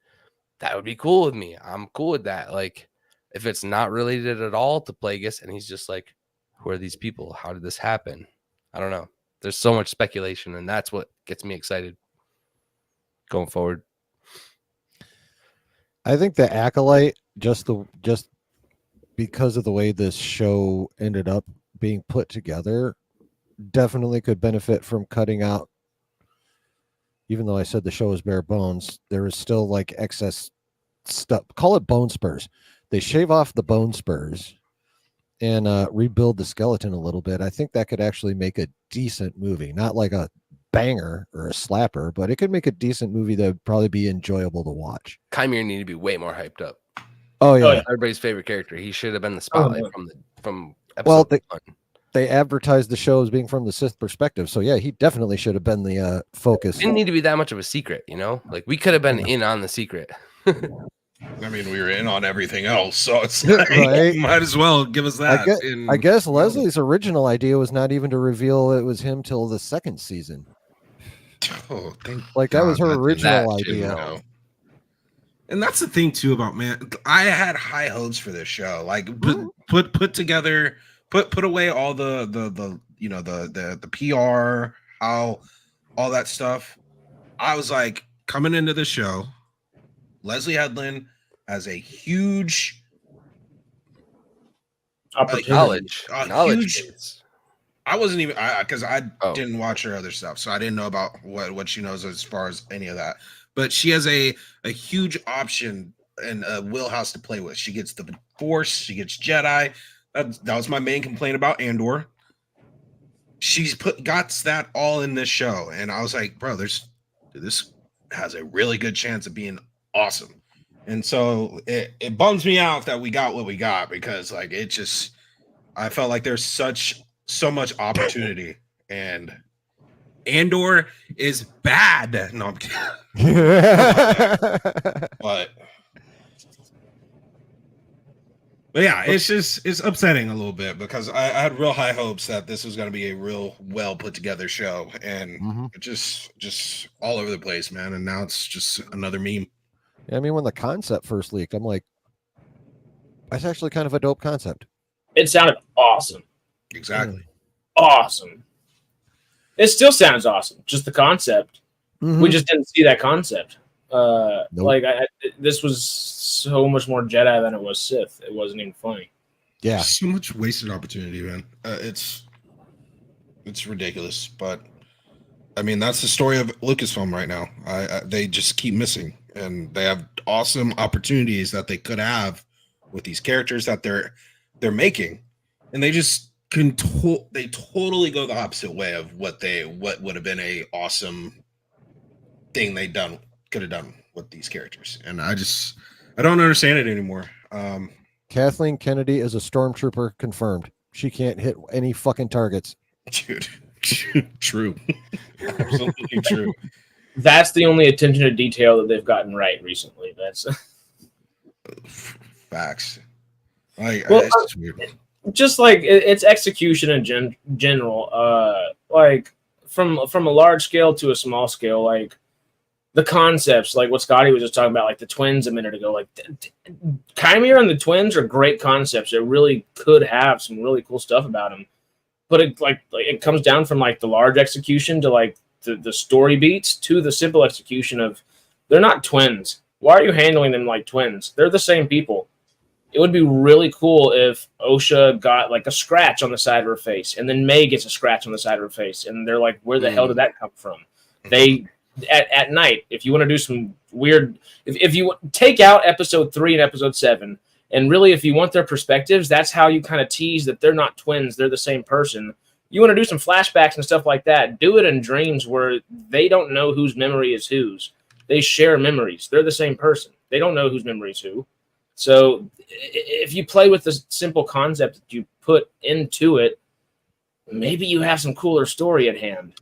That would be cool with me. I'm cool with that. Like, if it's not related at all to Plagueis, and he's just like, who are these people? How did this happen? I don't know. There's so much speculation, and that's what gets me excited. going forward. I think the Acolyte, just because of the way this show ended up being put together, definitely could benefit from cutting out. Even though I said the show is bare bones, there is still like excess stuff. Call it bone spurs. They shave off the bone spurs and rebuild the skeleton a little bit. I think that could actually make a decent movie. Not like a banger or a slapper, but it could make a decent movie that would probably be enjoyable to watch. Chimera needed to be way more hyped up. Oh yeah. Everybody's favorite character. He should have been the spotlight from episode Well, 1. They advertised the show as being from the Sith perspective, so yeah, he definitely should have been the focus. Didn't need to be that much of a secret, you know. Like we could have been in on the secret. I mean, we were in on everything else, so it's like, Right? might as well give us that. I guess Leslie's original idea was not even to reveal it was him till the second season. Oh, thank Like that was her God, original that shit, idea. know. And that's the thing too about, man, I had high hopes for this show. Like put together, put away all the you know the PR, how all that stuff. I was like, coming into the show, Leslie Headland has a huge Opportunity. Knowledge. huge. I wasn't even because I Oh. didn't watch her other stuff, so I didn't know about what she knows as far as any of that. But she has a huge option and a wheelhouse to play with. She gets the Force, she gets Jedi. That was my main complaint about Andor. She's got that all in this show, and I was like, bro, this has a really good chance of being awesome. And so it bums me out that we got what we got, because like it just, I felt like there's so much opportunity, and Andor is bad. No, I'm kidding. But yeah, it's upsetting a little bit, because I had real high hopes that this was going to be a real well put together show, and it just all over the place, man. And now it's just another meme. I mean, when the concept first leaked, I'm like, that's actually kind of a dope concept. It sounded awesome. Exactly. Awesome. It still sounds awesome. Just the concept. We just didn't see that concept. Nope. Like this was so much more Jedi than it was Sith. It wasn't even funny. Yeah. So much wasted opportunity, man. It's ridiculous, but I mean, that's the story of Lucasfilm right now. They just keep missing, and they have awesome opportunities that they could have with these characters that they're making, and they just they totally go the opposite way of what would have been a awesome thing could have done with these characters. And I don't understand it anymore. Kathleen Kennedy is a stormtrooper confirmed. She can't hit any fucking targets. Dude, true. Absolutely true. That's the only attention to detail that they've gotten right recently. That's Facts. Well, It's just weird. just like it's execution in general. Like from a large scale to a small scale, like the concepts, like what Scotty was just talking about, like the twins a minute ago. Like Chimera and the twins are great concepts. It really could have some really cool stuff about them. But it comes down from like the large execution to like the story beats to the simple execution of they're not twins. Why are you handling them like twins? They're the same people. It would be really cool if Osha got like a scratch on the side of her face, and then May gets a scratch on the side of her face, and they're like, where the hell did that come from? They at night, if you want to do some weird, if you take out episode 3 and episode 7, and really if you want their perspectives, that's how you kind of tease that they're not twins, they're the same person. You want to do some flashbacks and stuff like that, do it in dreams where they don't know whose memory is whose. They share memories. They're the same person. They don't know whose memory is who. So if you play with the simple concept that you put into it, maybe you have some cooler story at hand.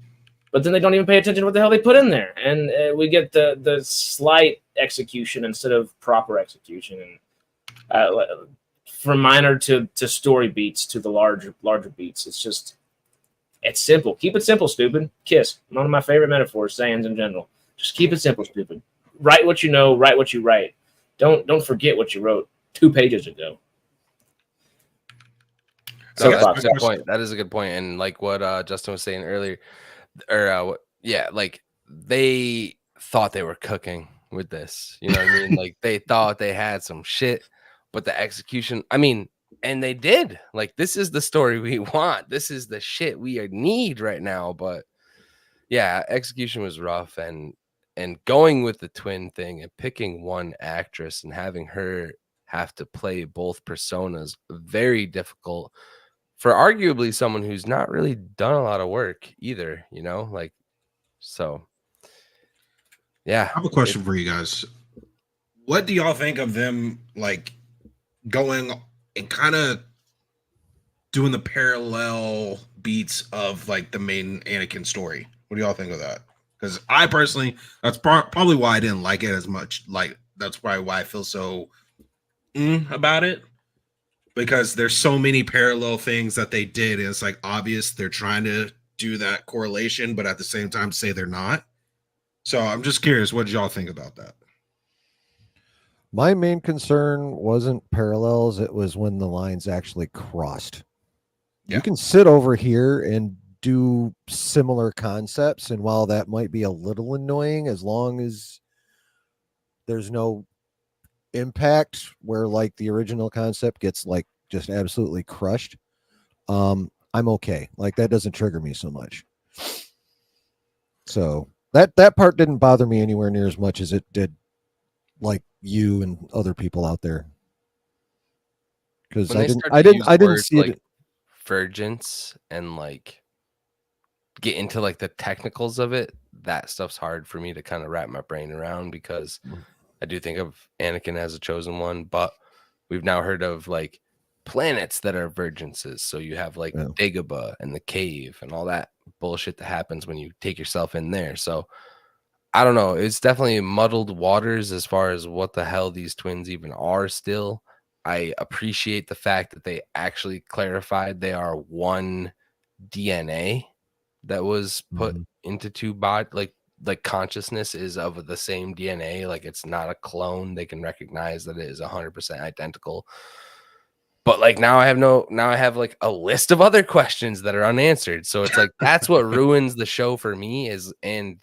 But then they don't even pay attention to what the hell they put in there. And we get the slight execution instead of proper execution. And from minor to story beats to the larger beats, it's simple. Keep it simple, stupid. Kiss. One of my favorite metaphors, sayings in general. Just keep it simple, stupid. Write what you know, write what you write. Don't forget what you wrote 2 pages ago. So that's a good point. That is a good point. And like what Justin was saying earlier, like they thought they were cooking with this. You know what I mean? Like they thought they had some shit, but the execution, I mean, and they did. Like, this is the story we want. This is the shit we need right now. But yeah, execution was rough, and going with the twin thing and picking one actress and having her have to play both personas, very difficult for arguably someone who's not really done a lot of work either, you know? Like, so yeah. I have a question for you guys. What do y'all think of them like going and kind of doing the parallel beats of like the main Anakin story? What do y'all think of that? Because I personally, that's probably why I didn't like it as much. Like, that's probably why I feel so about it. Because there's so many parallel things that they did, and it's like obvious they're trying to do that correlation, but at the same time say they're not. So I'm just curious, what did y'all think about that? My main concern wasn't parallels, it was when the lines actually crossed. Yeah. You can sit over here and do similar concepts, and while that might be a little annoying, as long as there's no impact where like the original concept gets like just absolutely crushed, I'm okay. Like, that doesn't trigger me so much. So that part didn't bother me anywhere near as much as it did like you and other people out there, because I didn't see like it. Virgins and like get into like the technicals of it. That stuff's hard for me to kind of wrap my brain around, because I do think of Anakin as a chosen one, but we've now heard of like planets that are virginses. So you have like Dagobah and the cave and all that bullshit that happens when you take yourself in there. So I don't know. It's definitely muddled waters as far as what the hell these twins even are still. I appreciate the fact that they actually clarified they are one DNA that was put into two bodies. Like consciousness is of the same DNA. Like, it's not a clone. They can recognize that it is 100% identical. But like now I have like a list of other questions that are unanswered. So it's like that's what ruins the show for me, and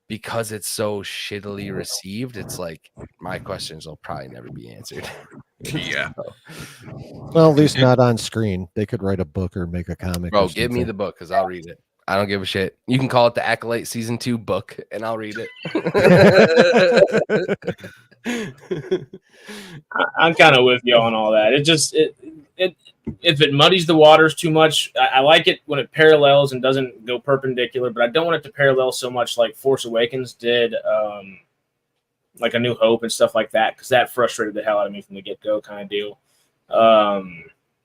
because it's so shittily received, it's like my questions will probably never be answered. Yeah. Well, at least not on screen. They could write a book or make a comic. Bro, give me the book, because I'll read it. I don't give a shit. You can call it the Acolyte Season 2 book, and I'll read it. I'm kind of with you on all that. It just if it muddies the waters too much, I like it when it parallels and doesn't go perpendicular, but I don't want it to parallel so much like Force Awakens did, like A New Hope and stuff like that, because that frustrated the hell out of me from the get-go kind of deal.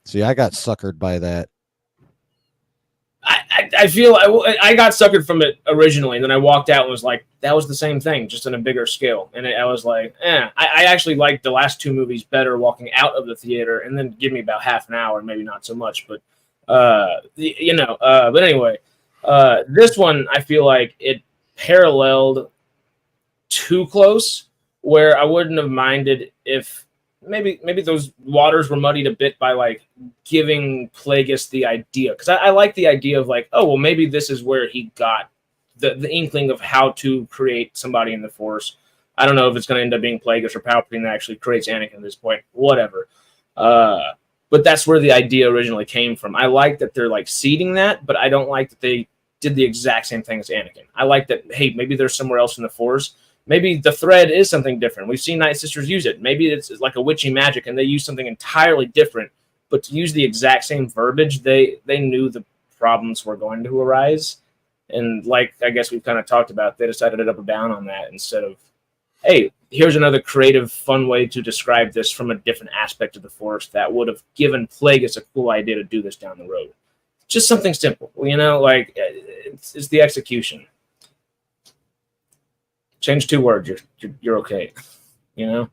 See, I got suckered by that. I feel I got suckered from it originally, and then I walked out and was like, that was the same thing, just on a bigger scale. And I was like, I actually liked the last two movies better walking out of the theater, and then give me about half an hour, maybe not so much, but but anyway, this one, I feel like it paralleled too close, where I wouldn't have minded if maybe those waters were muddied a bit by like giving Plagueis the idea, because I like the idea of like, oh well, maybe this is where he got the inkling of how to create somebody in the Force. I don't know if it's going to end up being Plagueis or Palpatine that actually creates Anakin at this point, whatever. But that's where the idea originally came from. I like that they're like seeding that, but I don't like that they did the exact same thing as Anakin. I like that, hey, maybe there's somewhere else in the Force. Maybe the thread is something different. We've seen Night Sisters use it. Maybe it's like a witchy magic and they use something entirely different, but to use the exact same verbiage, they knew the problems were going to arise. And like, I guess we've kind of talked about, they decided to double down on that instead of, hey, here's another creative, fun way to describe this from a different aspect of the Force that would have given Plagueis a cool idea to do this down the road. Just something simple, you know, like it's the execution. Change 2 words, you're okay, you know?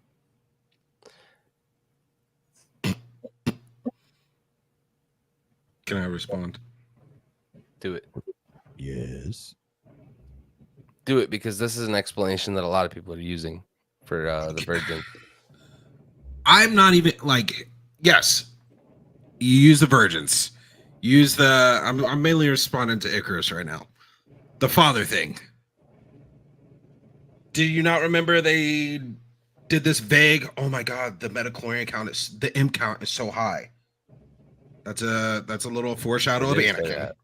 Can I respond? Do it. Yes. Do it, because this is an explanation that a lot of people are using for the Virgin. I'm not even like, yes, you use the virgins. Use the, I'm mainly responding to Icarus right now. The father thing. Do you not remember they did this vague? Oh my god, the metachlorian count is the M count is so high. That's a little foreshadow of They did say Anakin. that.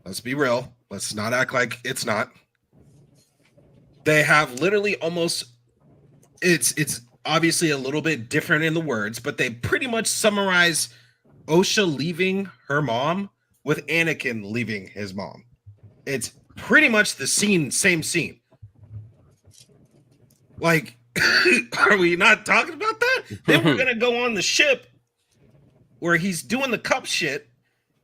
Let's be real. Let's not act like it's not. They have literally almost. It's obviously a little bit different in the words, but they pretty much summarize Osha leaving her mom with Anakin leaving his mom. It's pretty much the same scene. Like, are we not talking about that? Then we're gonna go on the ship where he's doing the cup shit.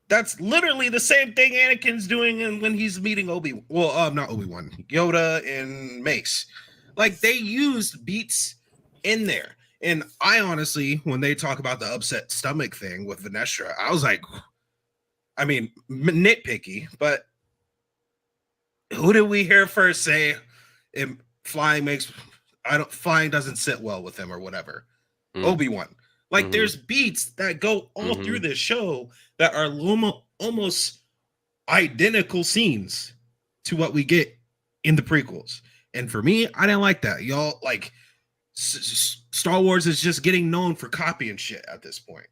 That's literally the same thing Anakin's doing when he's meeting not Obi-Wan, Yoda and Mace. Like, they used beats in there. And I honestly, when they talk about the upset stomach thing with Vanestra, I was like, I mean, nitpicky, but who did we hear first say flying doesn't sit well with him or whatever? Obi-Wan. Like, there's beats that go all through this show that are almost identical scenes to what we get in the prequels. And for me, I didn't like that. Y'all, like, Star Wars is just getting known for copying shit at this point.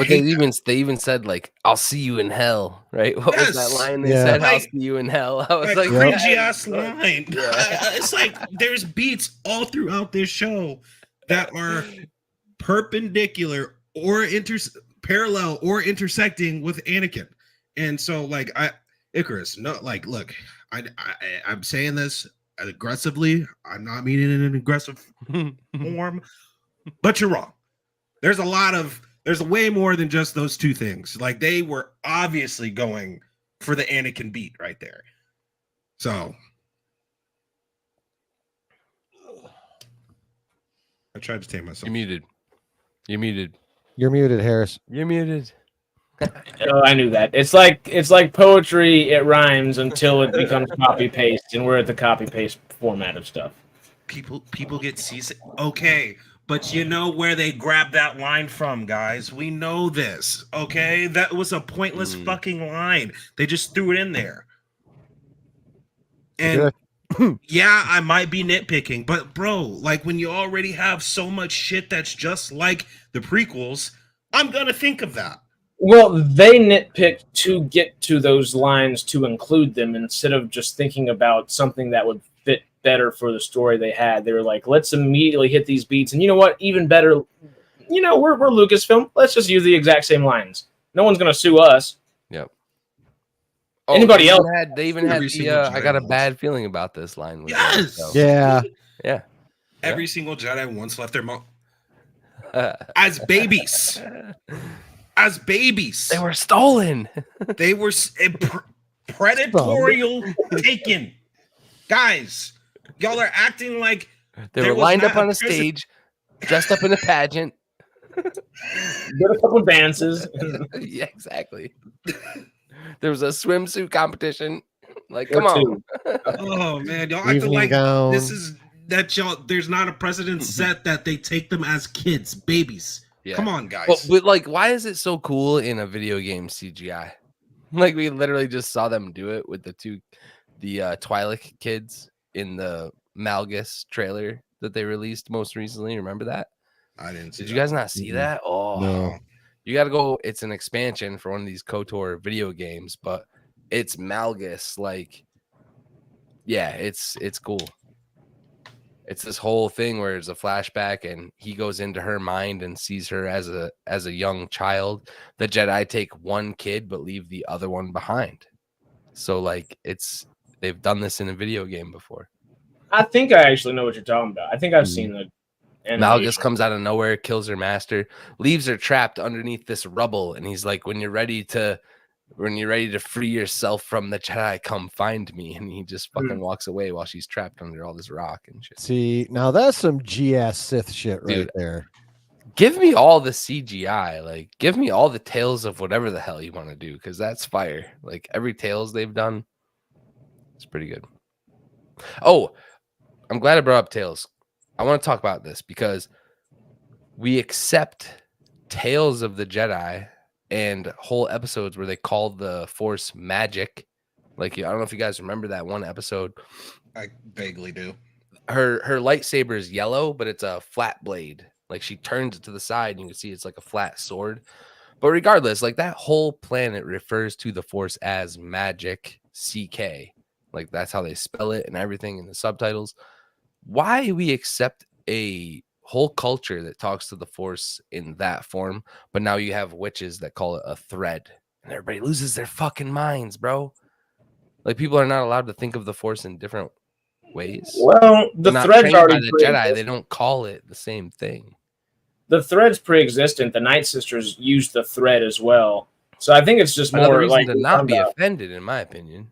They even said, like, "I'll see you in hell," right? What was that line they said? Like, "I'll see you in hell." I was like, cringy ass line. Yeah. It's like there's beats all throughout this show that are perpendicular or parallel or intersecting with Anakin. And so, like, Icarus, no, like, look, I'm saying this aggressively. I'm not meaning it in an aggressive form, but you're wrong. There's way more than just those two things. Like, they were obviously going for the Anakin beat right there. So I tried to tame myself. You're muted. You're muted. You're muted, Harris. You're muted. Oh, I knew that. It's like poetry. It rhymes until it becomes copy paste, and we're at the copy paste format of stuff. People get seasick. Okay, but you know where they grabbed that line from, guys. We know this. Okay, that was a pointless fucking line. They just threw it in there. And yeah, I might be nitpicking, but bro, like, when you already have so much shit that's just like the prequels, I'm gonna think of that. Well, they nitpicked to get to those lines to include them instead of just thinking about something that would fit better for the story they had. They were like, let's immediately hit these beats. And you know what? Even better, we're Lucasfilm. Let's just use the exact same lines. No one's going to sue us. Yep. Anybody else? They even had the I got a bad feeling about this line. Yes. So. Yeah. Yeah. Every single Jedi once left their mom as babies. As babies, they were stolen. They were predatorial taken. Guys, y'all are acting like they were lined up on a stage, dressed up in a pageant. Did a couple dances. Yeah, exactly. There was a swimsuit competition. Like, come on. Oh man, y'all acting like this is that y'all. There's not a precedent set that they take them as kids, babies. Yeah. Come on, guys. But like, why is it so cool in a video game CGI? Like, we literally just saw them do it with the Twi'lek kids in the Malgus trailer that they released most recently. Remember that? I didn't see Did you guys not see that? Oh, no. You got to go. It's an expansion for one of these KOTOR video games, but it's Malgus. Like, yeah, it's cool. It's this whole thing where it's a flashback and he goes into her mind and sees her as a young child. The Jedi take one kid but leave the other one behind. So, like, they've done this in a video game before. I think I actually know what you're talking about. I think I've seen the Malgus comes out of nowhere, kills her master, leaves her trapped underneath this rubble, and he's like, when you're ready to free yourself from the Jedi, come find me. And he just fucking walks away while she's trapped under all this rock and shit. See, now that's some GS Sith shit right Dude, there. Give me all the CGI. Like, give me all the tales of whatever the hell you want to do, because that's fire. Like, every tales they've done, it's pretty good. Oh, I'm glad I brought up tales. I want to talk about this because we accept Tales of the Jedi and whole episodes where they called the Force magic. Like, I don't know if you guys remember that one episode. I vaguely do. her lightsaber is yellow, but it's a flat blade. Like she turns it to the side, and you can see it's like a flat sword. But regardless, like that whole planet refers to the Force as magic CK. Like that's how they spell it and everything in the subtitles. Why we accept a whole culture that talks to the Force in that form, but now you have witches that call it a thread, and everybody loses their fucking minds, bro. Like people are not allowed to think of the Force in different ways. Well, the They're not thread's trained by already the Jedi. They don't call it the same thing. The thread's pre-existent. The Night Sisters used the thread as well. So I think it's just Another more reason like to not be offended, in my opinion.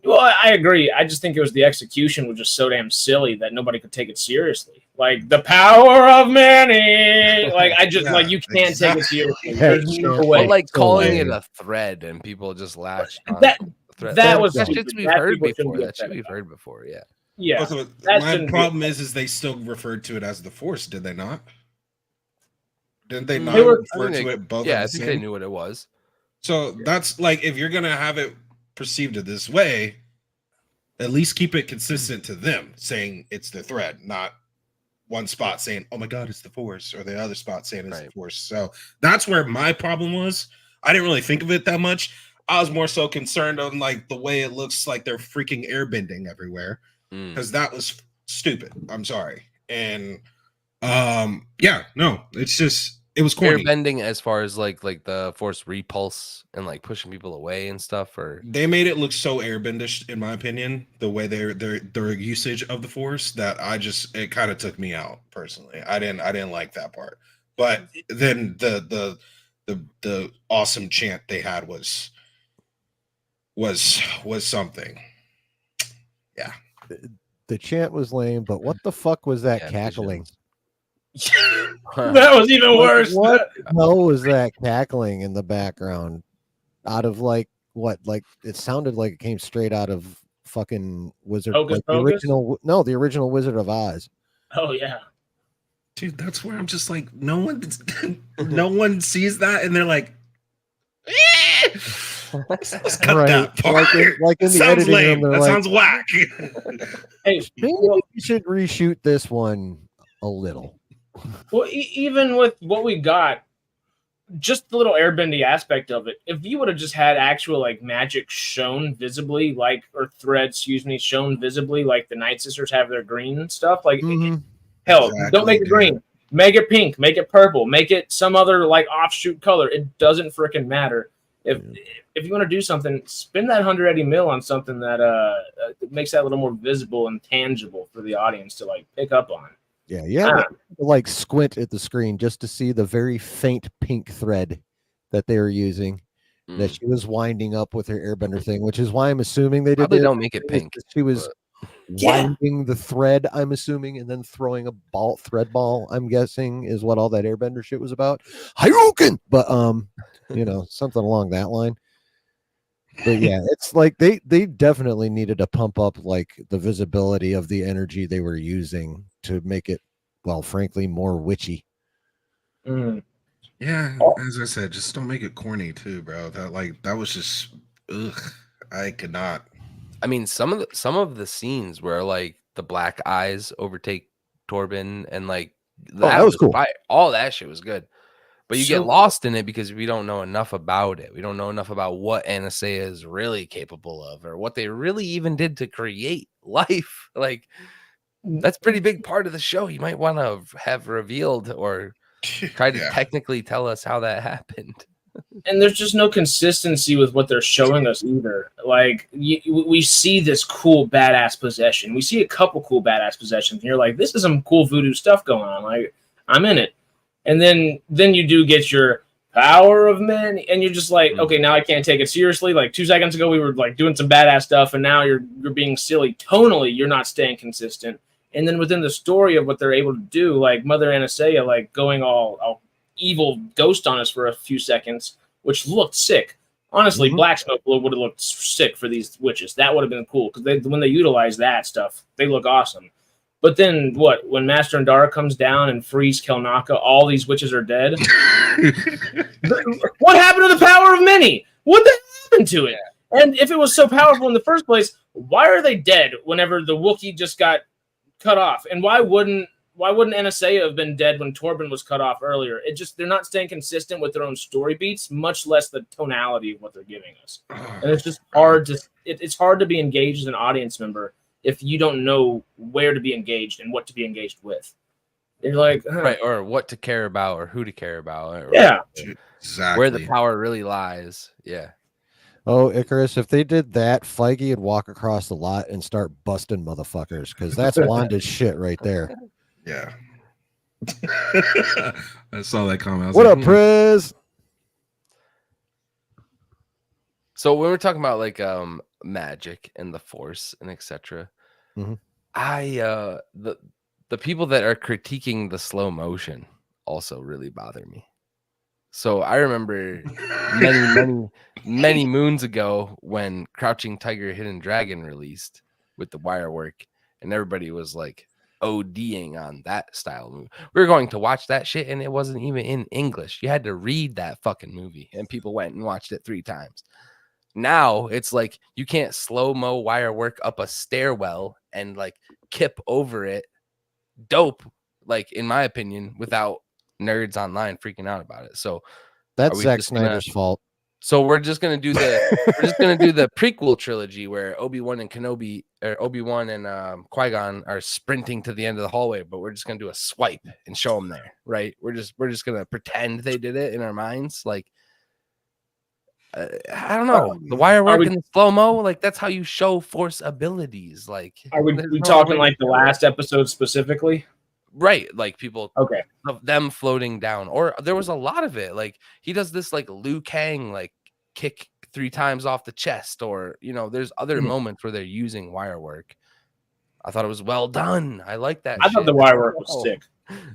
Well, I agree. I just think it was the execution was just so damn silly that nobody could take it seriously. Like the power of many. Like I just like you can't take it seriously. There's no way. Well, like calling it a thread and people just latched on that. the thread. That was that's stupid. shit we've That heard people shouldn't before. be That shit upset we've about. heard before. Yeah. Yeah. Also, that my shouldn't be- problem is they still referred to it as the Force, did they not? Didn't they not They were- refer to it both? Yeah, I as the think they same? knew what it was. So that's like if you're gonna have it perceived in this way, at least keep it consistent to them, saying it's the thread, not one spot saying, "Oh my God, it's the Force," or the other spot saying it's the Force. So that's where my problem was. I didn't really think of it that much. I was more so concerned on like the way it looks like they're freaking airbending everywhere, because that was stupid. I'm sorry, and yeah, no, it's just it was corny. Airbending as far as like the Force repulse and like pushing people away and stuff, or they made it look so airbendish, in my opinion, the way their usage of the Force that it kind of took me out personally. I didn't like that part. But then the awesome chant they had was something. Yeah. The chant was lame, but what the fuck was that cackling? That was even worse. What the hell was that cackling in the background? Out of like what? Like it sounded like it came straight out of fucking Wizard. Hocus Like the Pocus? the original Wizard of Oz. Oh yeah. Dude, that's where I'm just like, no one sees that, and they're like, let's cut that part. Like in the sounds editing lame. room, That like, sounds whack. Hey, maybe we should reshoot this one a little. Well, even with what we got, just the little airbending aspect of it, if you would have just had actual like magic shown visibly, like or threads, shown visibly, like the Night Sisters have their green stuff, like hell, don't make it green, make it pink, make it purple, make it some other like offshoot color. It doesn't freaking matter. If you want to do something, spend that 180 mil on something that makes that a little more visible and tangible for the audience to like pick up on. Yeah, like squint at the screen just to see the very faint pink thread that they were using, that she was winding up with her airbender thing, which is why I'm assuming they did. Probably don't make it pink. She was winding the thread, I'm assuming, and then throwing a thread ball, I'm guessing, is what all that airbender shit was about. Hadouken! But something along that line. But yeah, it's like they definitely needed to pump up like the visibility of the energy they were using to make it, well, frankly, more witchy. Yeah, as I said, just don't make it corny too, bro. That was just I could not. I mean, some of the scenes where like the black eyes overtake Torben and like that was cool. All that shit was good. But you get lost in it because we don't know enough about it. We don't know enough about what Anastasia is really capable of or what they really even did to create life. Like, that's a pretty big part of the show. You might want to have revealed or try to technically tell us how that happened. And there's just no consistency with what they're showing us either. Like, we see this cool, badass possession. We see a couple cool, badass possessions. And you're like, this is some cool voodoo stuff going on. Like, I'm in it. And then you do get your power of men, and you're just like, okay, now I can't take it seriously. Like 2 seconds ago, we were like doing some badass stuff, and now you're being silly. Tonally, you're not staying consistent. And then within the story of what they're able to do, like Mother Anastasia, like going all evil ghost on us for a few seconds, which looked sick. Honestly, Black Smoke would have looked sick for these witches. That would have been cool because when they utilize that stuff, they look awesome. But then what? When Master Andara comes down and frees Kelnaka, all these witches are dead. What happened to the power of many? What the hell happened to it? And if it was so powerful in the first place, why are they dead whenever the Wookiee just got cut off. And why wouldn't NSA have been dead when Torben was cut off earlier? They're not staying consistent with their own story beats, much less the tonality of what they're giving us. And it's just hard to it's hard to be engaged as an audience member if you don't know where to be engaged and what to be engaged with. You're like, right, or what to care about or who to care about. Or Exactly. where the power really lies. Yeah. Oh, Icarus, if they did that, Feige would walk across the lot and start busting motherfuckers because that's Wanda's shit right there. Yeah. I saw that comment. I was What like, up, Priz? So when we're talking about like magic and the Force and etc., Mhm. the people that are critiquing the slow motion also really bother me. So I remember many moons ago when Crouching Tiger, Hidden Dragon released with the wire work, and everybody was like ODing on that style movie. We were going to watch that shit, and it wasn't even in English. You had to read that fucking movie, and people went and watched it 3 times. Now it's like you can't slow-mo wire work up a stairwell and like kip over it. Dope, like in my opinion, without nerds online freaking out about it. So That's we Zack just gonna- Snyder's fault. so we're just gonna do the prequel trilogy where Obi-Wan and Kenobi, or Obi-Wan and Qui-Gon are sprinting to the end of the hallway, but we're just gonna do a swipe and show them there, right? We're just gonna pretend they did it in our minds, like I don't know, the wire work and the slow-mo, like that's how you show Force abilities. Like, Are we there's no talking way like to the do it. last episode specifically? Right, like people Okay. of them floating down, or there was a lot of it. Like he does this like Liu Kang like kick 3 times off the chest, or there's other moments where they're using wire work. I thought it was well done. I like that. I thought the wire work was sick.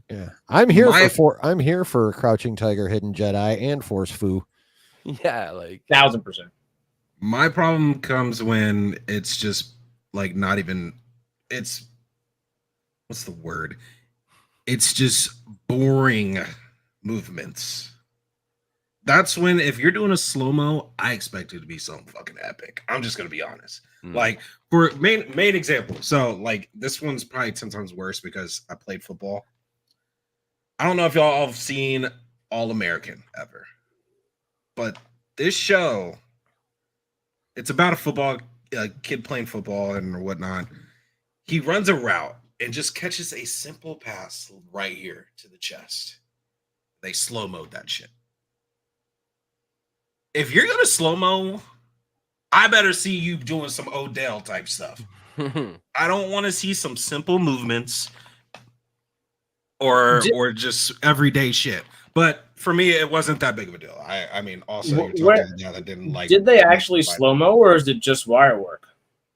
Yeah, I'm here for Crouching Tiger, Hidden Jedi, and Force Fu. Yeah, like 1000%. my problem comes when it's just like not even. It's what's the word? It's just boring movements. That's when, if you're doing a slow-mo, I expect it to be something fucking epic. I'm just gonna be honest. Like, for main example, so like this one's probably 10 times worse because I played football. I don't know if y'all have seen All American ever, but this show, it's about a kid playing football and whatnot. He runs a route and just catches a simple pass right here to the chest. They slow-mode that shit. If you're gonna slow-mo, I better see you doing some Odell type stuff. I don't want to see some simple movements or just everyday shit. But for me, it wasn't that big of a deal. I mean, also you're talking about that didn't like. Did they actually slow-mo, or is it just wire work?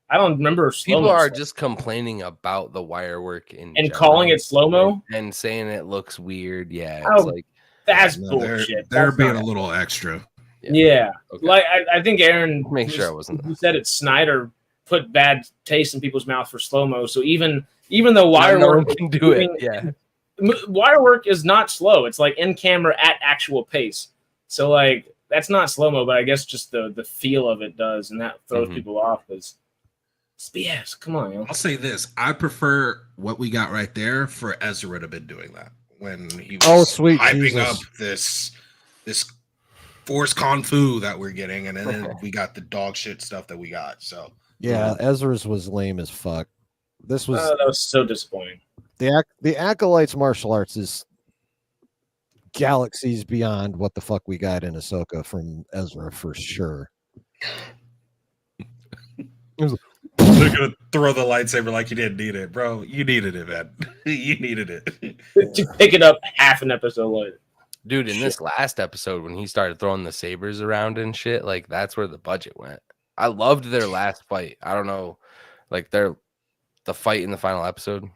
I don't remember. People are just complaining about the wire work and calling it slow-mo and saying it looks weird. Yeah, it's like that's bullshit. They're being a little extra. Yeah. Okay. Like I think Aaron Make sure I wasn't. He said it. Snyder put bad taste in people's mouth for slow-mo. So even though wire work can do it, yeah. Wire work is not slow. It's like in camera at actual pace. So like that's not slow-mo, but I guess just the feel of it does, and that throws people off because it's BS. Come on, yo. I'll say this. I prefer what we got right there for Ezra to have been doing that when he was sweet hyping Jesus. up this Force Kung Fu that we're getting, and then we got the dog shit stuff that we got. So Yeah, Ezra's was lame as fuck. This was That was so disappointing. the Acolyte's martial arts is galaxies beyond what the fuck we got in Ahsoka from Ezra for sure. they're gonna throw the lightsaber like you didn't need it, bro. You needed it, man. You needed it. To pick it up half an episode later. Dude, in this last episode when he started throwing the sabers around and shit, like that's where the budget went. I loved their last fight. I don't know, like the fight in the final episode,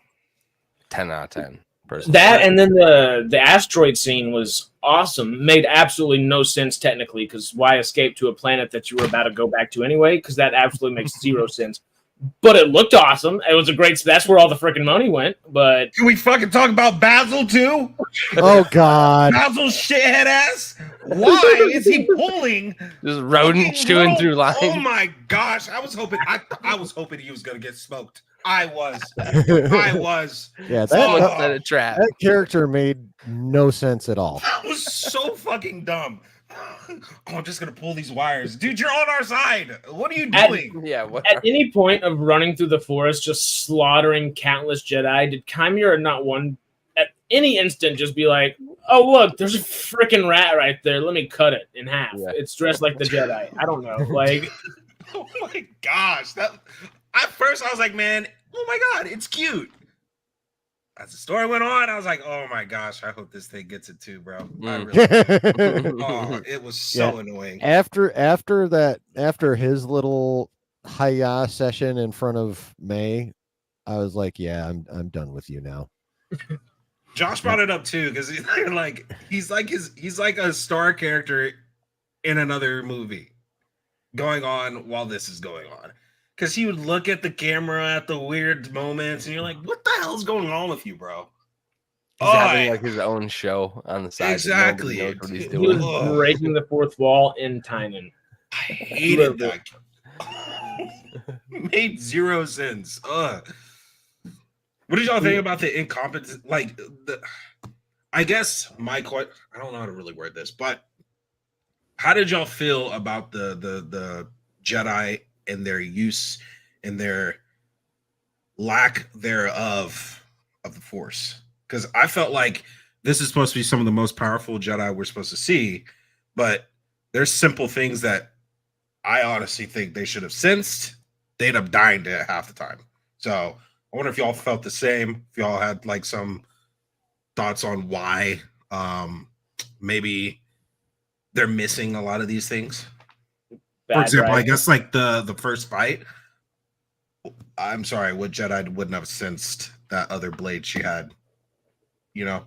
10 out of 10. Personally. That and then the asteroid scene was awesome. Made absolutely no sense technically, because why escape to a planet that you were about to go back to anyway? Because that absolutely makes zero sense. But it looked awesome. It was a great. That's where all the freaking money went. But Can we fucking talk about Basil too? Oh God! Basil shithead ass. Why is he pulling? Just rodent chewing through lines. Oh my gosh! I was hoping he was gonna get smoked. I was. Yeah, Someone Oh. set a trap. that character made no sense at all. That was so fucking dumb. Oh, I'm just gonna pull these wires, dude. You're on our side. What are you doing? Yeah, what? At any point of running through the forest, just slaughtering countless Jedi, did Chimera not one at any instant just be like, "Oh look, there's a freaking rat right there. Let me cut it in half. Yeah. It's dressed like the Jedi." I don't know. Like, Oh my gosh! That at first I was like, man, oh my god, it's cute. As the story went on, I was like, oh my gosh, I hope this thing gets it too, bro. I really, oh, it was so annoying. after his little hiya session in front of May, I was like, yeah, I'm done with you now. Josh brought it up too because he's like a star character in another movie going on while this is going on. Because he would look at the camera at the weird moments, and you're like, "What the hell's going on with you, bro?" He's having like his own show on the side. Exactly. Knows what he's he doing. was breaking the fourth wall in timing. I hated that. Made zero sense. Ugh. What did y'all think about the incompetence? Like, I guess I don't know how to really word this, but how did y'all feel about the Jedi and their use and their lack thereof of the Force? Because I felt like this is supposed to be some of the most powerful Jedi we're supposed to see, but there's simple things that I honestly think they should have sensed. They'd have dying to it half the time. So I wonder if y'all felt the same, if y'all had like some thoughts on why maybe they're missing a lot of these things. For example, I guess like the first fight, I'm sorry, what Jedi wouldn't have sensed that other blade she had, you know?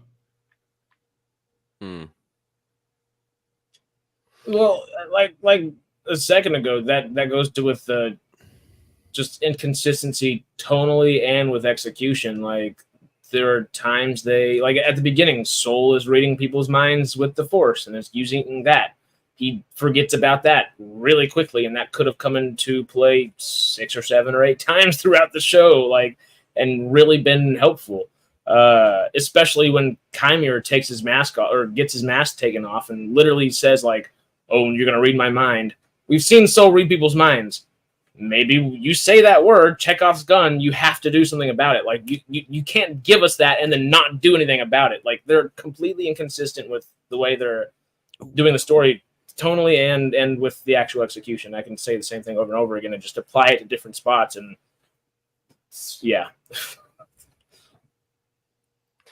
Well, like a second ago, that goes to with the just inconsistency tonally and with execution. Like there are times they like at the beginning, Soul is reading people's minds with the Force and is using that. He forgets about that really quickly, and that could have come into play 6 or 7 or 8 times throughout the show, like, and really been helpful. Especially when Chimera takes his mask off or gets his mask taken off and literally says, like, "Oh, you're gonna read my mind." We've seen Soul read people's minds. Maybe you say that word, Chekhov's gun, you have to do something about it. Like you can't give us that and then not do anything about it. Like they're completely inconsistent with the way they're doing the story tonally and with the actual execution. I can say the same thing over and over again and just apply it to different spots. And yeah.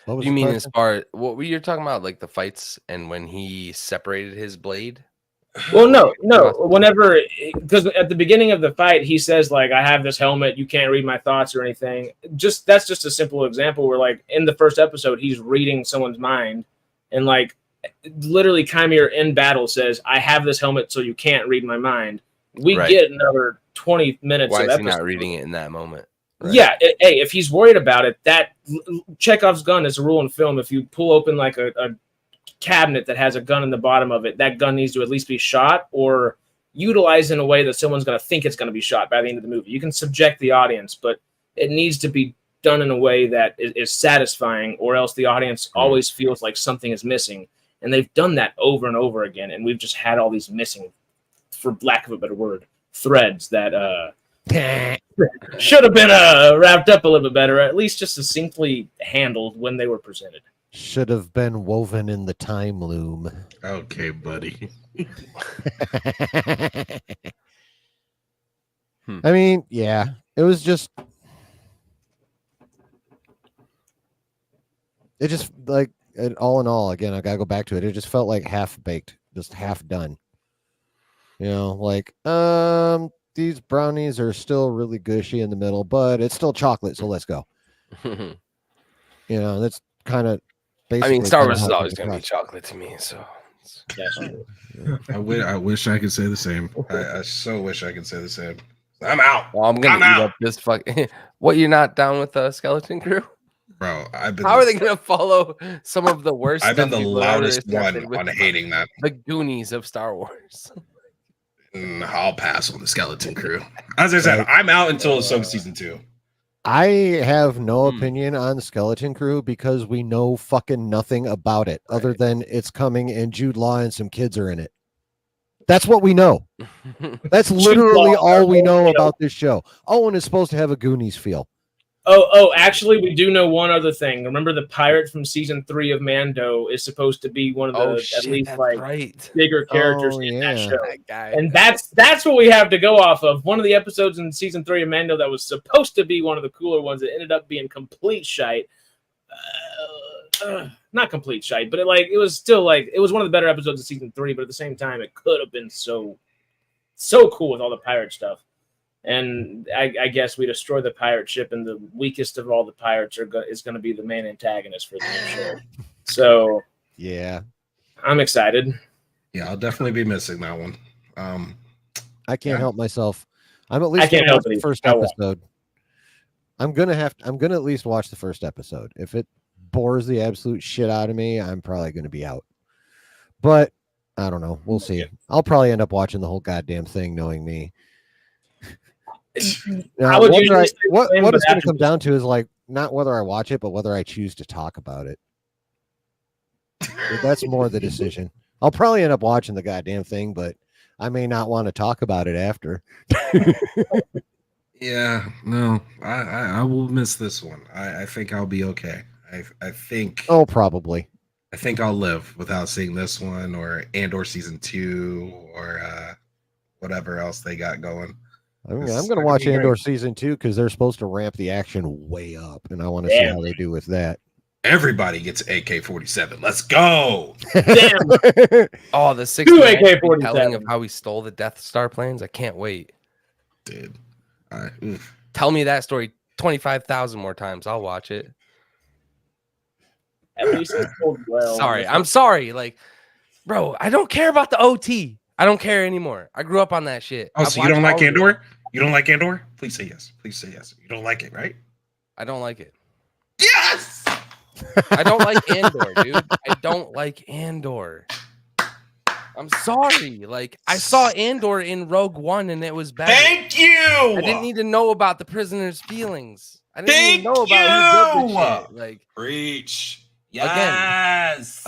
What was You the mean question? as far what were you talking about, like the fights and when he separated his blade? Well, no. Whenever, because at the beginning of the fight, he says, like, "I have this helmet. You can't read my thoughts or anything." That's just a simple example where, like, in the first episode, he's reading someone's mind, and like, literally, Chimera in battle says, "I have this helmet, so you can't read my mind." We Right. get another 20 minutes. Why of is he episode. not reading it in that moment? Right. Yeah, hey, if he's worried about it, that Chekhov's gun is a rule in film. If you pull open like a cabinet that has a gun in the bottom of it, that gun needs to at least be shot or utilized in a way that someone's going to think it's going to be shot by the end of the movie. You can subject the audience, but it needs to be done in a way that is satisfying, or else the audience always feels like something is missing. And they've done that over and over again, and we've just had all these missing, for lack of a better word, threads that should have been wrapped up a little bit better, at least just succinctly handled when they were presented. Should have been woven in the time loom. Okay, buddy. I mean, yeah, it was just, it just like, all in all, again, I gotta go back to it. It just felt like half baked, just half done. You know, like, these brownies are still really gushy in the middle, but it's still chocolate, so let's go. You know, that's kind of I mean, Star Wars is always going to be chocolate to me, so. I wish I could say the same. I so wish I could say the same. I'm out. Well, I'm going to eat up this fucking. What, you're not down with the Skeleton Crew? Bro, How are they going to follow some of the worst? I've been the people ever loudest accepted one with on hating that. The Goonies of Star Wars. I'll pass on the Skeleton Crew. As I said, I'm out until Ahsoka season 2. I have no Hmm. opinion on Skeleton Crew because we know fucking nothing about it other Right. than it's coming and Jude Law and some kids are in it. That's what we know. That's literally Law, all we know yeah. about this show. Oh, and it's supposed to have a Goonies feel. Oh, actually, we do know one other thing. Remember, the pirate from season 3 of Mando is supposed to be one of the Oh at shit, least that's like right. bigger characters Oh, in yeah. that show. That guy. And that's what we have to go off of. One of the episodes in season 3 of Mando that was supposed to be one of the cooler ones that ended up being complete shite. Not complete shite, but it was still it was one of the better episodes of season 3. But at the same time, it could have been so cool with all the pirate stuff. And I guess we destroy the pirate ship, and the weakest of all the pirates is going to be the main antagonist for the new show. So Yeah. I'm excited. Yeah, I'll definitely be missing that one. I can't Yeah. help myself. I'm at least can't gonna help watch it the first either. I won't. episode. I'm gonna at least watch the first episode. If it bores the absolute shit out of me, I'm probably gonna be out. But I don't know. We'll see. I'll probably end up watching the whole goddamn thing, knowing me. Now, would what usually say the what same, it's but going to after come this- down to is not whether I watch it, but whether I choose to talk about it. That's more the decision. I'll probably end up watching the goddamn thing, but I may not want to talk about it after. Yeah, no, I will miss this one. I think I'll be okay. I think Oh, probably. I think I'll live without seeing this one or season 2 or whatever else they got going. I'm It's going not to gonna watch be great. Andor season 2 because they're supposed to ramp the action way up, and I want to see Damn. how they do with that. Everybody gets AK-47. Let's go. Damn. Oh, the 6 AK-47. telling of how he stole the Death Star planes. I can't wait. Dude. Tell me that story 25,000 more times. I'll watch it. At least it's told well. Sorry. I'm sorry. Bro, I don't care about the OT. I don't care anymore. I grew up on that shit. Oh, I've so you don't watched like all of it. Andor? You don't like Andor? Please say yes. Please say yes. You don't like it, right? I don't like it. Yes. I don't like Andor, dude. I don't like Andor. I'm sorry. I saw Andor in Rogue One and it was bad. Thank you. I didn't need to know about the prisoner's feelings. I didn't even know about who built this shit. Preach. Again. Yes.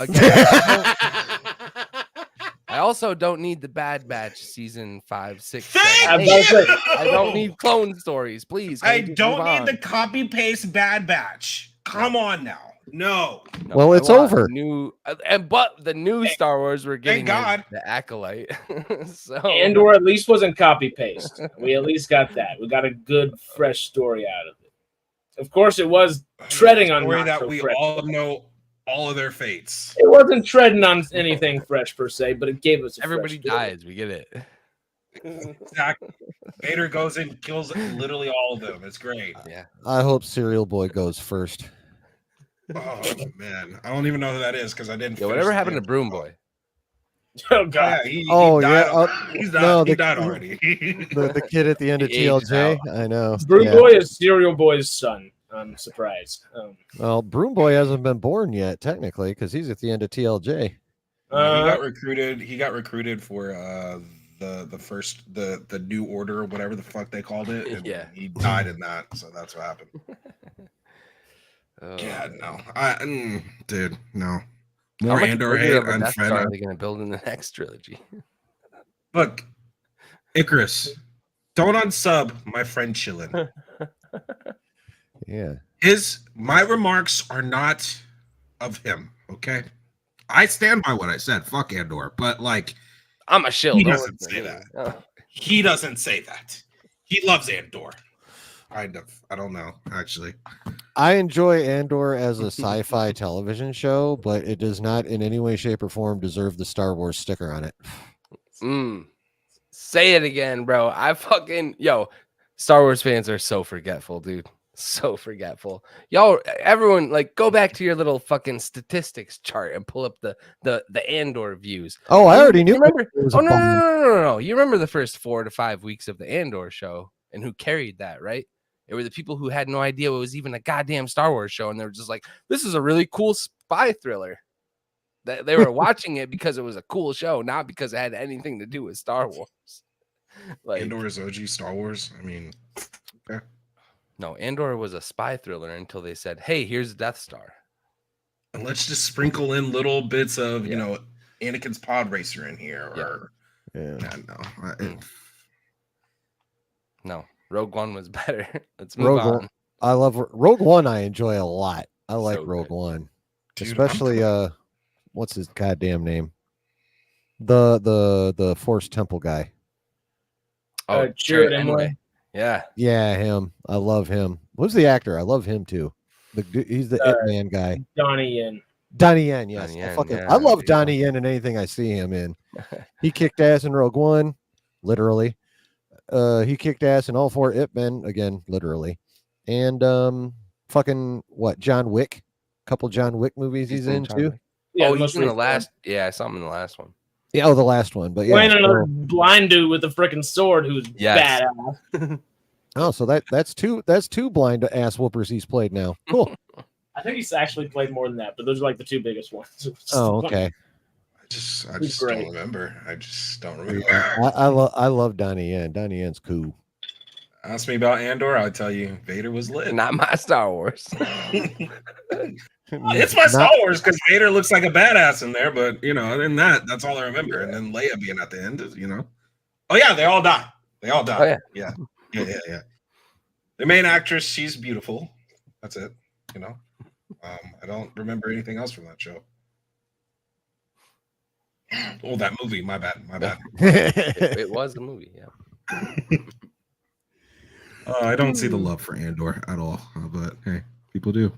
I also don't need the Bad Batch season 5, 6, Thank 7, you. 8. I don't need clone stories, please. Can I we just don't move need on? the copy paste Bad Batch. Come on now. No. No, Well, I it's want over. But the new Star Wars we're getting God. is the Acolyte. So Andor at least wasn't copy paste. We at least got that. We got a good, fresh story out of it. Of course, it was treading on Story not that so we fresh. all know all of their fates. It wasn't treading on anything fresh per se, but it gave us a everybody fresh story. dies. We get it. Exactly. Vader goes and kills literally all of them. It's great. Yeah. I hope Cereal Boy goes first. Oh man, I don't even know who that is because I didn't. Yeah. finish Whatever the happened to damn- Broom Boy? Oh Oh, god. yeah, he Oh, died. yeah, He's no, died. He the- died already. The kid at the end of He aged TLJ. out. I know. Broom Yeah. Boy is Serial Boy's son. I'm surprised. Well, Broom Boy hasn't been born yet, technically, because he's at the end of TLJ. He got recruited. He got recruited for the first the New Order or whatever the fuck they called it. And Yeah. he died in that. So that's what happened. Oh, Yeah, man. no, dude, no. How More much Andor bigger hate. of a Death Star Unfriend. are they going to build in the next trilogy? Look, Icarus, don't unsub my friend Chillin. Yeah. My remarks are not of him. Okay, I stand by what I said. Fuck Andor, but I'm a shill. He Don't doesn't listen say to me. that. Oh. he doesn't say that. He loves Andor. Kind of. I don't know, actually. I enjoy Andor as a sci-fi television show, but it does not in any way, shape, or form deserve the Star Wars sticker on it. Say it again, bro. Star Wars fans are so forgetful, dude. So forgetful. Y'all, everyone, go back to your little fucking statistics chart and pull up the Andor views. Oh, I already knew. You remember? it was a Oh no, bummer. no. You remember the first 4 to 5 weeks of the Andor show and who carried that, right? It were the people who had no idea it was even a goddamn Star Wars show, and they were just like, "This is a really cool spy thriller." They were watching it because it was a cool show, not because it had anything to do with Star Wars. Andor is OG Star Wars. I mean, okay. No, Andor was a spy thriller until they said, "Hey, here's Death Star." And let's just sprinkle in little bits of, you Yeah. know, Anakin's pod racer in here. Yeah. Or no. No, Rogue One was better. Let's move on. I love Rogue One. I enjoy a lot. I like So Rogue good. One, Dude, especially what's his goddamn name? The Force Temple guy. Oh, Jared Jared Imlay. Yeah. Yeah, him. I love him. Who's the actor? I love him too. He's the It Man guy. Donnie Yen. Donnie Yen, yes. Donnie Yen, I love there you Donnie Yen in anything I see him in. He kicked ass in Rogue One, literally. He kicked ass in all 4 Ip Men, again, literally. And fucking what? John Wick. Couple John Wick movies he's in John too. Wick. Yeah, Oh, the most he's in the recent last. Yeah, I saw him in the last one. Yeah, oh, the last one. But yeah. Playing another blind dude with a freaking sword who's Yes. badass. Oh, so that's two blind ass whoopers he's played now. Cool. I think he's actually played more than that, but those are like the 2 biggest ones. Oh, okay. I just great. don't remember. I just don't remember. I love Donnie Yen. Donnie Yen's cool. Ask me about Andor, I'll tell you Vader was lit. Not my Star Wars. It's my Star Wars because Vader looks like a badass in there, but you know, other than that, that's all I remember. And then Leia being at the end, you know. Oh yeah, they all die. They all die. Oh, yeah. Yeah. The main actress, she's beautiful. That's it. You know. I don't remember anything else from that show. Oh, that movie. My bad. It was a movie. Yeah. I don't see the love for Andor at all, but hey, people do.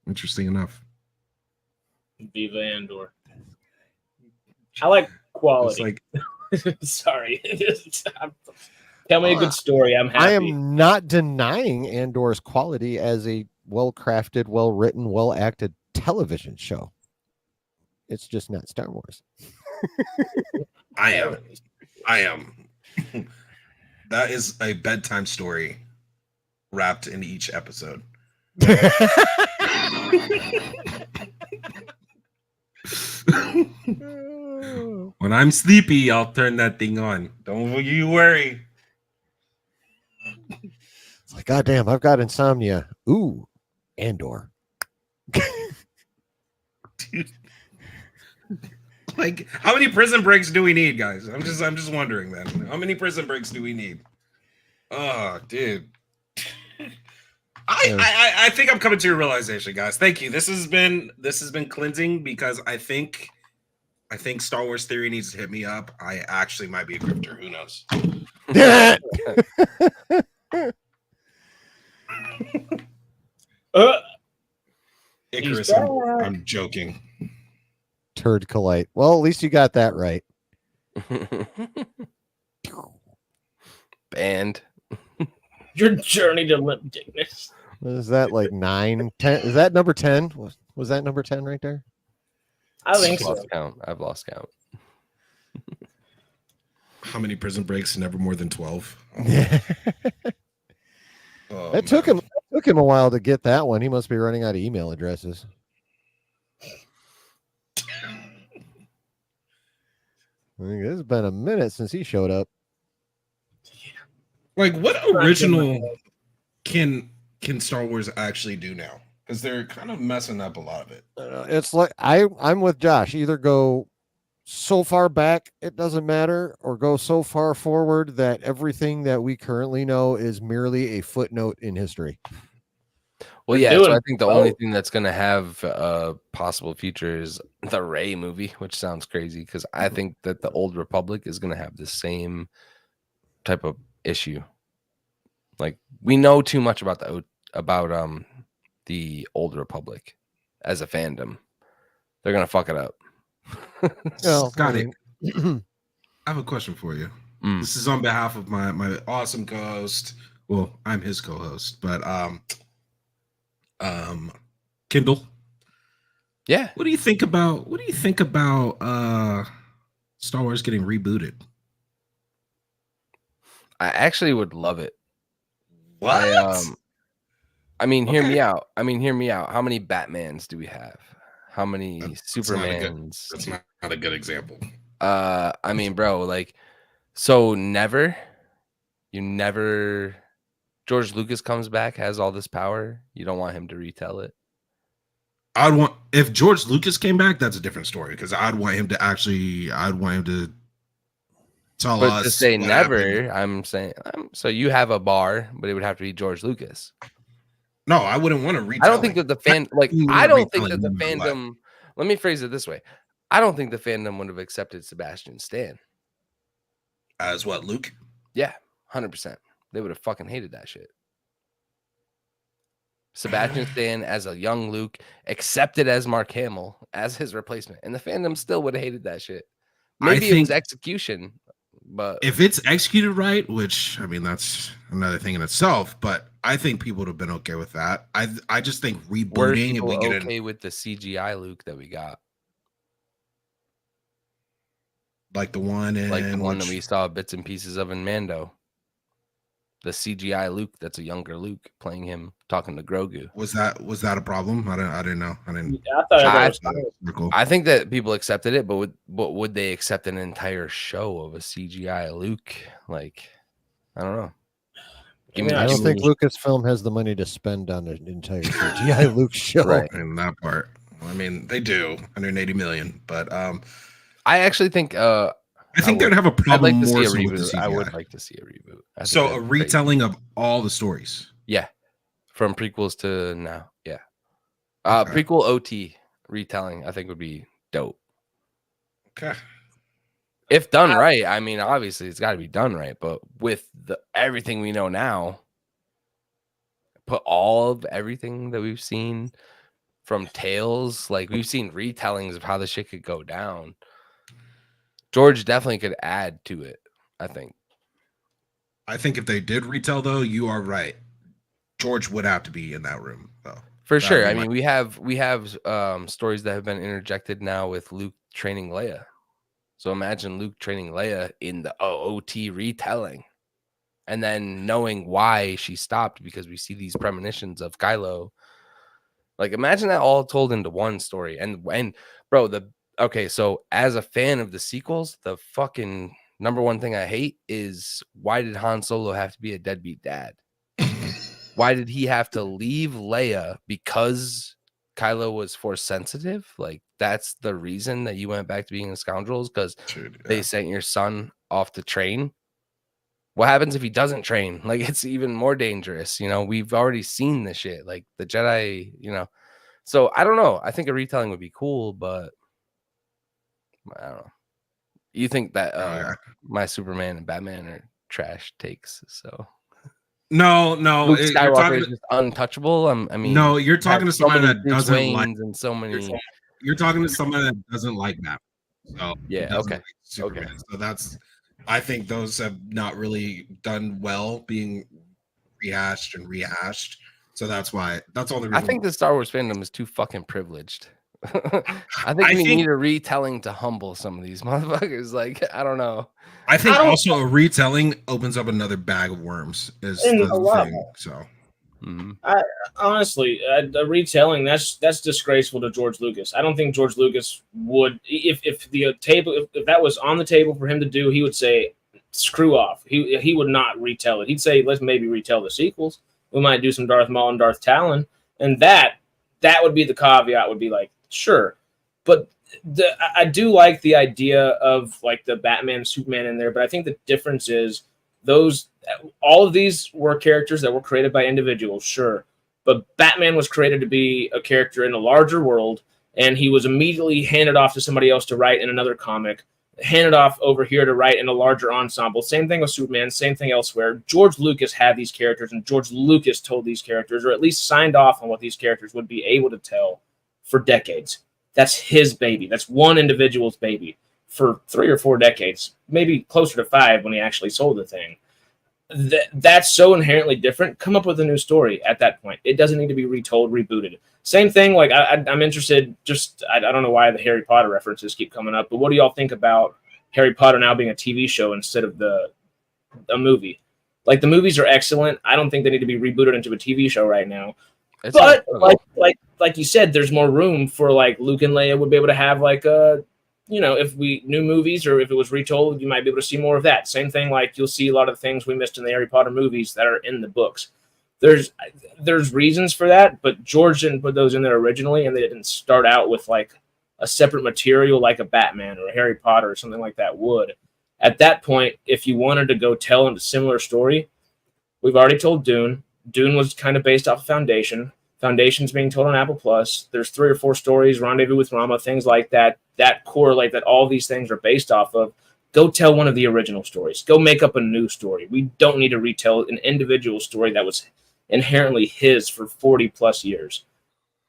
Interesting enough. Viva Andor. I like quality. It's like Sorry. Tell me a good story. I'm happy. I am not denying Andor's quality as a well-crafted, well-written, well-acted television show. It's just not Star Wars. I am. That is a bedtime story wrapped in each episode. When I'm sleepy, I'll turn that thing on. Don't you worry. It's like, goddamn, I've got insomnia. Ooh, Andor. Dude. Like, how many prison breaks do we need, guys? I'm just wondering, man. How many prison breaks do we need? Oh, dude. I think I'm coming to a realization, guys. Thank you. This has been cleansing because I think Star Wars Theory needs to hit me up. I actually might be a grifter. Who knows? Icarus, I'm joking. Turd Acolyte. Well, at least you got that right. Banned. Your journey to limp dickness. Is that like 9, 10? Is that number 10? Was that number 10 right there? I think so. I've lost count. How many prison breaks? Never more than 12. Oh, It took him a while to get that one. He must be running out of email addresses. I think it's been a minute since he showed up. Like, what original can Star Wars actually do now? Because they're kind of messing up a lot of it. It's like I'm with Josh. Either go so far back it doesn't matter, or go so far forward that everything that we currently know is merely a footnote in history. Well, yeah, so I think the only thing that's going to have a possible future is the Rey movie, which sounds crazy because I think that the Old Republic is going to have the same type of issue. Like, we know too much about the Old Republic as a fandom. They're going to fuck it up. Scotty, I have a question for you. This is on behalf of my awesome co-host. Well, I'm his co-host, but Kindle. Yeah. What do you think about Star Wars getting rebooted? I actually would love it. What? I mean, hear me out. How many Batmans do we have? How many Supermans? That's not a good example. I mean, bro, like, so you never George Lucas comes back, has all this power. You don't want him to retell it. If George Lucas came back, that's a different story because I'd want him to tell But us. to say what never, happened. I'm saying so you have a bar, but it would have to be George Lucas. No, I wouldn't want to read. I don't think that the fan like You I want don't think that retelling the no matter what. fandom. Let me phrase it this way: I don't think the fandom would have accepted Sebastian Stan. As what, Luke? Yeah, 100%. They would have fucking hated that shit. Sebastian Stan as a young Luke, accepted as Mark Hamill as his replacement, and the fandom still would have hated that shit. Maybe it was execution, but if it's executed right, which I mean that's another thing in itself, but I think people would have been okay with that. I just think were rebooting people and we get okay with the CGI Luke that we got, like the one that we saw bits and pieces of in Mando. The CGI Luke that's a younger Luke playing him talking to Grogu. was that a problem? I didn't know. I didn't. I thought everybody was fine with it. Cool. I think that people accepted it, but would they accept an entire show of a CGI Luke? Like, I don't know. I don't think Lucasfilm has the money to spend on an entire CGI Luke show. Right. In that part, I mean, they do 180 million, but I actually think I think they'd have a I'd problem like to see more a so with the reboot. I would CGI. like to see a reboot. I think So that'd a be great. retelling of all the stories. Yeah, from prequels to now. Yeah, Okay. prequel OT retelling I think would be dope Okay. if done right. I mean, obviously it's got to be done right, but with everything we know now, put all of everything that we've seen from Tales, like we've seen retellings of how the shit could go down. George definitely could add to it, I think. I think if they did retell, though, you are right. George would have to be in that room, though. For That'd sure. be I my- mean, we have stories that have been interjected now with Luke training Leia. So imagine Luke training Leia in the OOT retelling, and then knowing why she stopped because we see these premonitions of Kylo. Like, imagine that all told into one story. And bro, so as a fan of the sequels, the fucking number one thing I hate is why did Han Solo have to be a deadbeat dad? Why did he have to leave Leia because Kylo was force sensitive? Like, that's the reason that you went back to being a scoundrel, because Dude, yeah. they sent your son off to train. What happens if he doesn't train? Like, it's even more dangerous. You know, we've already seen this shit. Like, the Jedi, you know. So, I don't know. I think a retelling would be cool, but I don't know. You think that yeah. my Superman and Batman are trash takes, so... No, Luke you're Skywalker talking is just untouchable. I mean, no, you're talking to has so somebody many that Bruce doesn't like. Waynes and so many. You're talking to somebody that doesn't like Batman. So Yeah, doesn't okay, like Superman. okay. So that's. I think those have not really done well being rehashed and rehashed. So that's why. That's all the reason. I think the Star Wars fandom is too fucking privileged. I think we need a retelling to humble some of these motherfuckers. Like, I don't know. I think also a retelling opens up another bag of worms. Is And the a lot thing. So. Honestly, a retelling that's disgraceful to George Lucas. I don't think George Lucas would, if the table, if that was on the table for him to do, he would say, "Screw off." He would not retell it. He'd say, "Let's maybe retell the sequels. We might do some Darth Maul and Darth Talon," and that would be the caveat. Would be like, sure, but I do like the idea of like the Batman, Superman in there, but I think the difference is all of these were characters that were created by individuals, sure. But Batman was created to be a character in a larger world, and he was immediately handed off to somebody else to write in another comic, handed off over here to write in a larger ensemble. Same thing with Superman, same thing elsewhere. George Lucas had these characters, and George Lucas told these characters, or at least signed off on what these characters would be able to tell for decades. That's his baby. That's one individual's baby for 3 or 4 decades, maybe closer to 5 when he actually sold the thing. That's so inherently different. Come up with a new story at that point. It doesn't need to be retold, rebooted. Same thing. Like I'm interested. I don't know why the Harry Potter references keep coming up, but what do y'all think about Harry Potter now being a TV show instead of a movie? Like, the movies are excellent. I don't think they need to be rebooted into a TV show right now. But like you said, there's more room for like Luke and Leia would be able to have like if we new movies or if it was retold, you might be able to see more of that. Same thing, like you'll see a lot of the things we missed in the Harry Potter movies that are in the books. there's reasons for that, but George didn't put those in there originally, and they didn't start out with like a separate material like a Batman or a Harry Potter or something like that would. At that point, if you wanted to go tell a similar story, we've already told Dune. Dune was kind of based off of Foundation. Foundation's being told on Apple Plus. There's 3 or 4 stories, Rendezvous with Rama, things like that, that correlate that all these things are based off of. Go tell one of the original stories. Go make up a new story. We don't need to retell an individual story that was inherently his for 40 plus years.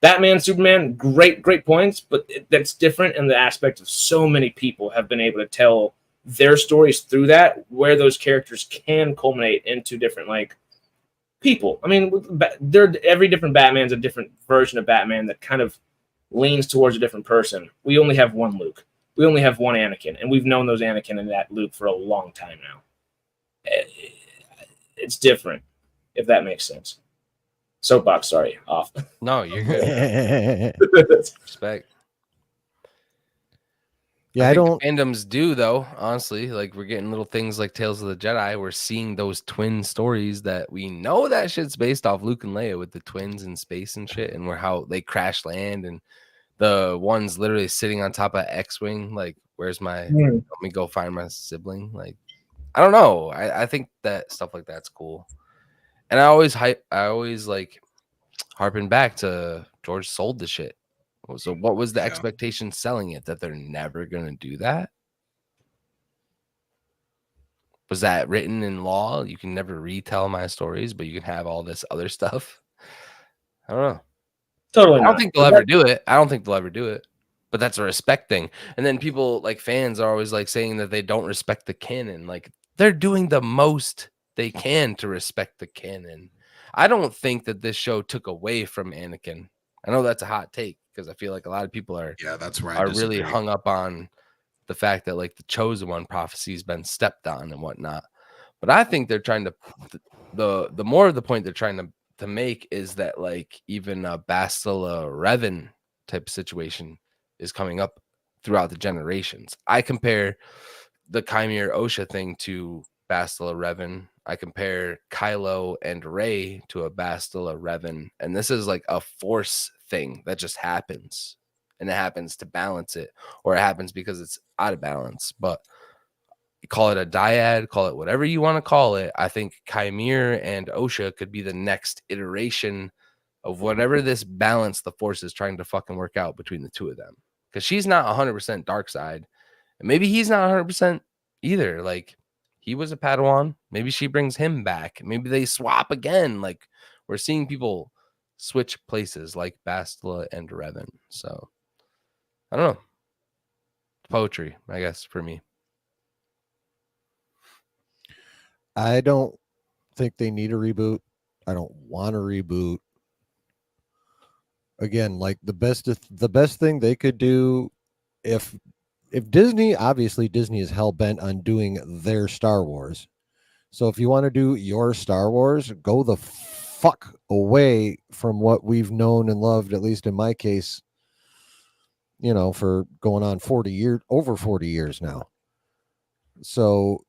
Batman, Superman, great points, but that's different in the aspect of so many people have been able to tell their stories through that, where those characters can culminate into different like people. I mean, every different Batman's a different version of Batman that kind of leans towards a different person. We only have one Luke. We only have one Anakin, and we've known those Anakin and that Luke for a long time now. It's different, if that makes sense. Soapbox, sorry, off. No, you're good. Respect. Yeah, I don't. Fandoms do though. Honestly, like we're getting little things like Tales of the Jedi. We're seeing those twin stories that we know that shit's based off Luke and Leia with the twins in space and shit, and where how they crash land and the one's literally sitting on top of X-wing. Like, where's my? Let me go find my sibling. Like, I don't know. I think that stuff like that's cool. And I always like harping back to George sold the shit. So what was the expectation selling it? That they're never gonna do that? Was that written in law? You can never retell my stories, but you can have all this other stuff. I don't know. Totally. I don't think they'll ever do it. I don't think they'll ever do it. But that's a respect thing. And then people like fans are always like saying that they don't respect the canon. Like they're doing the most they can to respect the canon. I don't think that this show took away from Anakin. I know that's a hot take because I feel like a lot of people are that's where I are disagree. really hung up on the fact that like the chosen one prophecy has been stepped on and whatnot. But I think they're trying to the more of the point they're trying to make is that like even a Bastila Revan type of situation is coming up throughout the generations. I compare the Chimere Osha thing to Bastila Revan. I compare Kylo and Rey to a Bastila Revan, and this is like a force thing that just happens, and it happens to balance it, or it happens because it's out of balance. But call it a dyad, call it whatever you want to call it. I think Chimere and Osha could be the next iteration of whatever this balance the force is trying to fucking work out between the two of them. Because she's not 100% dark side, and maybe he's not 100% either. Like he was a Padawan. Maybe she brings him back. Maybe they swap again. Like we're seeing people switch places like Bastila and Revan. So I don't know. Poetry, I guess, for me. I don't think they need a reboot. I don't want a reboot. Again, like the best thing they could do if Disney, obviously Disney is hell bent on doing their Star Wars. So if you want to do your Star Wars, go the fuck away from what we've known and loved, at least in my case, you know, for going on 40 years, over 40 years now. So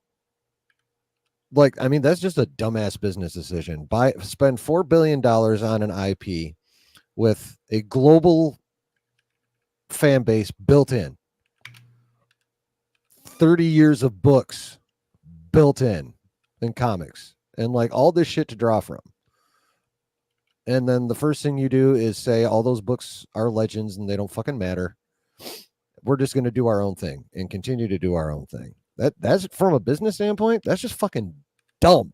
like, I mean, that's just a dumbass business decision. Spend $4 billion on an IP with a global fan base built in, 30 years of books built in comics, and like all this shit to draw from. And then the first thing you do is say all those books are legends and they don't fucking matter. We're just going to do our own thing and continue to do our own thing. That's from a business standpoint, that's just fucking dumb.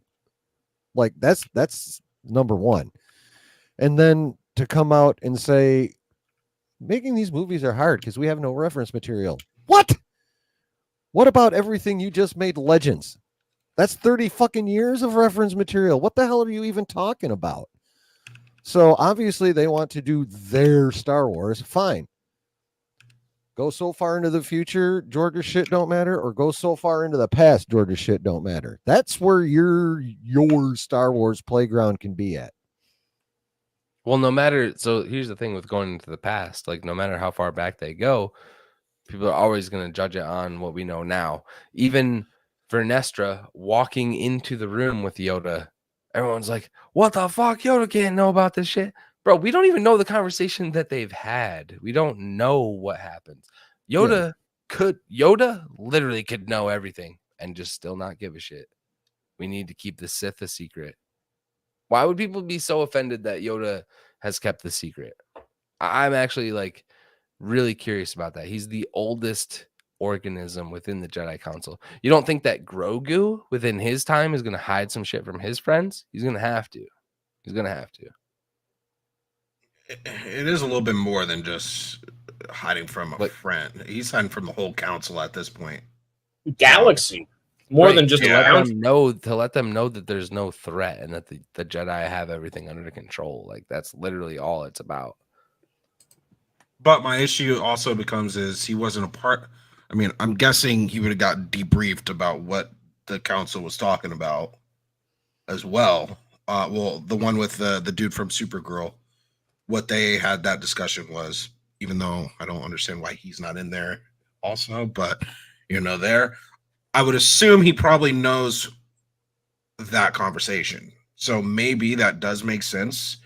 Like that's number one. And then to come out and say making these movies are hard because we have no reference material. What about everything you just made legends? That's 30 fucking years of reference material. What the hell are you even talking about? So obviously they want to do their Star Wars. Fine. Go so far into the future, Georgia shit don't matter, or go so far into the past, Georgia shit don't matter. That's where your Star Wars playground can be at. Well, no matter. So here's the thing with going into the past. Like, no matter how far back they go, people are always going to judge it on what we know now. Even Vernestra walking into the room with Yoda everyone's like, what the fuck? Yoda can't know about this shit. Bro, we don't even know the conversation that they've had. We don't know what happens. Yoda literally could know everything and just still not give a shit. We need to keep the Sith a secret. Why would people be so offended that Yoda has kept the secret? I'm actually like really curious about that. He's the oldest organism within the Jedi Council. You don't think that Grogu within his time is going to hide some shit from his friends? He's going to have to. He's going to have to. It is a little bit more than just hiding from a friend. He's hiding from the whole council at this point. Galaxy. More than just to a let them know that there's no threat and that the Jedi have everything under control. Like that's literally all it's about. But my issue also becomes is he wasn't a part. I mean, I'm guessing he would have gotten debriefed about what the council was talking about as well. Well, the one with the dude from Supergirl, what they had that discussion was, even though I don't understand why he's not in there also, but there, I would assume he probably knows that conversation. So maybe that does make sense,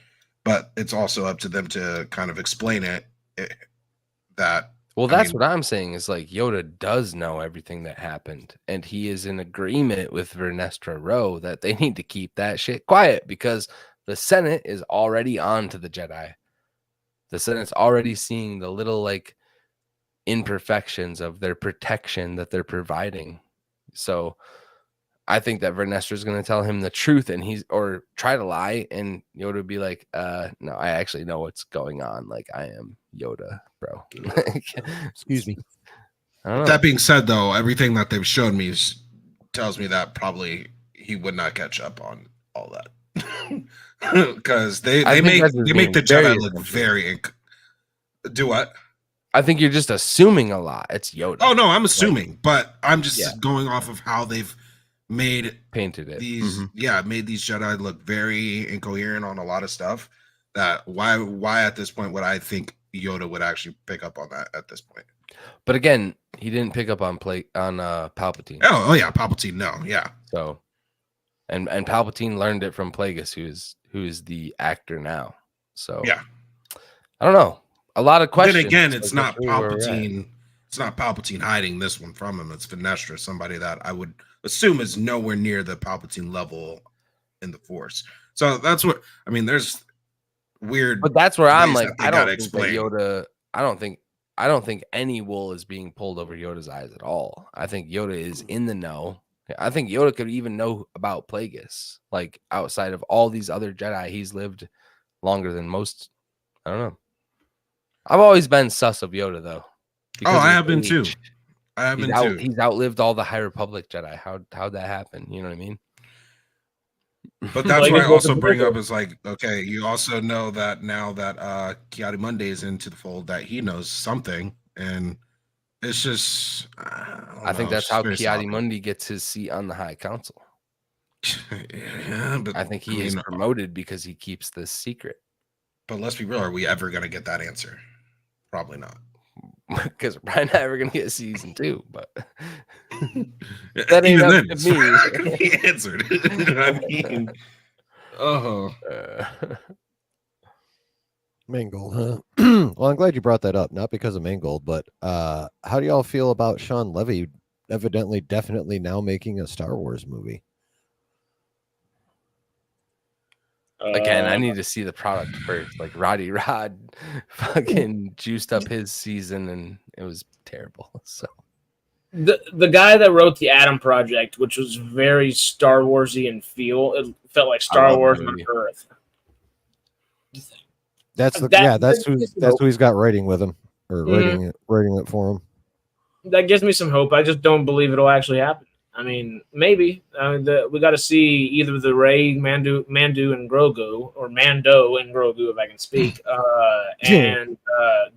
but it's also up to them to kind of explain it. That's what I'm saying is like Yoda does know everything that happened, and he is in agreement with Vernestra Rowe that they need to keep that shit quiet because the Senate is already on to the Jedi. The Senate's already seeing the little like imperfections of their protection that they're providing. So I think that Vernestra is going to tell him the truth or try to lie, and Yoda would be like, no, I actually know what's going on. Like, I am Yoda, bro. Excuse me. That being said, though, everything that they've shown me tells me that probably he would not catch up on all that. Because they make the Jedi look very do what? I think you're just assuming a lot. It's Yoda. Oh no, I'm assuming, but I'm just going off of how they've painted it. These made these Jedi look very incoherent on a lot of stuff. That why at this point would I think Yoda would actually pick up on that at this point? But again, he didn't pick up on Palpatine. Oh yeah, Palpatine. No, yeah. So, and Palpatine learned it from Plagueis, who is the actor now. So yeah, I don't know. A lot of questions. Then again, it's not Palpatine. It's not Palpatine hiding this one from him. It's Vernestra, somebody that I would assume is nowhere near the Palpatine level in the Force. So that's what I mean. There's weird, but that's where I'm like, I don't think explain. Yoda. I don't think any wool is being pulled over Yoda's eyes at all. I think Yoda is in the know. I think Yoda could even know about Plagueis. Like outside of all these other Jedi, he's lived longer than most. I don't know. I've always been sus of Yoda though. I have been too. He's outlived all the High Republic Jedi. How'd that happen? You know what I mean? But that's what I also bring up is like, okay, you also know that now that Ki-Adi-Mundi is into the fold, that he knows something, and it's just I think that's how Ki-Adi-Mundi gets his seat on the High Council. Yeah, but I think he is promoted because he keeps this secret. But let's be real, are we ever gonna get that answer? Probably not. Because we're probably never gonna get season 2, but that ain't up to me. Not gonna be answered. I mean, Mangold, huh? Well, I'm glad you brought that up. Not because of Mangold, but how do y'all feel about Sean Levy definitely now making a Star Wars movie? Again, I need to see the product first. Like Roddy Rod fucking juiced up his season and it was terrible. So the guy that wrote the Adam Project, which was very Star Warsy in feel, it felt like Star Wars on Earth. That's who he's got writing with him or writing it for him. That gives me some hope. I just don't believe it'll actually happen. I mean, maybe we got to see either the Rey, Mando, and Grogu, or Mando and Grogu, if I can speak, and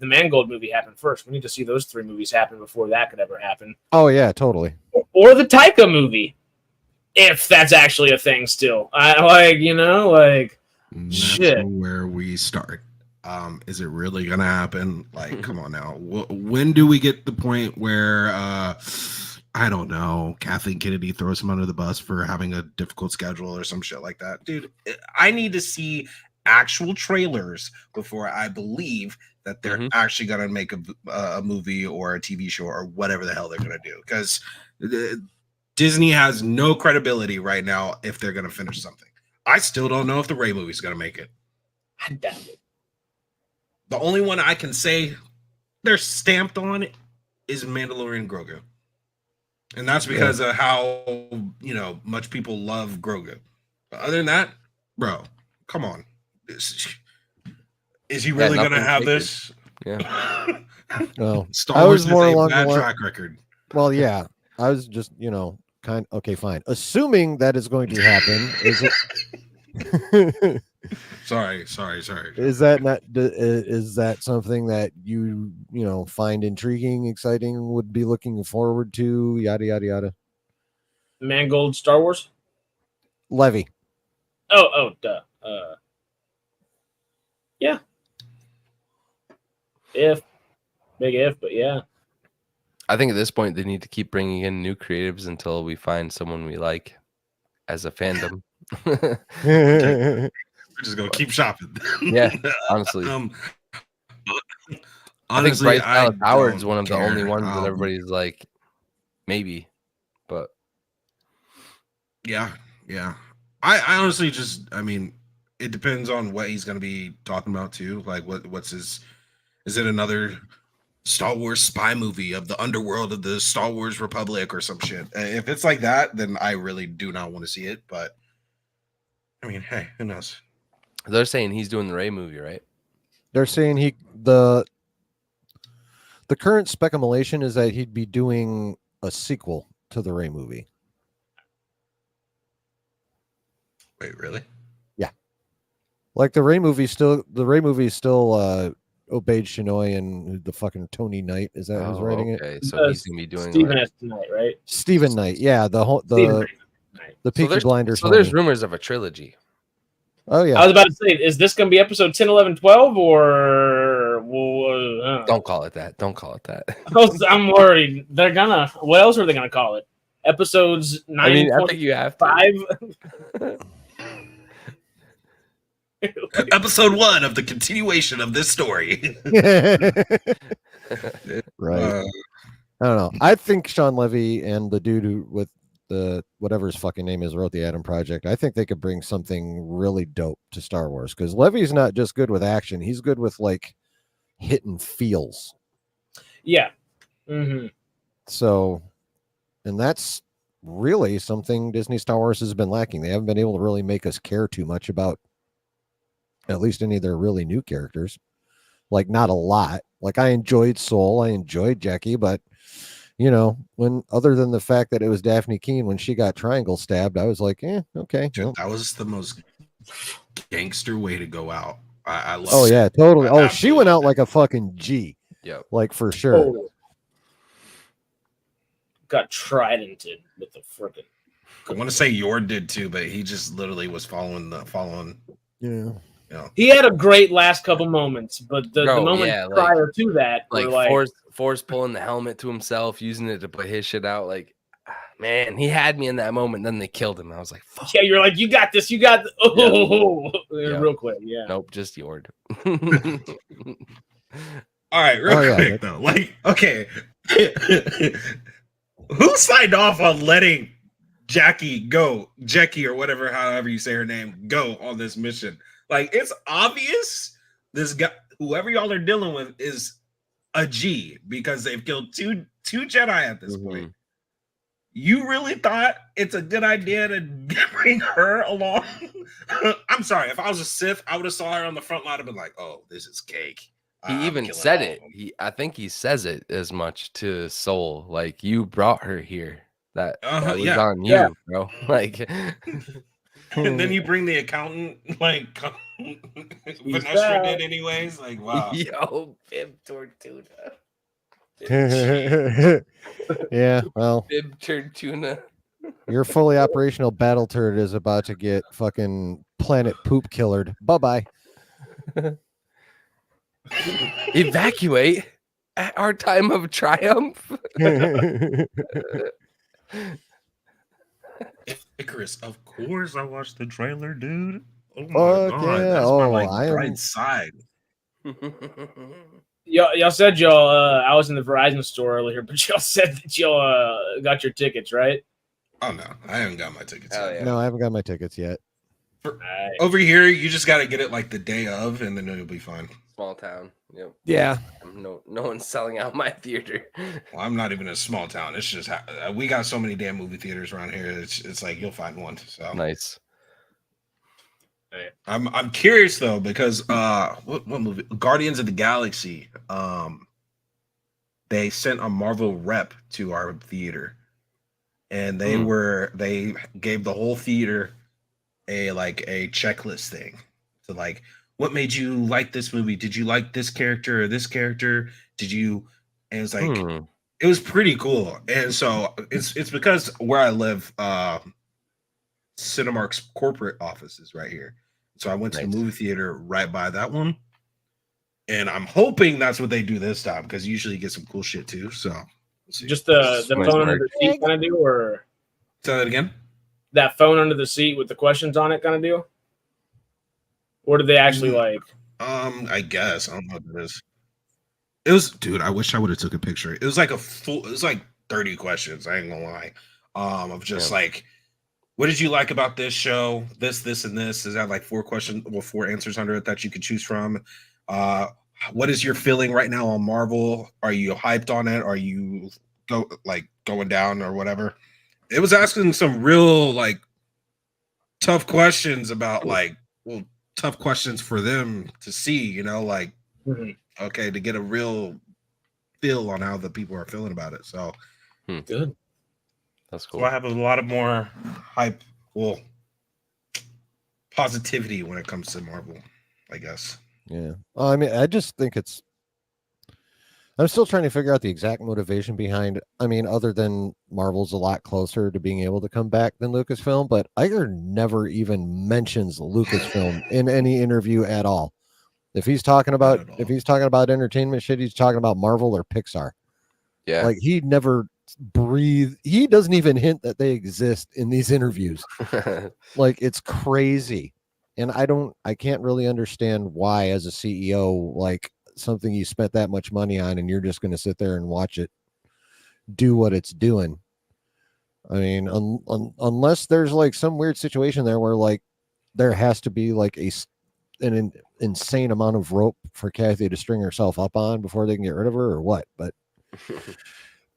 the Mangold movie happen first. We need to see those 3 movies happen before that could ever happen. Oh yeah, totally. Or the Taika movie, if that's actually a thing still. Shit. Where we start. Is it really gonna happen? Like, come on now. When do we get the point where I don't know, Kathleen Kennedy throws him under the bus for having a difficult schedule or some shit like that. Dude, I need to see actual trailers before I believe that they're actually going to make a movie or a TV show or whatever the hell they're going to do. Because Disney has no credibility right now if they're going to finish something. I still don't know if the Rey movie is going to make it. I doubt it. The only one I can say they're stamped on is Mandalorian Grogu. And that's because of how, much people love Grogu. But other than that, bro, come on. Is he really going to have this? Yeah. Well, Star Wars has a bad track record. Well, yeah. I was just, okay, fine. Assuming that is going to happen, is it? Sorry. Is that something that you find intriguing, exciting, would be looking forward to? Yada yada yada. Mangold Star Wars. Levy. Oh, duh. Yeah. Big if, but yeah. I think at this point they need to keep bringing in new creatives until we find someone we like as a fandom. We're just gonna keep shopping. Yeah, honestly. I think Bryce Dallas Howard's one of the only ones that everybody's like, maybe, but yeah. I honestly it depends on what he's gonna be talking about too. Like, what's his? Is it another Star Wars spy movie of the underworld of the Star Wars Republic or some shit? If it's like that, then I really do not want to see it. But I mean, hey, who knows? They're saying he's doing the Rey movie, right? They're saying the current speculation is that he'd be doing a sequel to the Rey movie. Wait, really? Yeah. Like the Rey movie still obeyed Shinoy and the fucking Tony Knight. Is that who's writing it? So he's gonna be doing Stephen S. Knight, right? Stephen Knight, yeah. The Peaky Blinders. So there's rumors of a trilogy. Oh yeah. I was about to say, is this going to be episode 10, 11, 12, or Don't call it that. Don't call it that. I'm worried. They're gonna. What else are they gonna call it? Episodes 9. I mean, I think you have to. Episode 1 of the continuation of this story. Right. I don't know. I think Sean Levy and the dude who with the whatever his fucking name is wrote the Adam Project. I think they could bring something really dope to Star Wars because Levy's not just good with action; he's good with like hitting feels. Yeah. Mm-hmm. So, and that's really something Disney Star Wars has been lacking. They haven't been able to really make us care too much about at least any of their really new characters. Like not a lot. Like I enjoyed Soul, I enjoyed Jackie, but when other than the fact that it was Daphne Keene when she got triangle stabbed, I was like, okay. Dude, that was the most gangster way to go out. I love. Oh yeah, totally. Oh, she went out like a fucking G. Yeah, like for sure. Oh. Got tridented with the frickin'. I want to say Yord did too, but he just literally was following. Yeah. He had a great last couple moments, but the moment prior to that, like Forrest pulling the helmet to himself, using it to put his shit out. Like, man, he had me in that moment. Then they killed him. I was like, fuck. Yeah, you're like, you got this. You got real quick. Yeah. Nope, just Yord. All right, real quick though. Like, okay, who signed off on letting Jackie or whatever, however you say her name, go on this mission? Like, it's obvious this guy, whoever y'all are dealing with, is a G because they've killed two Jedi at this point. You really thought it's a good idea to bring her along? I'm sorry. If I was a Sith, I would have saw her on the front line and been like, "Oh, this is cake." He even said it. I think he says it as much to Soul. Like, you brought her here. That was on you, bro. Like. And then you bring the accountant, like Vanessa did anyways. Like, wow. Yo, Bib Tortuna. Yeah, well. Bib Tortuna. Your fully operational battle turret is about to get fucking planet poop killered. Bye-bye. Evacuate at our time of triumph. Icarus, of course I watched the trailer, dude. Oh my Fuck god, yeah. that's my Oh, like I am. bright side. Y'all said y'all. I was in the Verizon store earlier, but y'all said that y'all got your tickets, right? Oh no, I haven't got my tickets Hell yet. yeah. No, I haven't got my tickets yet. Alright. Over here, you just got to get it like the day of, and then it'll be fine. Small town. Yep. Yeah. No one's selling out my theater. Well, I'm not even in a small town. It's just we got so many damn movie theaters around here. It's like you'll find one. So Nice. I'm curious though because what movie? Guardians of the Galaxy. They sent a Marvel rep to our theater, and they gave the whole theater a checklist thing to like, what made you like this movie? Did you like this character or this character? Did you? And it's like it was pretty cool. And so it's because where I live, Cinemark's corporate office is right here. So I went to the movie theater right by that one. And I'm hoping that's what they do this time because usually you get some cool shit too. So we'll see. Just the phone under the seat kind of deal, or Say that again. that phone under the seat with the questions on it kind of deal? Or did they actually like? I guess I don't know what it is. It was, dude. I wish I would have took a picture. It was like it was like 30 questions. I ain't gonna lie. Of just like, what did you like about this show? This, and this. Is that like 4 questions or 4 answers under it that you could choose from? What is your feeling right now on Marvel? Are you hyped on it? Are you going down or whatever? It was asking some real like tough questions about tough questions for them to see, like okay, to get a real feel on how the people are feeling about it. So Good. That's cool. So I have a lot of more hype, positivity when it comes to Marvel, I guess. Yeah. I mean, I just think I'm still trying to figure out the exact motivation behind, other than Marvel's a lot closer to being able to come back than Lucasfilm, but Iger never even mentions Lucasfilm in any interview at all. If he's talking about entertainment shit, he's talking about Marvel or Pixar. Yeah. Like he never he doesn't even hint that they exist in these interviews. Like it's crazy. And I can't really understand why, as a CEO, like something you spent that much money on and you're just going to sit there and watch it do what it's doing. I mean, unless there's like some weird situation there where like there has to be like an insane amount of rope for Kathy to string herself up on before they can get rid of her or what. But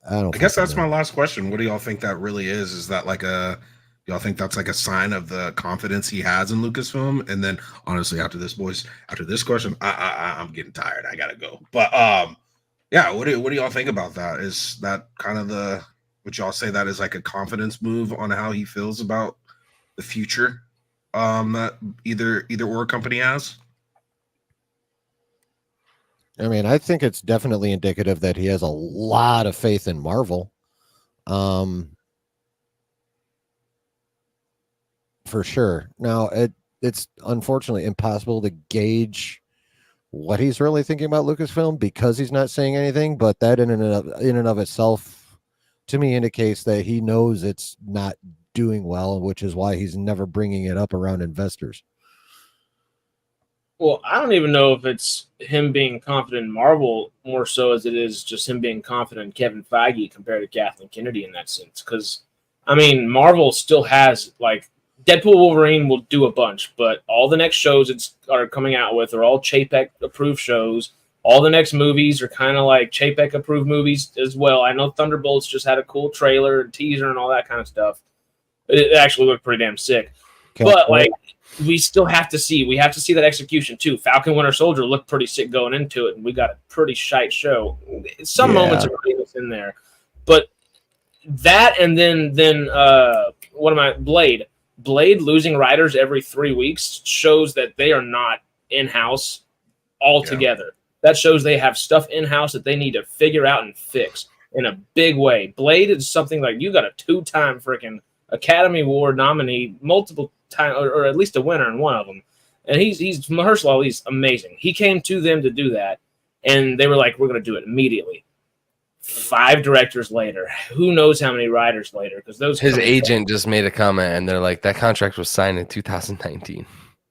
I guess that's my last question. What do y'all think that really is? Is that like y'all think that's like a sign of the confidence he has in Lucasfilm? And then honestly, after this question, I'm getting tired. I gotta go. But yeah, what do y'all think about that? Is that kind of would y'all say that is like a confidence move on how he feels about the future that either or company has? I mean, I think it's definitely indicative that he has a lot of faith in Marvel. For sure. Now, it's unfortunately impossible to gauge what he's really thinking about Lucasfilm because he's not saying anything, but that in and of itself, to me, indicates that he knows it's not doing well, which is why he's never bringing it up around investors. Well, I don't even know if it's him being confident in Marvel more so as it is just him being confident in Kevin Feige compared to Kathleen Kennedy in that sense. Because, Marvel still has, like, Deadpool Wolverine will do a bunch, but all the next shows are coming out with are all Chapek-approved shows. All the next movies are kind of like Chapek-approved movies as well. I know Thunderbolts just had a cool trailer and teaser and all that kind of stuff. It actually looked pretty damn sick. But, like, we still have to see. We have to see that execution too. Falcon Winter Soldier looked pretty sick going into it, and we got a pretty shite show. Some moments of greatness in there, but that and then Blade losing writers every 3 weeks shows that they are not in house altogether. Yeah. That shows they have stuff in house that they need to figure out and fix in a big way. Blade is something like you got a 2-time freaking Academy Award nominee, multiple times, or at least a winner in one of them. And he's Mahershala Ali's amazing. He came to them to do that, and they were like, "We're going to do it immediately." 5 directors later. Who knows how many writers later? Because his agent just made a comment, and they're like, that contract was signed in 2019.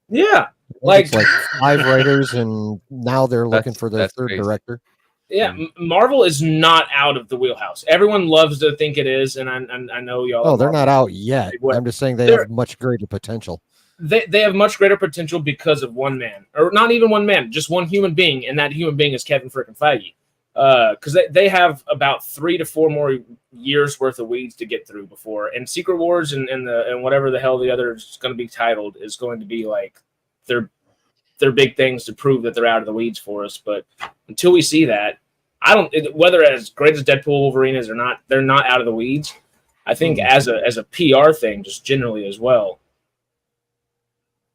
Yeah, It's like 5 writers, and now they're looking for their that's 3rd crazy. director. yeah. Marvel is not out of the wheelhouse. Everyone loves to think it is, and I know y'all. Oh, they're not out yet. I'm just saying they have much greater potential. They have much greater potential because of one man, or not even one man, just one human being, and that human being is Kevin frickin' Feige. Because they have about 3 to 4 more years worth of weeds to get through before, and Secret Wars and whatever the hell the other is going to be titled is going to be like their big things to prove that they're out of the weeds for us. But until we see that, whether as great as Deadpool Wolverine is or not, they're not out of the weeds. I think as a PR thing, just generally as well,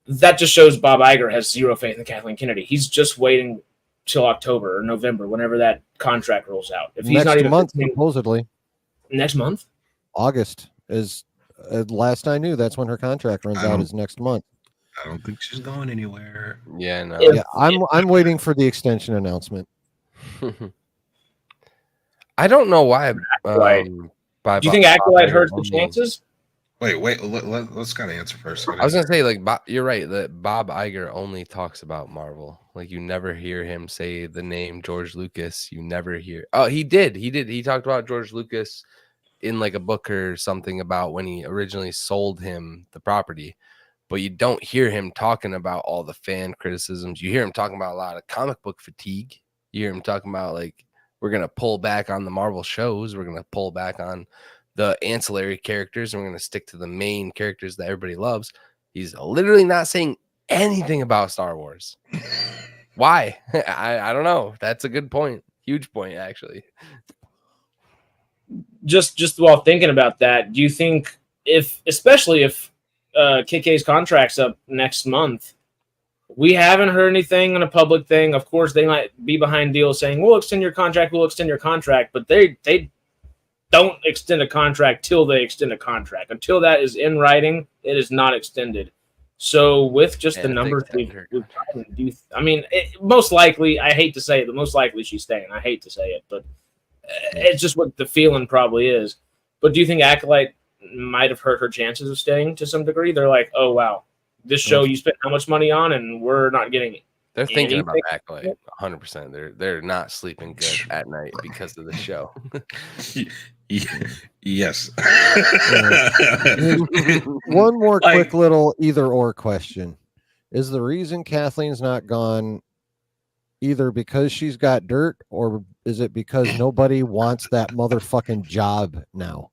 that just shows Bob Iger has zero faith in Kathleen Kennedy. He's just waiting till October or November, whenever that contract rolls out. If he's next not even month, supposedly. Next month? August is last I knew. That's when her contract runs out. Is next month. I don't think she's going anywhere. Yeah, no. Yeah, I'm waiting for the extension announcement. I don't know why. Do you think Acolyte hurts the chances? Wait. Let's kind of answer first. I was gonna say, like, you're right that Bob Iger only talks about Marvel. Like, you never hear him say the name George Lucas. You never hear. Oh, he did. He talked about George Lucas in like a book or something about when he originally sold him the property. But you don't hear him talking about all the fan criticisms. You hear him talking about a lot of comic book fatigue. You hear him talking about, like, we're gonna pull back on the Marvel shows. We're gonna pull back on the ancillary characters, and we're going to stick to the main characters that everybody loves. He's literally not saying anything about Star Wars. Why? I don't know. That's a good point. Huge point, actually. Just while thinking about that, do you think especially if KK's contract's up next month, we haven't heard anything on a public thing. Of course, they might be behind deals saying, we'll extend your contract, but they don't extend a contract till they extend a contract. Until that is in writing, it is not extended. So with just the numbers we've gotten, most likely, I hate to say it, but most likely she's staying. I hate to say it, but it's just what the feeling probably is. But do you think Acolyte might have hurt her chances of staying to some degree? They're like, oh, wow, this show you spent how much money on, and we're not getting it. They're thinking about Acolyte 100%. They're not sleeping good at night because of the show. Yes. One more quick little either or question. Is the reason Kathleen's not gone either because she's got dirt, or is it because nobody wants that motherfucking job now?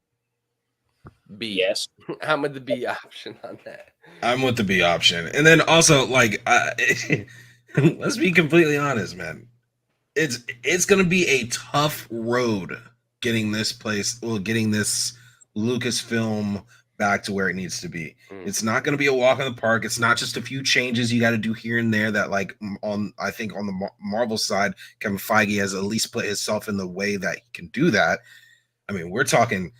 B. Yes. I'm with the B option on that. I'm with the B option. And then also, like, let's be completely honest, man. It's going to be a tough road getting this Lucasfilm back to where it needs to be. It's not going to be a walk in the park. It's not just a few changes you got to do here and there that, like, I think on the Marvel side, Kevin Feige has at least put himself in the way that he can do that. I mean, we're talking,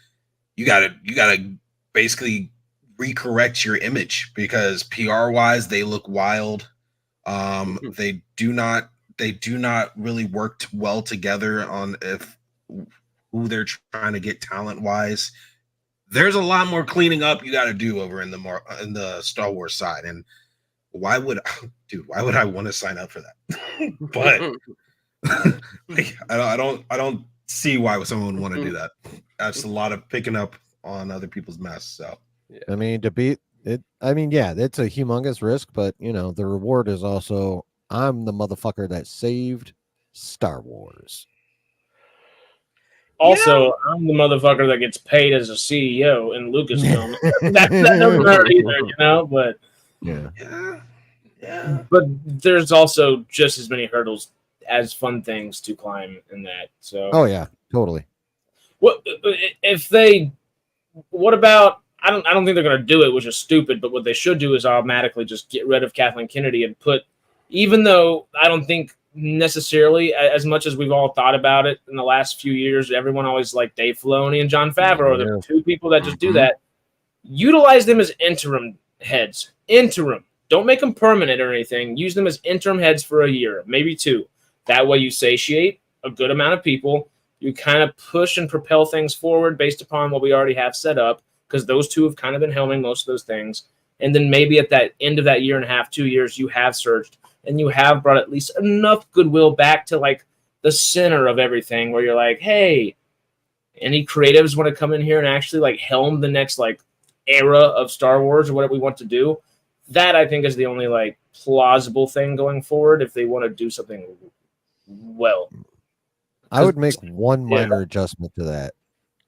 you got to basically recorrect your image, because PR wise, they look wild. They do not really work well together on who they're trying to get talent wise. There's a lot more cleaning up you got to do over in the Star Wars side. And why would I want to sign up for that? But like, I don't see why someone would want to do that. That's a lot of picking up on other people's mess. So yeah. I mean, to beat it, it's a humongous risk, but the reward is also, I'm the motherfucker that saved Star Wars. Also, I'm the motherfucker that gets paid as a CEO in Lucasfilm. that doesn't hurt either, but yeah. But there's also just as many hurdles as fun things to climb in that. So oh yeah, totally. What about? I don't think they're going to do it, which is stupid. But what they should do is automatically just get rid of Kathleen Kennedy and put. Even though I don't think necessarily, as much as we've all thought about it in the last few years, everyone always like Dave Filoni and Jon Favreau are the two people that just do that. Utilize them as interim heads. Interim. Don't make them permanent or anything. Use them as interim heads for a year, maybe 2. That way you satiate a good amount of people. You kind of push and propel things forward based upon what we already have set up, because those two have kind of been helming most of those things. And then maybe at that end of that year and a half, 2 years, you have surged and you have brought at least enough goodwill back to like the center of everything, where you're like, hey, any creatives want to come in here and actually like helm the next like era of Star Wars or whatever we want to do? That I think is the only like plausible thing going forward if they want to do something well. I would make one minor adjustment to that.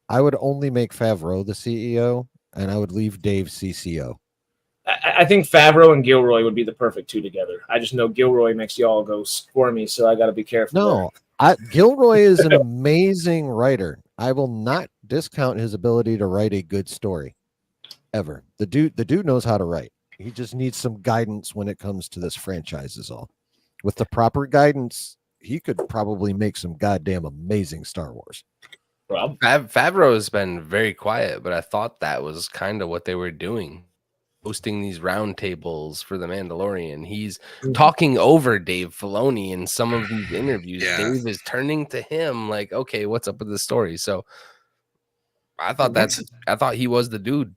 I would only make Favreau the CEO, and I would leave Dave CCO. I think Favreau and Gilroy would be the perfect two together. I just know Gilroy makes y'all go squirmy, so I got to be careful. No, Gilroy is an amazing writer. I will not discount his ability to write a good story, ever. The dude knows how to write. He just needs some guidance when it comes to this franchise is all. With the proper guidance, he could probably make some goddamn amazing Star Wars. Rob? Favreau has been very quiet, but I thought that was kind of what they were doing, hosting these roundtables for The Mandalorian. He's talking over Dave Filoni in some of these interviews. Yeah. Dave is turning to him like, okay, what's up with the story? So I thought he was the dude.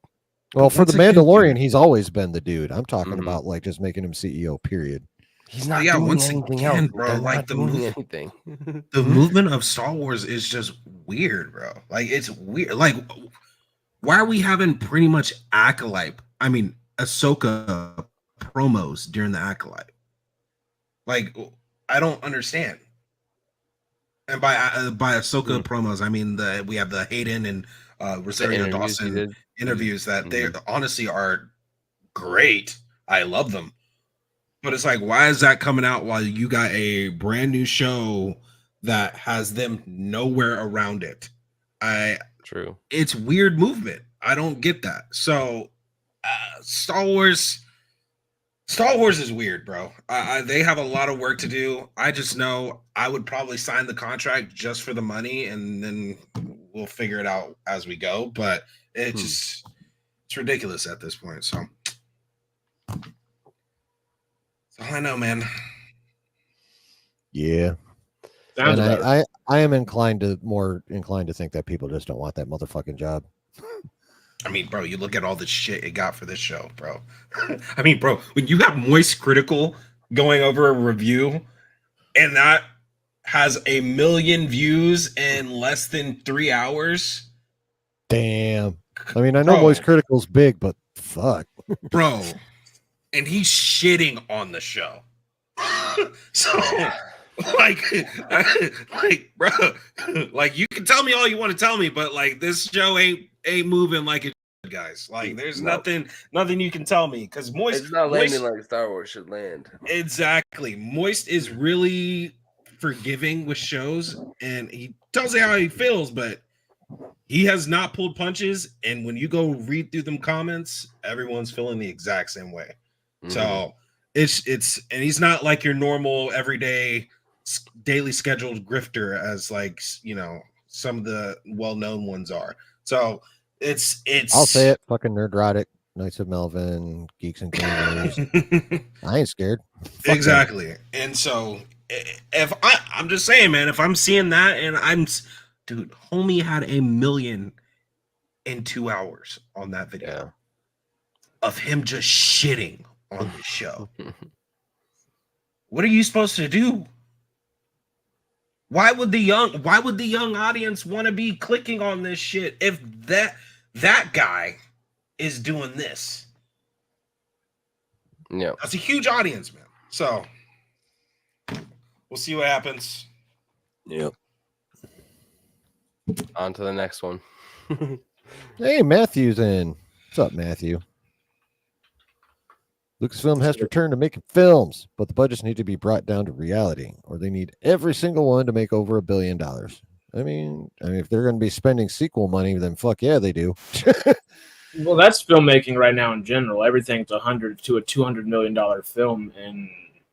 Well, for The Once again, Mandalorian, he's always been the dude. I'm talking Mhm. about like just making him CEO, period. He's not Yeah, doing once anything again, else, bro, They're like not the doing move- anything. The movement of Star Wars is just weird, bro. Like, it's weird. Like, why are we having pretty much Ahsoka promos during the Acolyte? Like, I don't understand. And by Ahsoka promos, I mean we have the Hayden and Rosario interviews he Dawson did. interviews that they honestly are great. I love them. But it's like, why is that coming out while you got a brand new show that has them nowhere around it? True. It's weird movement. I don't get that. So Star Wars is weird, bro. They have a lot of work to do. I just know I would probably sign the contract just for the money, and then we'll figure it out as we go. But it's ridiculous at this point. So that's all I know, man. Yeah. Sounds And about right. I am inclined to think that people just don't want that motherfucking job. I mean, bro, you look at all the shit it got for this show, bro. I mean, bro, when you have Moist Critical going over a review and that has 1 million views in less than 3 hours. Damn. I mean, I know Bro. Moist Critical's big, but fuck. Bro. And he's shitting on the show. So, like, bro, like, you can tell me all you want to tell me, but like, this show ain't moving like it should, guys. Like, there's nothing you can tell me, because Moist, It's not landing like Star Wars should land. exactly. Moist is really forgiving with shows, and he tells you how he feels, but he has not pulled punches. And when you go read through them comments, everyone's feeling the exact same way. So it's and he's not like your normal everyday daily scheduled grifter as like, you know, some of the well-known ones are. So it's I'll say it, fucking Nerdrotic, Knights of Melvin, Geeks and Gamers. I ain't scared. Fuck exactly that. And so if I'm just saying, man, if I'm seeing that and dude, homie had 1 million in 2 hours on that video of him just shitting on the show. What are you supposed to do? Why would the young audience want to be clicking on this shit if that guy is doing this? Yeah. That's a huge audience, man. So we'll see what happens. Yep. On to the next one. Hey, Matthew's in. What's up, Matthew? Lucasfilm has returned to making films, but the budgets need to be brought down to reality, or they need every single one to make over $1 billion. I mean, if they're going to be spending sequel money, then fuck yeah, they do. Well, that's filmmaking right now in general. Everything's $100 to a $200 million film, and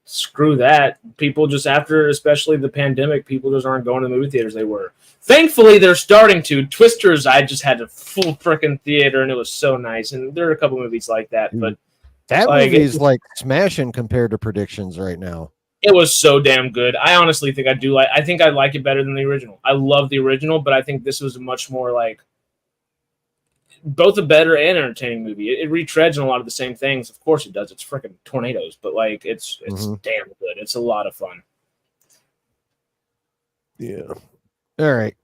screw that. People just, after especially the pandemic, people just aren't going to the movie theaters they were. Thankfully, they're starting to. Twisters, I just had a full freaking theater, and it was so nice. And there are a couple movies like that, but that like, movie is like smashing compared to predictions right now. It was so damn good. I honestly think I think I like it better than the original. I love the original, but I think this was a much more like both a better and entertaining movie. It retreads on a lot of the same things. Of course it does. It's freaking tornadoes, but like it's damn good. It's a lot of fun. Yeah. All right.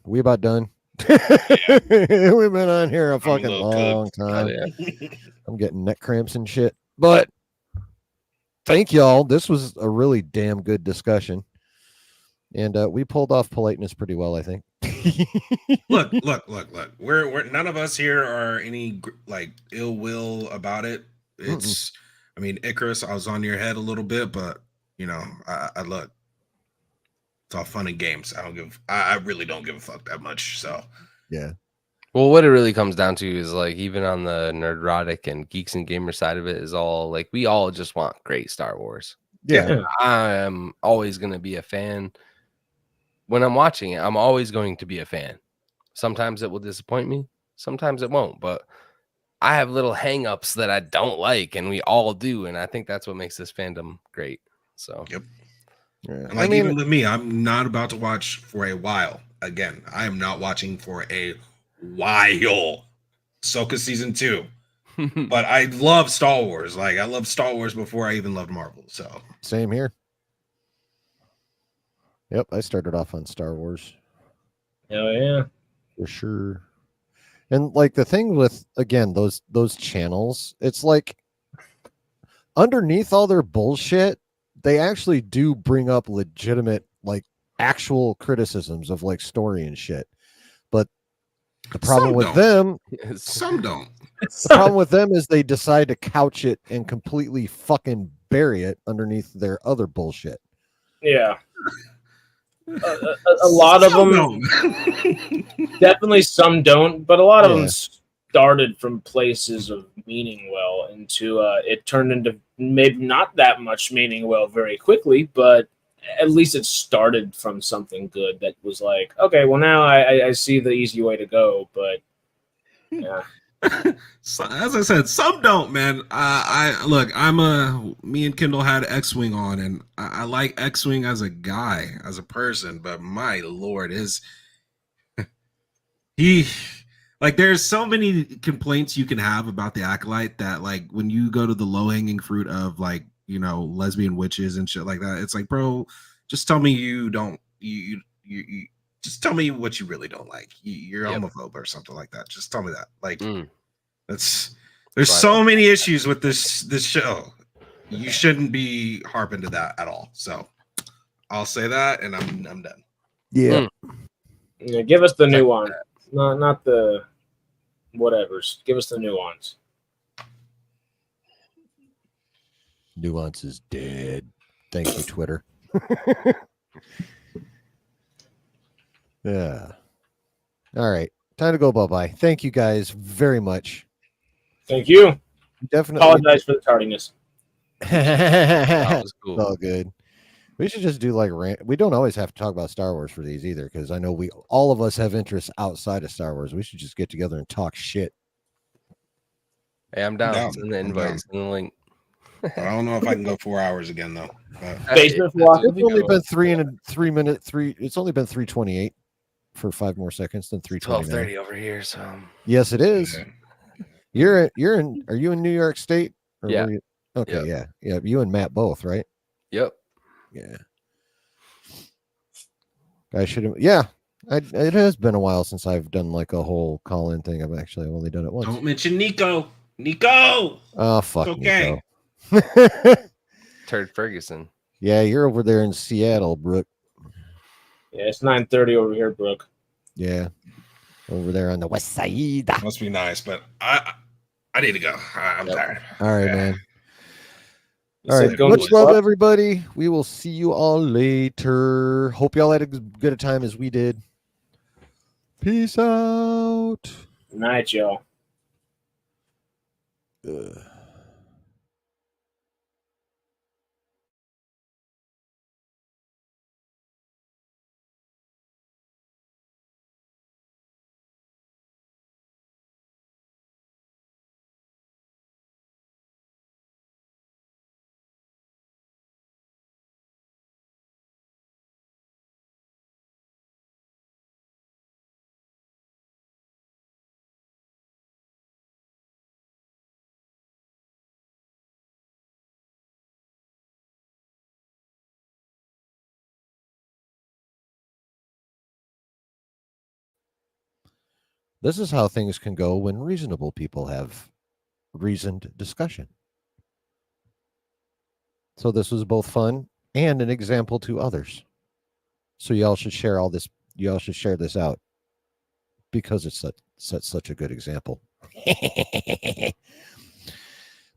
We about done. We've been on here a fucking little long cooked. time. Yeah. I'm getting neck cramps and shit. But thank y'all. This was a really damn good discussion. And we pulled off politeness pretty well, I think. Look. We're none of us here are any like ill will about it. It's, I mean, Icarus, I was on your head a little bit, but you know, I look. It's all fun and games. I really don't give a fuck that much. So Yeah. Well, what it really comes down to is like even on the nerdrotic and geeks and gamer side of it is all like we all just want great Star Wars. Yeah. I'm always going to be a fan. When I'm watching it, I'm always going to be a fan. Sometimes it will disappoint me, sometimes it won't, but I have little hangups that I don't like, and we all do, and I think that's what makes this fandom great. So, yep. Yeah. And like, even with me, I'm not about to watch for a while. Again, I am not watching for a while. Ahsoka season 2. But I love Star Wars. Like, I love Star Wars before I even loved Marvel. So same here. Yep, I started off on Star Wars. Oh yeah. For sure. And like the thing with, again, those channels, it's like underneath all their bullshit, they actually do bring up legitimate, like actual criticisms of like story and shit. But the problem Some with don't. them, some don't. the problem with them is they decide to couch it and completely fucking bury it underneath their other bullshit. Yeah. A lot of Some them don't. definitely, some don't, but a lot of Yeah. them started from places of meaning well into it turned into maybe not that much meaning well very quickly, but at least it started from something good that was like, okay, well now I see the easy way to go, but yeah. So, as I said, some don't, man. I look. Me and Kendall had X-Wing on, and I like X-Wing as a guy, as a person. But my lord, he like there's so many complaints you can have about the Acolyte that like when you go to the low-hanging fruit of like, you know, lesbian witches and shit like that, it's like, bro, just tell me you don't you just tell me what you really don't like. You're homophobe or something like that. Just tell me that. Like there's so many issues with this show. You shouldn't be harping to that at all. So I'll say that, and I'm done. Yeah. Yeah, give us the new one, not the whatevers. Give us the new ones. Nuance is dead. Thank you, Twitter. Yeah. All right. Time to go bye-bye. Thank you guys very much. Thank you. Definitely. Apologize for the tardiness. that was cool. All good. We should just do like we don't always have to talk about Star Wars for these either, because I know all of us have interests outside of Star Wars. We should just get together and talk shit. Hey, I'm down. down. Send the I'm invite. down. Send the link. But I don't know if I can go 4 hours again though. Basement It's walk. It's only been 3 minutes. It's only been 3:28 for 5 more seconds than 3:29. 12:30 over here. So Yes, it is. Yeah. Are you in New York State? Or Yeah. were you? Okay, yeah. You and Matt both, right? Yep. Yeah. I should have. Yeah, it has been a while since I've done like a whole call-in thing. I've only done it once. Don't mention Nico. Nico. Oh fuck, It's okay. Nico. Turd Ferguson. Yeah, you're over there in Seattle, Brooke. Yeah, it's 9:30 over here, Brooke. Yeah, over there on the west side. Must be nice, but I need to go. I'm tired. All right, man. You All said right. go Much to love, what? everybody. We will see you all later. Hope y'all had as good a time as we did. Peace out. Good night, y'all. Ugh. This is how things can go when reasonable people have reasoned discussion. So this was both fun and an example to others. So y'all should share all this. Y'all should share this out because it's such a good example.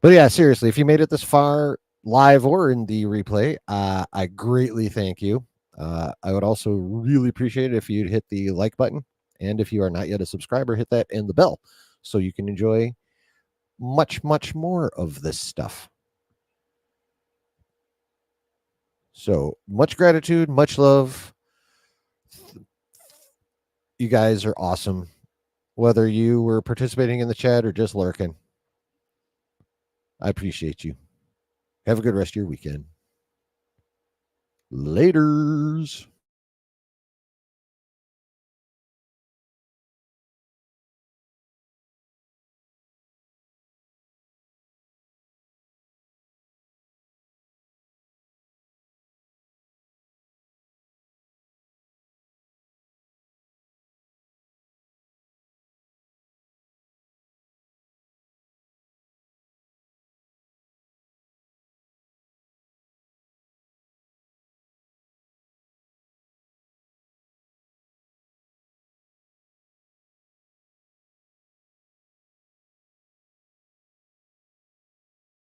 But yeah, seriously, if you made it this far, live or in the replay, I greatly thank you. I would also really appreciate it if you'd hit the like button. And if you are not yet a subscriber, hit that and the bell so you can enjoy much, much more of this stuff. So much gratitude, much love. You guys are awesome. Whether you were participating in the chat or just lurking, I appreciate you. Have a good rest of your weekend. Laters.